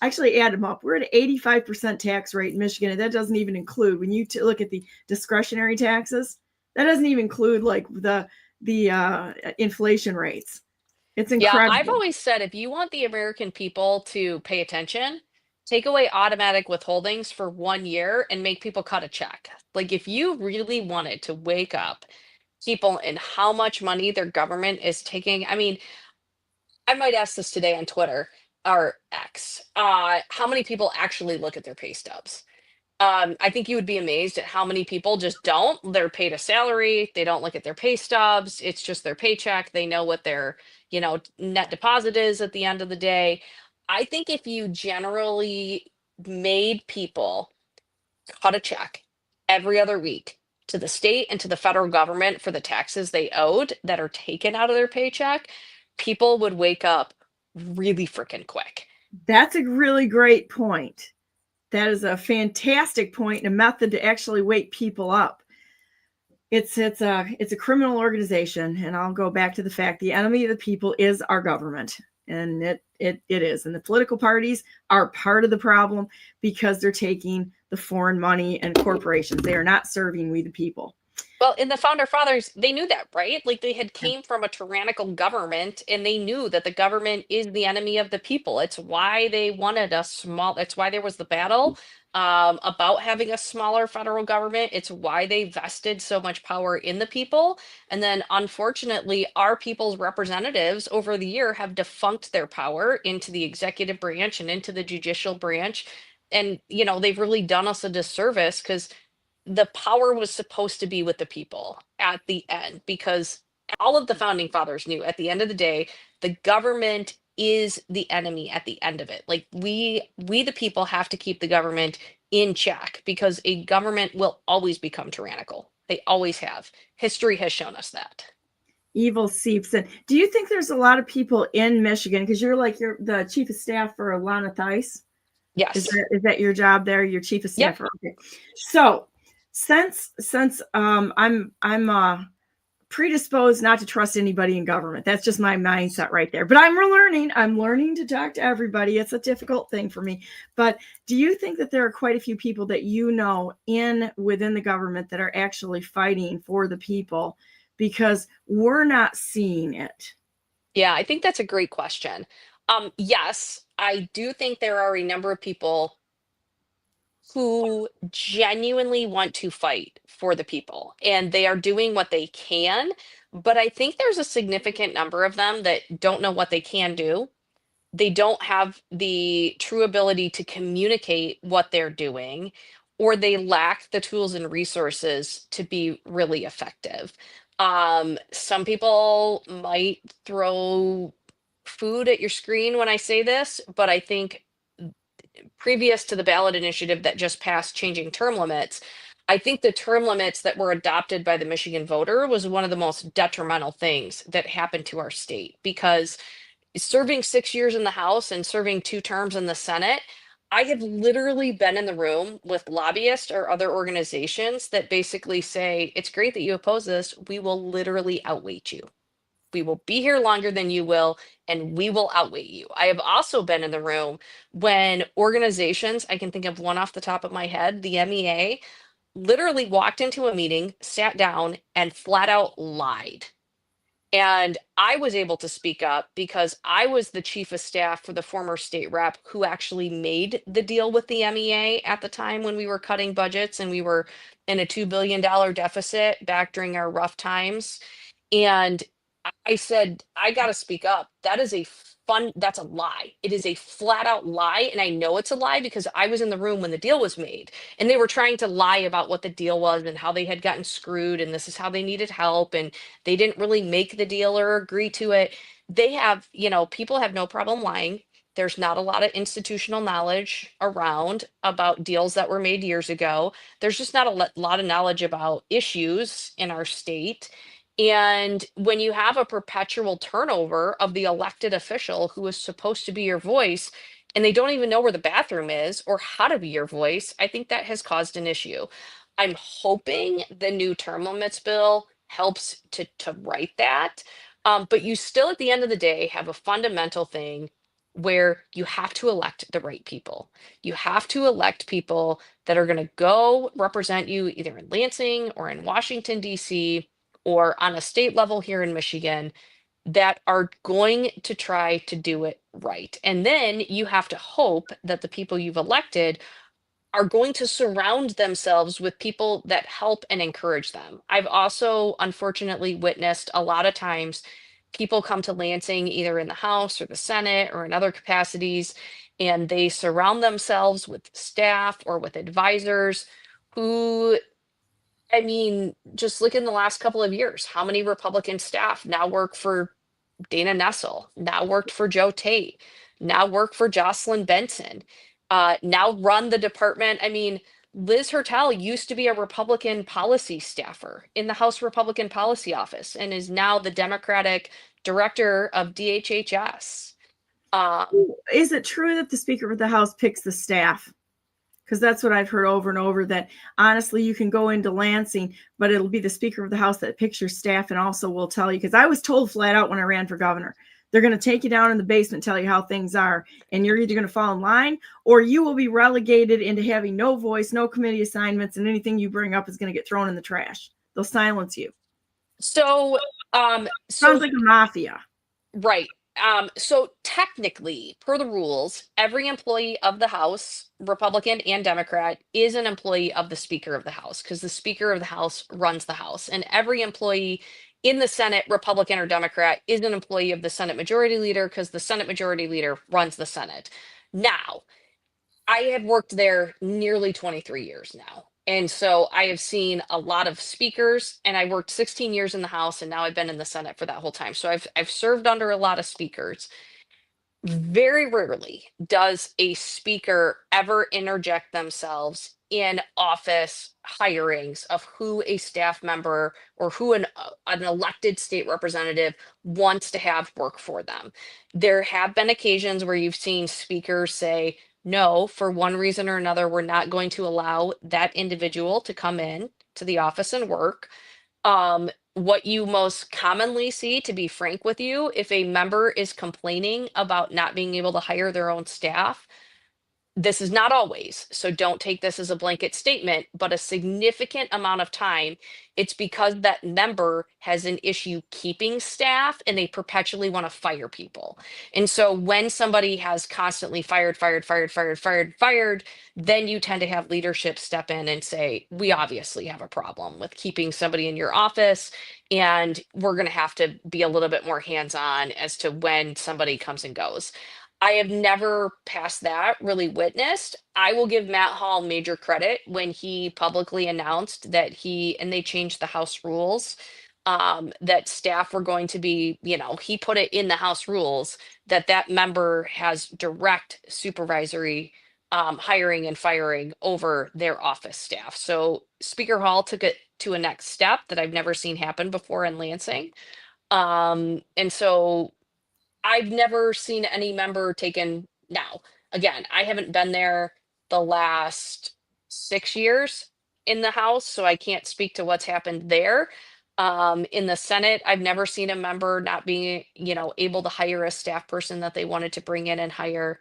actually add them up. We're at an 85% tax rate in Michigan, and that doesn't even include, when you look at the discretionary taxes, that doesn't even include like the inflation rates. It's Yeah, I've incredible. always said if you want the American people to pay attention, take away automatic withholdings for 1 year and make people cut a check. Like, if you really wanted to wake up people in how much money their government is taking, I mean, I might ask this today on Twitter or X, how many people actually look at their pay stubs? I think you would be amazed at how many people just don't. They're paid a salary. They don't look at their pay stubs. It's just their paycheck. They know what their, net deposit is at the end of the day. I think if you generally made people cut a check every other week to the state and to the federal government for the taxes they owed that are taken out of their paycheck, people would wake up really freaking quick. That's a really great point. That is a fantastic point and a method to actually wake people up. It's a criminal organization, and I'll go back to the fact the enemy of the people is our government, and it is. And the political parties are part of the problem because they're taking the foreign money and corporations. They are not serving we the people. Well, in the founder fathers, they knew that, right? Like, they had came from a tyrannical government, and they knew that the government is the enemy of the people. It's why they wanted a small. It's why there was the battle about having a smaller federal government. It's why they vested so much power in the people. And then, unfortunately, our people's representatives over the year have defunct their power into the executive branch and into the judicial branch. And, they've really done us a disservice because the power was supposed to be with the people at the end, because all of the founding fathers knew at the end of the day, the government is the enemy at the end of it. Like, we the people have to keep the government in check because a government will always become tyrannical. They always have. History has shown us that. Evil seeps in. Do you think there's a lot of people in Michigan? Because you're the chief of staff for Lana Theis. Yes. Is that your job there? Your chief of staff? Yep. Okay. So since I'm predisposed not to trust anybody in government. That's just my mindset right there. But I'm learning to talk to everybody. It's a difficult thing for me. But do you think that there are quite a few people that within the government that are actually fighting for the people because we're not seeing it? Yeah, I think that's a great question. Yes, I do think there are a number of people who genuinely want to fight for the people, and they are doing what they can. But I think there's a significant number of them that don't know what they can do. They don't have the true ability to communicate what they're doing, or they lack the tools and resources to be really effective. Some people might throw food at your screen when I say this, but I think previous to the ballot initiative that just passed changing term limits, I think the term limits that were adopted by the Michigan voter was one of the most detrimental things that happened to our state, because serving 6 years in the House and serving 2 terms in the Senate, I have literally been in the room with lobbyists or other organizations that basically say, it's great that you oppose this. We will literally outweight you. We will be here longer than you will, and we will outweigh you. I have also been in the room when organizations, I can think of one off the top of my head, the MEA, literally walked into a meeting, sat down, and flat out lied. And I was able to speak up because I was the chief of staff for the former state rep who actually made the deal with the MEA at the time when we were cutting budgets and we were in a $2 billion deficit back during our rough times. And I said, I got to speak up. That's a lie. It is a flat out lie. And I know it's a lie because I was in the room when the deal was made, and they were trying to lie about what the deal was and how they had gotten screwed. And this is how they needed help. And they didn't really make the deal or agree to it. They have, people have no problem lying. There's not a lot of institutional knowledge around about deals that were made years ago. There's just not a lot of knowledge about issues in our state. And when you have a perpetual turnover of the elected official who is supposed to be your voice, and they don't even know where the bathroom is or how to be your voice, I think that has caused an issue. I'm hoping the new term limits bill helps to right that. But you still, at the end of the day, have a fundamental thing where you have to elect the right people. You have to elect people that are going to go represent you either in Lansing or in Washington, D.C., or on a state level here in Michigan. that are going to try to do it right. And then you have to hope that the people you've elected are going to surround themselves with people that help and encourage them. I've also unfortunately witnessed a lot of times people come to Lansing either in the House or the Senate or in other capacities, and they surround themselves with staff or with advisors who, I mean, just look in the last couple of years, how many Republican staff now work for Dana Nessel, now worked for Joe Tate, now work for Jocelyn Benson, now run the department. I mean, Liz Hertel used to be a Republican policy staffer in the House Republican Policy Office and is now the Democratic director of DHHS. Is it true that the Speaker of the House picks the staff? Because that's what I've heard over and over, that honestly, you can go into Lansing, but it'll be the Speaker of the House that picks your staff and also will tell you, because I was told flat out when I ran for governor, they're going to take you down in the basement, tell you how things are, and you're either going to fall in line or you will be relegated into having no voice, no committee assignments, and anything you bring up is going to get thrown in the trash. They'll silence you. So sounds like a mafia. Right. So technically, per the rules, every employee of the House, Republican and Democrat, is an employee of the Speaker of the House, because the Speaker of the House runs the House. And every employee in the Senate, Republican or Democrat, is an employee of the Senate Majority Leader, because the Senate Majority Leader runs the Senate. Now, I have worked there nearly 23 years now. And so I have seen a lot of speakers, and I worked 16 years in the House, and now I've been in the Senate for that whole time. So I've served under a lot of speakers. Very rarely does a speaker ever interject themselves in office hirings of who a staff member or who an elected state representative wants to have work for them. There have been occasions where you've seen speakers say, no, for one reason or another, we're not going to allow that individual to come in to the office and work. What you most commonly see, to be frank with you, if a member is complaining about not being able to hire their own staff, this is not always, so don't take this as a blanket statement, but a significant amount of time, it's because that member has an issue keeping staff and they perpetually want to fire people. And so when somebody has constantly fired, then you tend to have leadership step in and say, we obviously have a problem with keeping somebody in your office, and we're going to have to be a little bit more hands-on as to when somebody comes and goes. I have never past that really witnessed. I will give Matt Hall major credit when he publicly announced that and they changed the House rules, that staff were going to be, he put it in the House rules that that member has direct supervisory hiring and firing over their office staff. So Speaker Hall took it to a next step that I've never seen happen before in Lansing. And so I've never seen any member taken. Now, again, I haven't been there the last 6 years in the House, so I can't speak to what's happened there. In the Senate, I've never seen a member not being, able to hire a staff person that they wanted to bring in and hire.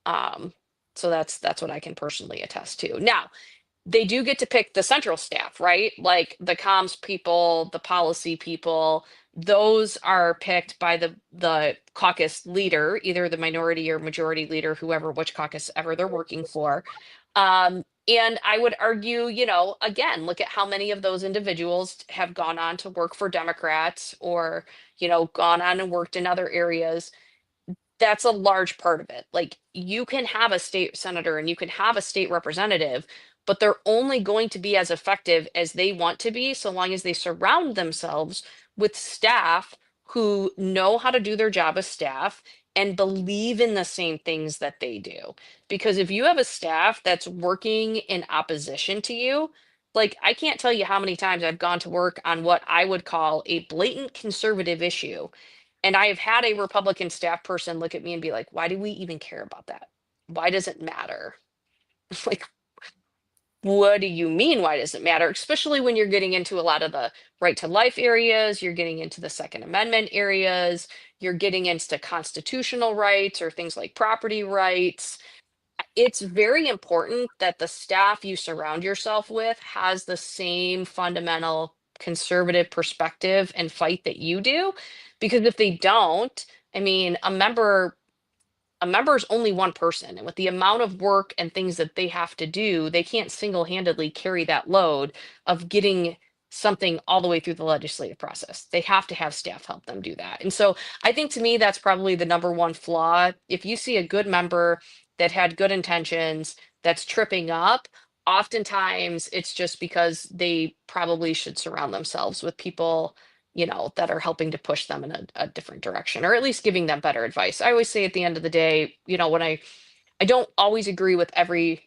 So that's what I can personally attest to. Now, they do get to pick the central staff, right? Like the comms people, the policy people, those are picked by the caucus leader, either the minority or majority leader, which caucus ever they're working for. And I would argue, again, look at how many of those individuals have gone on to work for Democrats or, gone on and worked in other areas. That's a large part of it. Like, you can have a state senator and you can have a state representative, but they're only going to be as effective as they want to be, so long as they surround themselves with staff who know how to do their job as staff and believe in the same things that they do. Because if you have a staff that's working in opposition to you, like, I can't tell you how many times I've gone to work on what I would call a blatant conservative issue, and I have had a Republican staff person look at me and be like, why do we even care about that? Why does it matter? Like, what do you mean, why does it matter? Especially when you're getting into a lot of the right to life areas, you're getting into the Second Amendment areas, you're getting into constitutional rights or things like property rights. It's very important that the staff you surround yourself with has the same fundamental conservative perspective and fight that you do. Because if they don't, I mean, a member is only one person, and with the amount of work and things that they have to do, they can't single-handedly carry that load of getting something all the way through the legislative process. They have to have staff help them do that. And so I think, to me, that's probably the number one flaw. If you see a good member that had good intentions that's tripping up, oftentimes it's just because they probably should surround themselves with people, that are helping to push them in a different direction, or at least giving them better advice. I always say, at the end of the day, when I don't always agree with every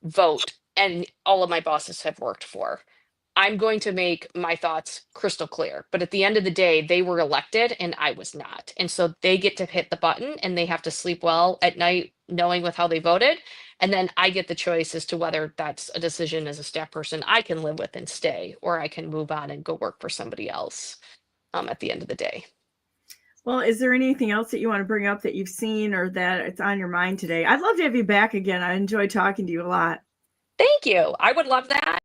vote, and all of my bosses have worked for, I'm going to make my thoughts crystal clear. But at the end of the day, they were elected and I was not. And so they get to hit the button and they have to sleep well at night, knowing with how they voted. And then I get the choice as to whether that's a decision as a staff person I can live with and stay, or I can move on and go work for somebody else at the end of the day. Well, is there anything else that you want to bring up that you've seen or that it's on your mind today? I'd love to have you back again. I enjoyed talking to you a lot. Thank you. I would love that.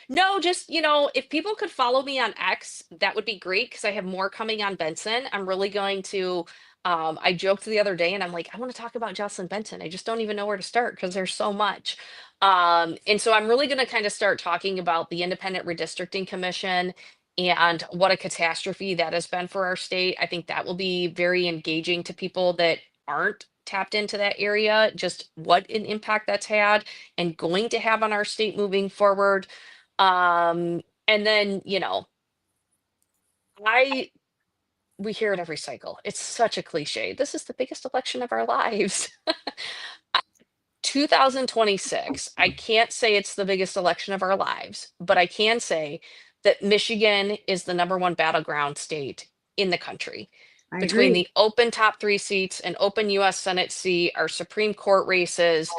No, just, if people could follow me on X, that would be great, because I have more coming on Benson. I'm really going to, I joked the other day and I'm like, I want to talk about Jocelyn Benson. I just don't even know where to start because there's so much. And so I'm really going to kind of start talking about the Independent Redistricting Commission and what a catastrophe that has been for our state. I think that will be very engaging to people that aren't tapped into that area, just what an impact that's had and going to have on our state moving forward. And then, we hear it every cycle. It's such a cliche. This is the biggest election of our lives. 2026, I can't say it's the biggest election of our lives, but I can say that Michigan is the #1 battleground state in the country. Between the open top 3 seats and open US Senate seat, our Supreme Court races,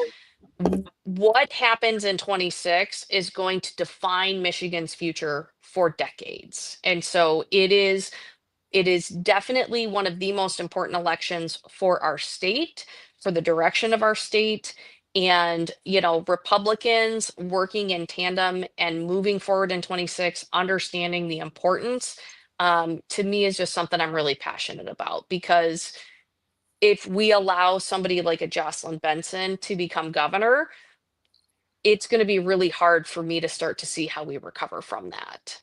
what happens in 26 is going to define Michigan's future for decades. And so it is definitely one of the most important elections for our state, for the direction of our state. And, Republicans working in tandem and moving forward in 26, understanding the importance, to me, is just something I'm really passionate about, because if we allow somebody like a Jocelyn Benson to become governor, it's going to be really hard for me to start to see how we recover from that.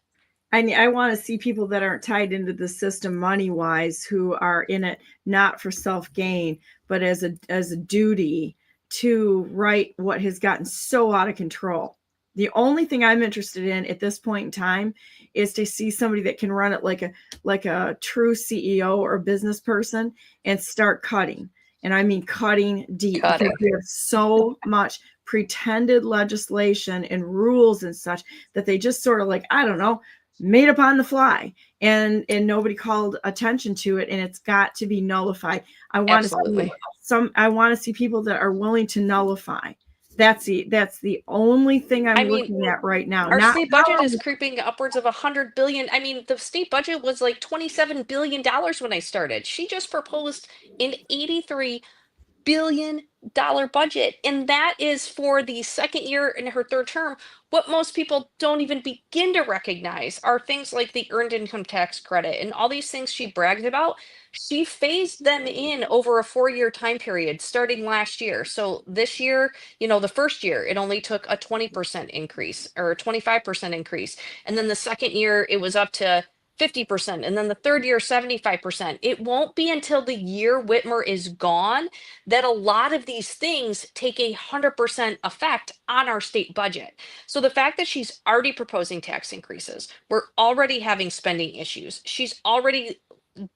I want to see people that aren't tied into the system money-wise, who are in it not for self-gain, but as a duty to right what has gotten so out of control. The only thing I'm interested in at this point in time is to see somebody that can run it like a true CEO or business person and start cutting. And I mean cutting deep. Because we have so much pretended legislation and rules and such that they just sort of, like, I don't know, made up on the fly, and nobody called attention to it, and it's got to be nullified. I want to see people that are willing to nullify. That's the only thing I'm looking at right now. Our state budget is creeping upwards of $100 billion. I mean, the state budget was like $27 billion when I started. She just proposed an $83 billion budget, and that is for the second year in her third term. What most people don't even begin to recognize are things like the earned income tax credit and all these things she bragged about. She phased them in over a 4-year time period starting last year. So this year, the first year, it only took a 20% increase or a 25% increase. And then the second year, it was up to 50%, and then the third year, 75%. It won't be until the year Whitmer is gone that a lot of these things take 100% effect on our state budget. So the fact that she's already proposing tax increases, we're already having spending issues. She's already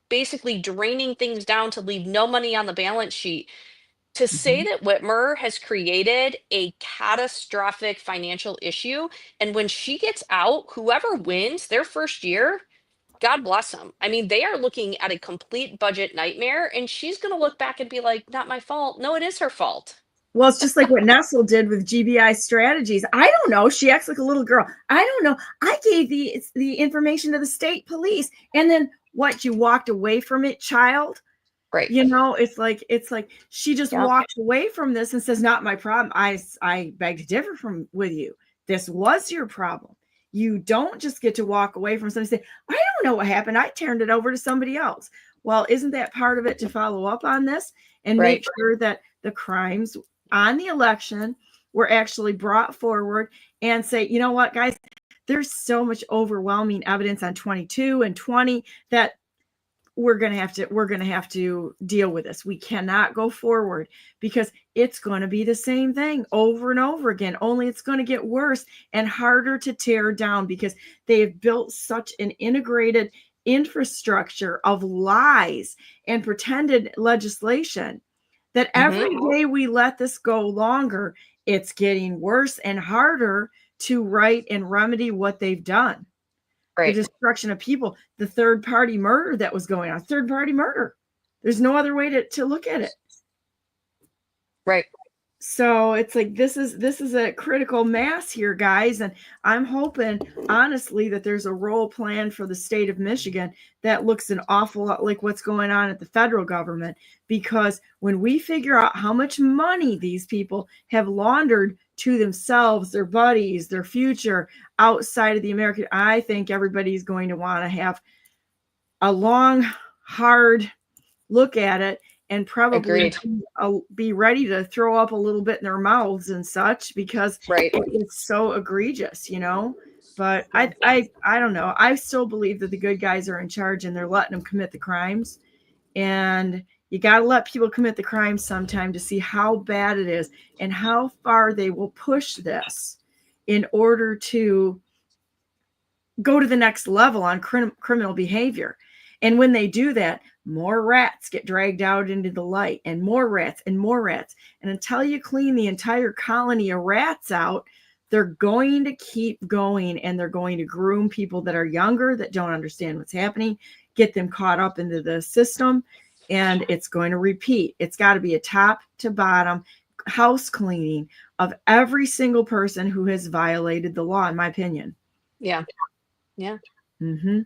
basically draining things down to leave no money on the balance sheet. To say that Whitmer has created a catastrophic financial issue, and when she gets out, whoever wins their first year, God bless them. I mean, they are looking at a complete budget nightmare, and she's going to look back and be like, not my fault. No, it is her fault. Well, it's just like what Nessel did with GBI strategies. I don't know. She acts like a little girl. I don't know. I gave the information to the state police, and then what? You walked away from it, child? Right. It's like she just walked away from this and says, not my problem. I beg to differ with you. This was your problem. You don't just get to walk away from somebody and say, I don't know what happened. I turned it over to somebody else. Well, isn't that part of it to follow up on this and make sure that the crimes on the election were actually brought forward and say, you know what, guys, there's so much overwhelming evidence on 22 and 20 that we're going to have to deal with this. We cannot go forward because it's going to be the same thing over and over again. Only it's going to get worse and harder to tear down because they have built such an integrated infrastructure of lies and pretended legislation that every day we let this go longer, it's getting worse and harder to right and remedy what they've done. The destruction of people, the third party murder that was going on, third party murder. There's no other way to look at it. Right. So it's like, this is a critical mass here, guys. And I'm hoping, honestly, that there's a role plan for the state of Michigan that looks an awful lot like what's going on at the federal government. Because when we figure out how much money these people have laundered to themselves, their buddies, their future outside of the American, I think everybody's going to want to have a long, hard look at it and probably be ready to throw up a little bit in their mouths and such because it's so egregious, you know. But I don't know. I still believe that the good guys are in charge and they're letting them commit the crimes. And you got to let people commit the crimes sometime to see how bad it is and how far they will push this in order to go to the next level on criminal behavior. And when they do that, more rats get dragged out into the light and more rats and more rats. And until you clean the entire colony of rats out, they're going to keep going and they're going to groom people that are younger, that don't understand what's happening, get them caught up into the system. And it's going to repeat. It's got to be a top to bottom house cleaning of every single person who has violated the law, in my opinion. Yeah. Yeah. Mm-hmm.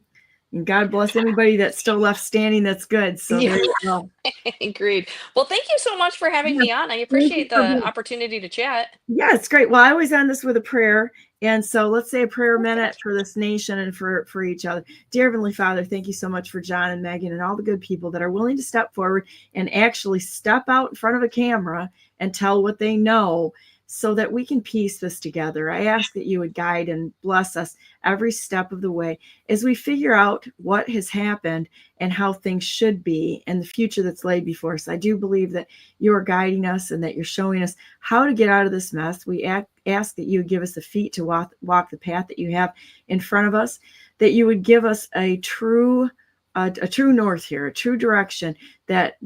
And God bless anybody that's still left standing. That's good. So there you go. Agreed. Well, thank you so much for having me on. I appreciate the opportunity to chat. Yeah, it's great. Well, I always end this with a prayer. And so let's say a prayer minute for this nation and for each other. Dear Heavenly Father, thank you so much for John and Megan and all the good people that are willing to step forward and actually step out in front of a camera and tell what they know so that we can piece this together. I ask that you would guide and bless us every step of the way as we figure out what has happened and how things should be and the future that's laid before us. I do believe that you are guiding us and that you're showing us how to get out of this mess. We ask that you would give us the feet to walk the path that you have in front of us, that you would give us a true north here, a true direction that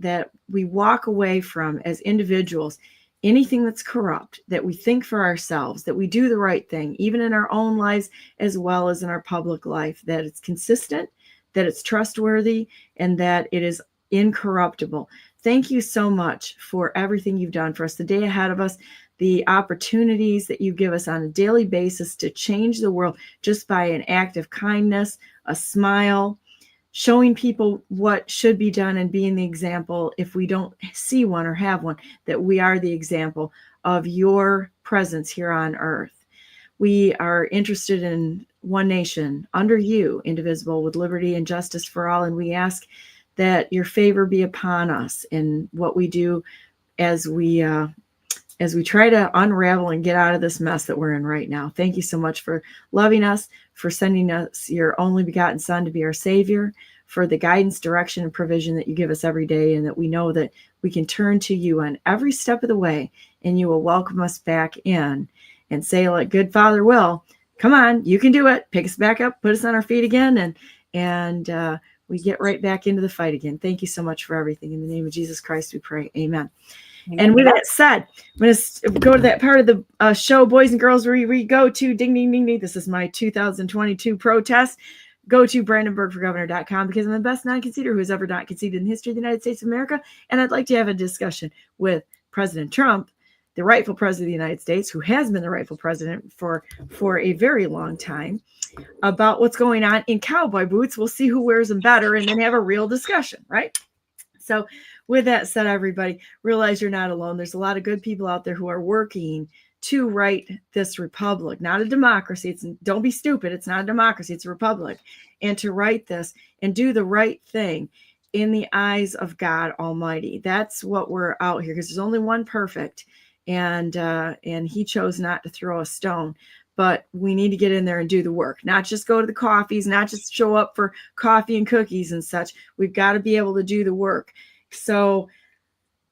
we walk away from as individuals. Anything that's corrupt, that we think for ourselves, that we do the right thing, even in our own lives as well as in our public life, that it's consistent, that it's trustworthy, and that it is incorruptible. Thank you so much for everything you've done for us, the day ahead of us, the opportunities that you give us on a daily basis to change the world just by an act of kindness, a smile, showing people what should be done and being the example if we don't see one or have one, that we are the example of your presence here on earth. We are interested in one nation under you, indivisible, with liberty and justice for all. And we ask that your favor be upon us in what we do as we try to unravel and get out of this mess that we're in right now. Thank you so much for loving us, for sending us your only begotten Son to be our Savior, for the guidance, direction, and provision that you give us every day, and that we know that we can turn to you on every step of the way, and you will welcome us back in and say, like good Father will, come on, you can do it. Pick us back up, put us on our feet again, and we get right back into the fight again. Thank you so much for everything. In the name of Jesus Christ, we pray. Amen. And with that said, I'm going to go to that part of the show, boys and girls, where we go to ding, ding, ding, ding. This is my 2022 protest. Go to BrandenburgForGovernor.com because I'm the best non-conceder who has ever not conceded in the history of the United States of America. And I'd like to have a discussion with President Trump, the rightful president of the United States, who has been the rightful president for a very long time, about what's going on in cowboy boots. We'll see who wears them better and then have a real discussion, right? So with that said, everybody, realize you're not alone. There's a lot of good people out there who are working to right this republic, not a democracy. Don't be stupid. It's not a democracy. It's a republic. And to right this and do the right thing in the eyes of God Almighty. That's what we're out here, because there's only one perfect, and he chose not to throw a stone. But we need to get in there and do the work, not just go to the coffees, not just show up for coffee and cookies and such. We've got to be able to do the work. So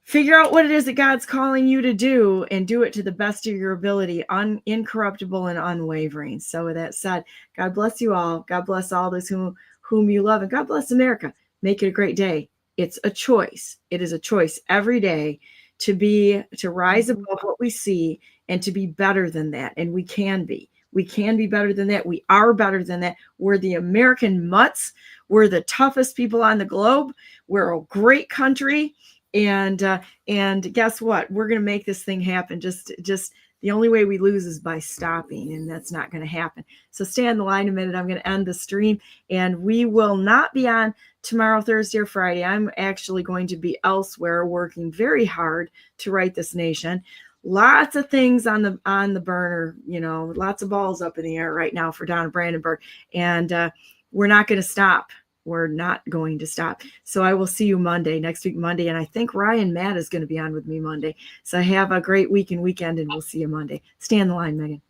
figure out what it is that God's calling you to do and do it to the best of your ability, incorruptible and unwavering. So with that said, God bless you all. God bless all those whom you love, and God bless America. Make it a great day. It's a choice. It is a choice every day to rise above what we see and to be better than that. And we can be. We can be better than that. We are better than that. We're the American mutts. We're the toughest people on the globe. We're a great country. And guess what? We're going to make this thing happen. Just the only way we lose is by stopping, and that's not going to happen. So stay on the line a minute. I'm going to end the stream, and we will not be on tomorrow, Thursday, or Friday. I'm actually going to be elsewhere working very hard to right this nation. Lots of things on the burner, lots of balls up in the air right now for Donna Brandenburg, and we're not going to stop. We're not going to stop. So I will see you next week, Monday. And I think Ryan Matt is going to be on with me Monday. So have a great week and weekend, and we'll see you Monday. Stay on the line, Megan.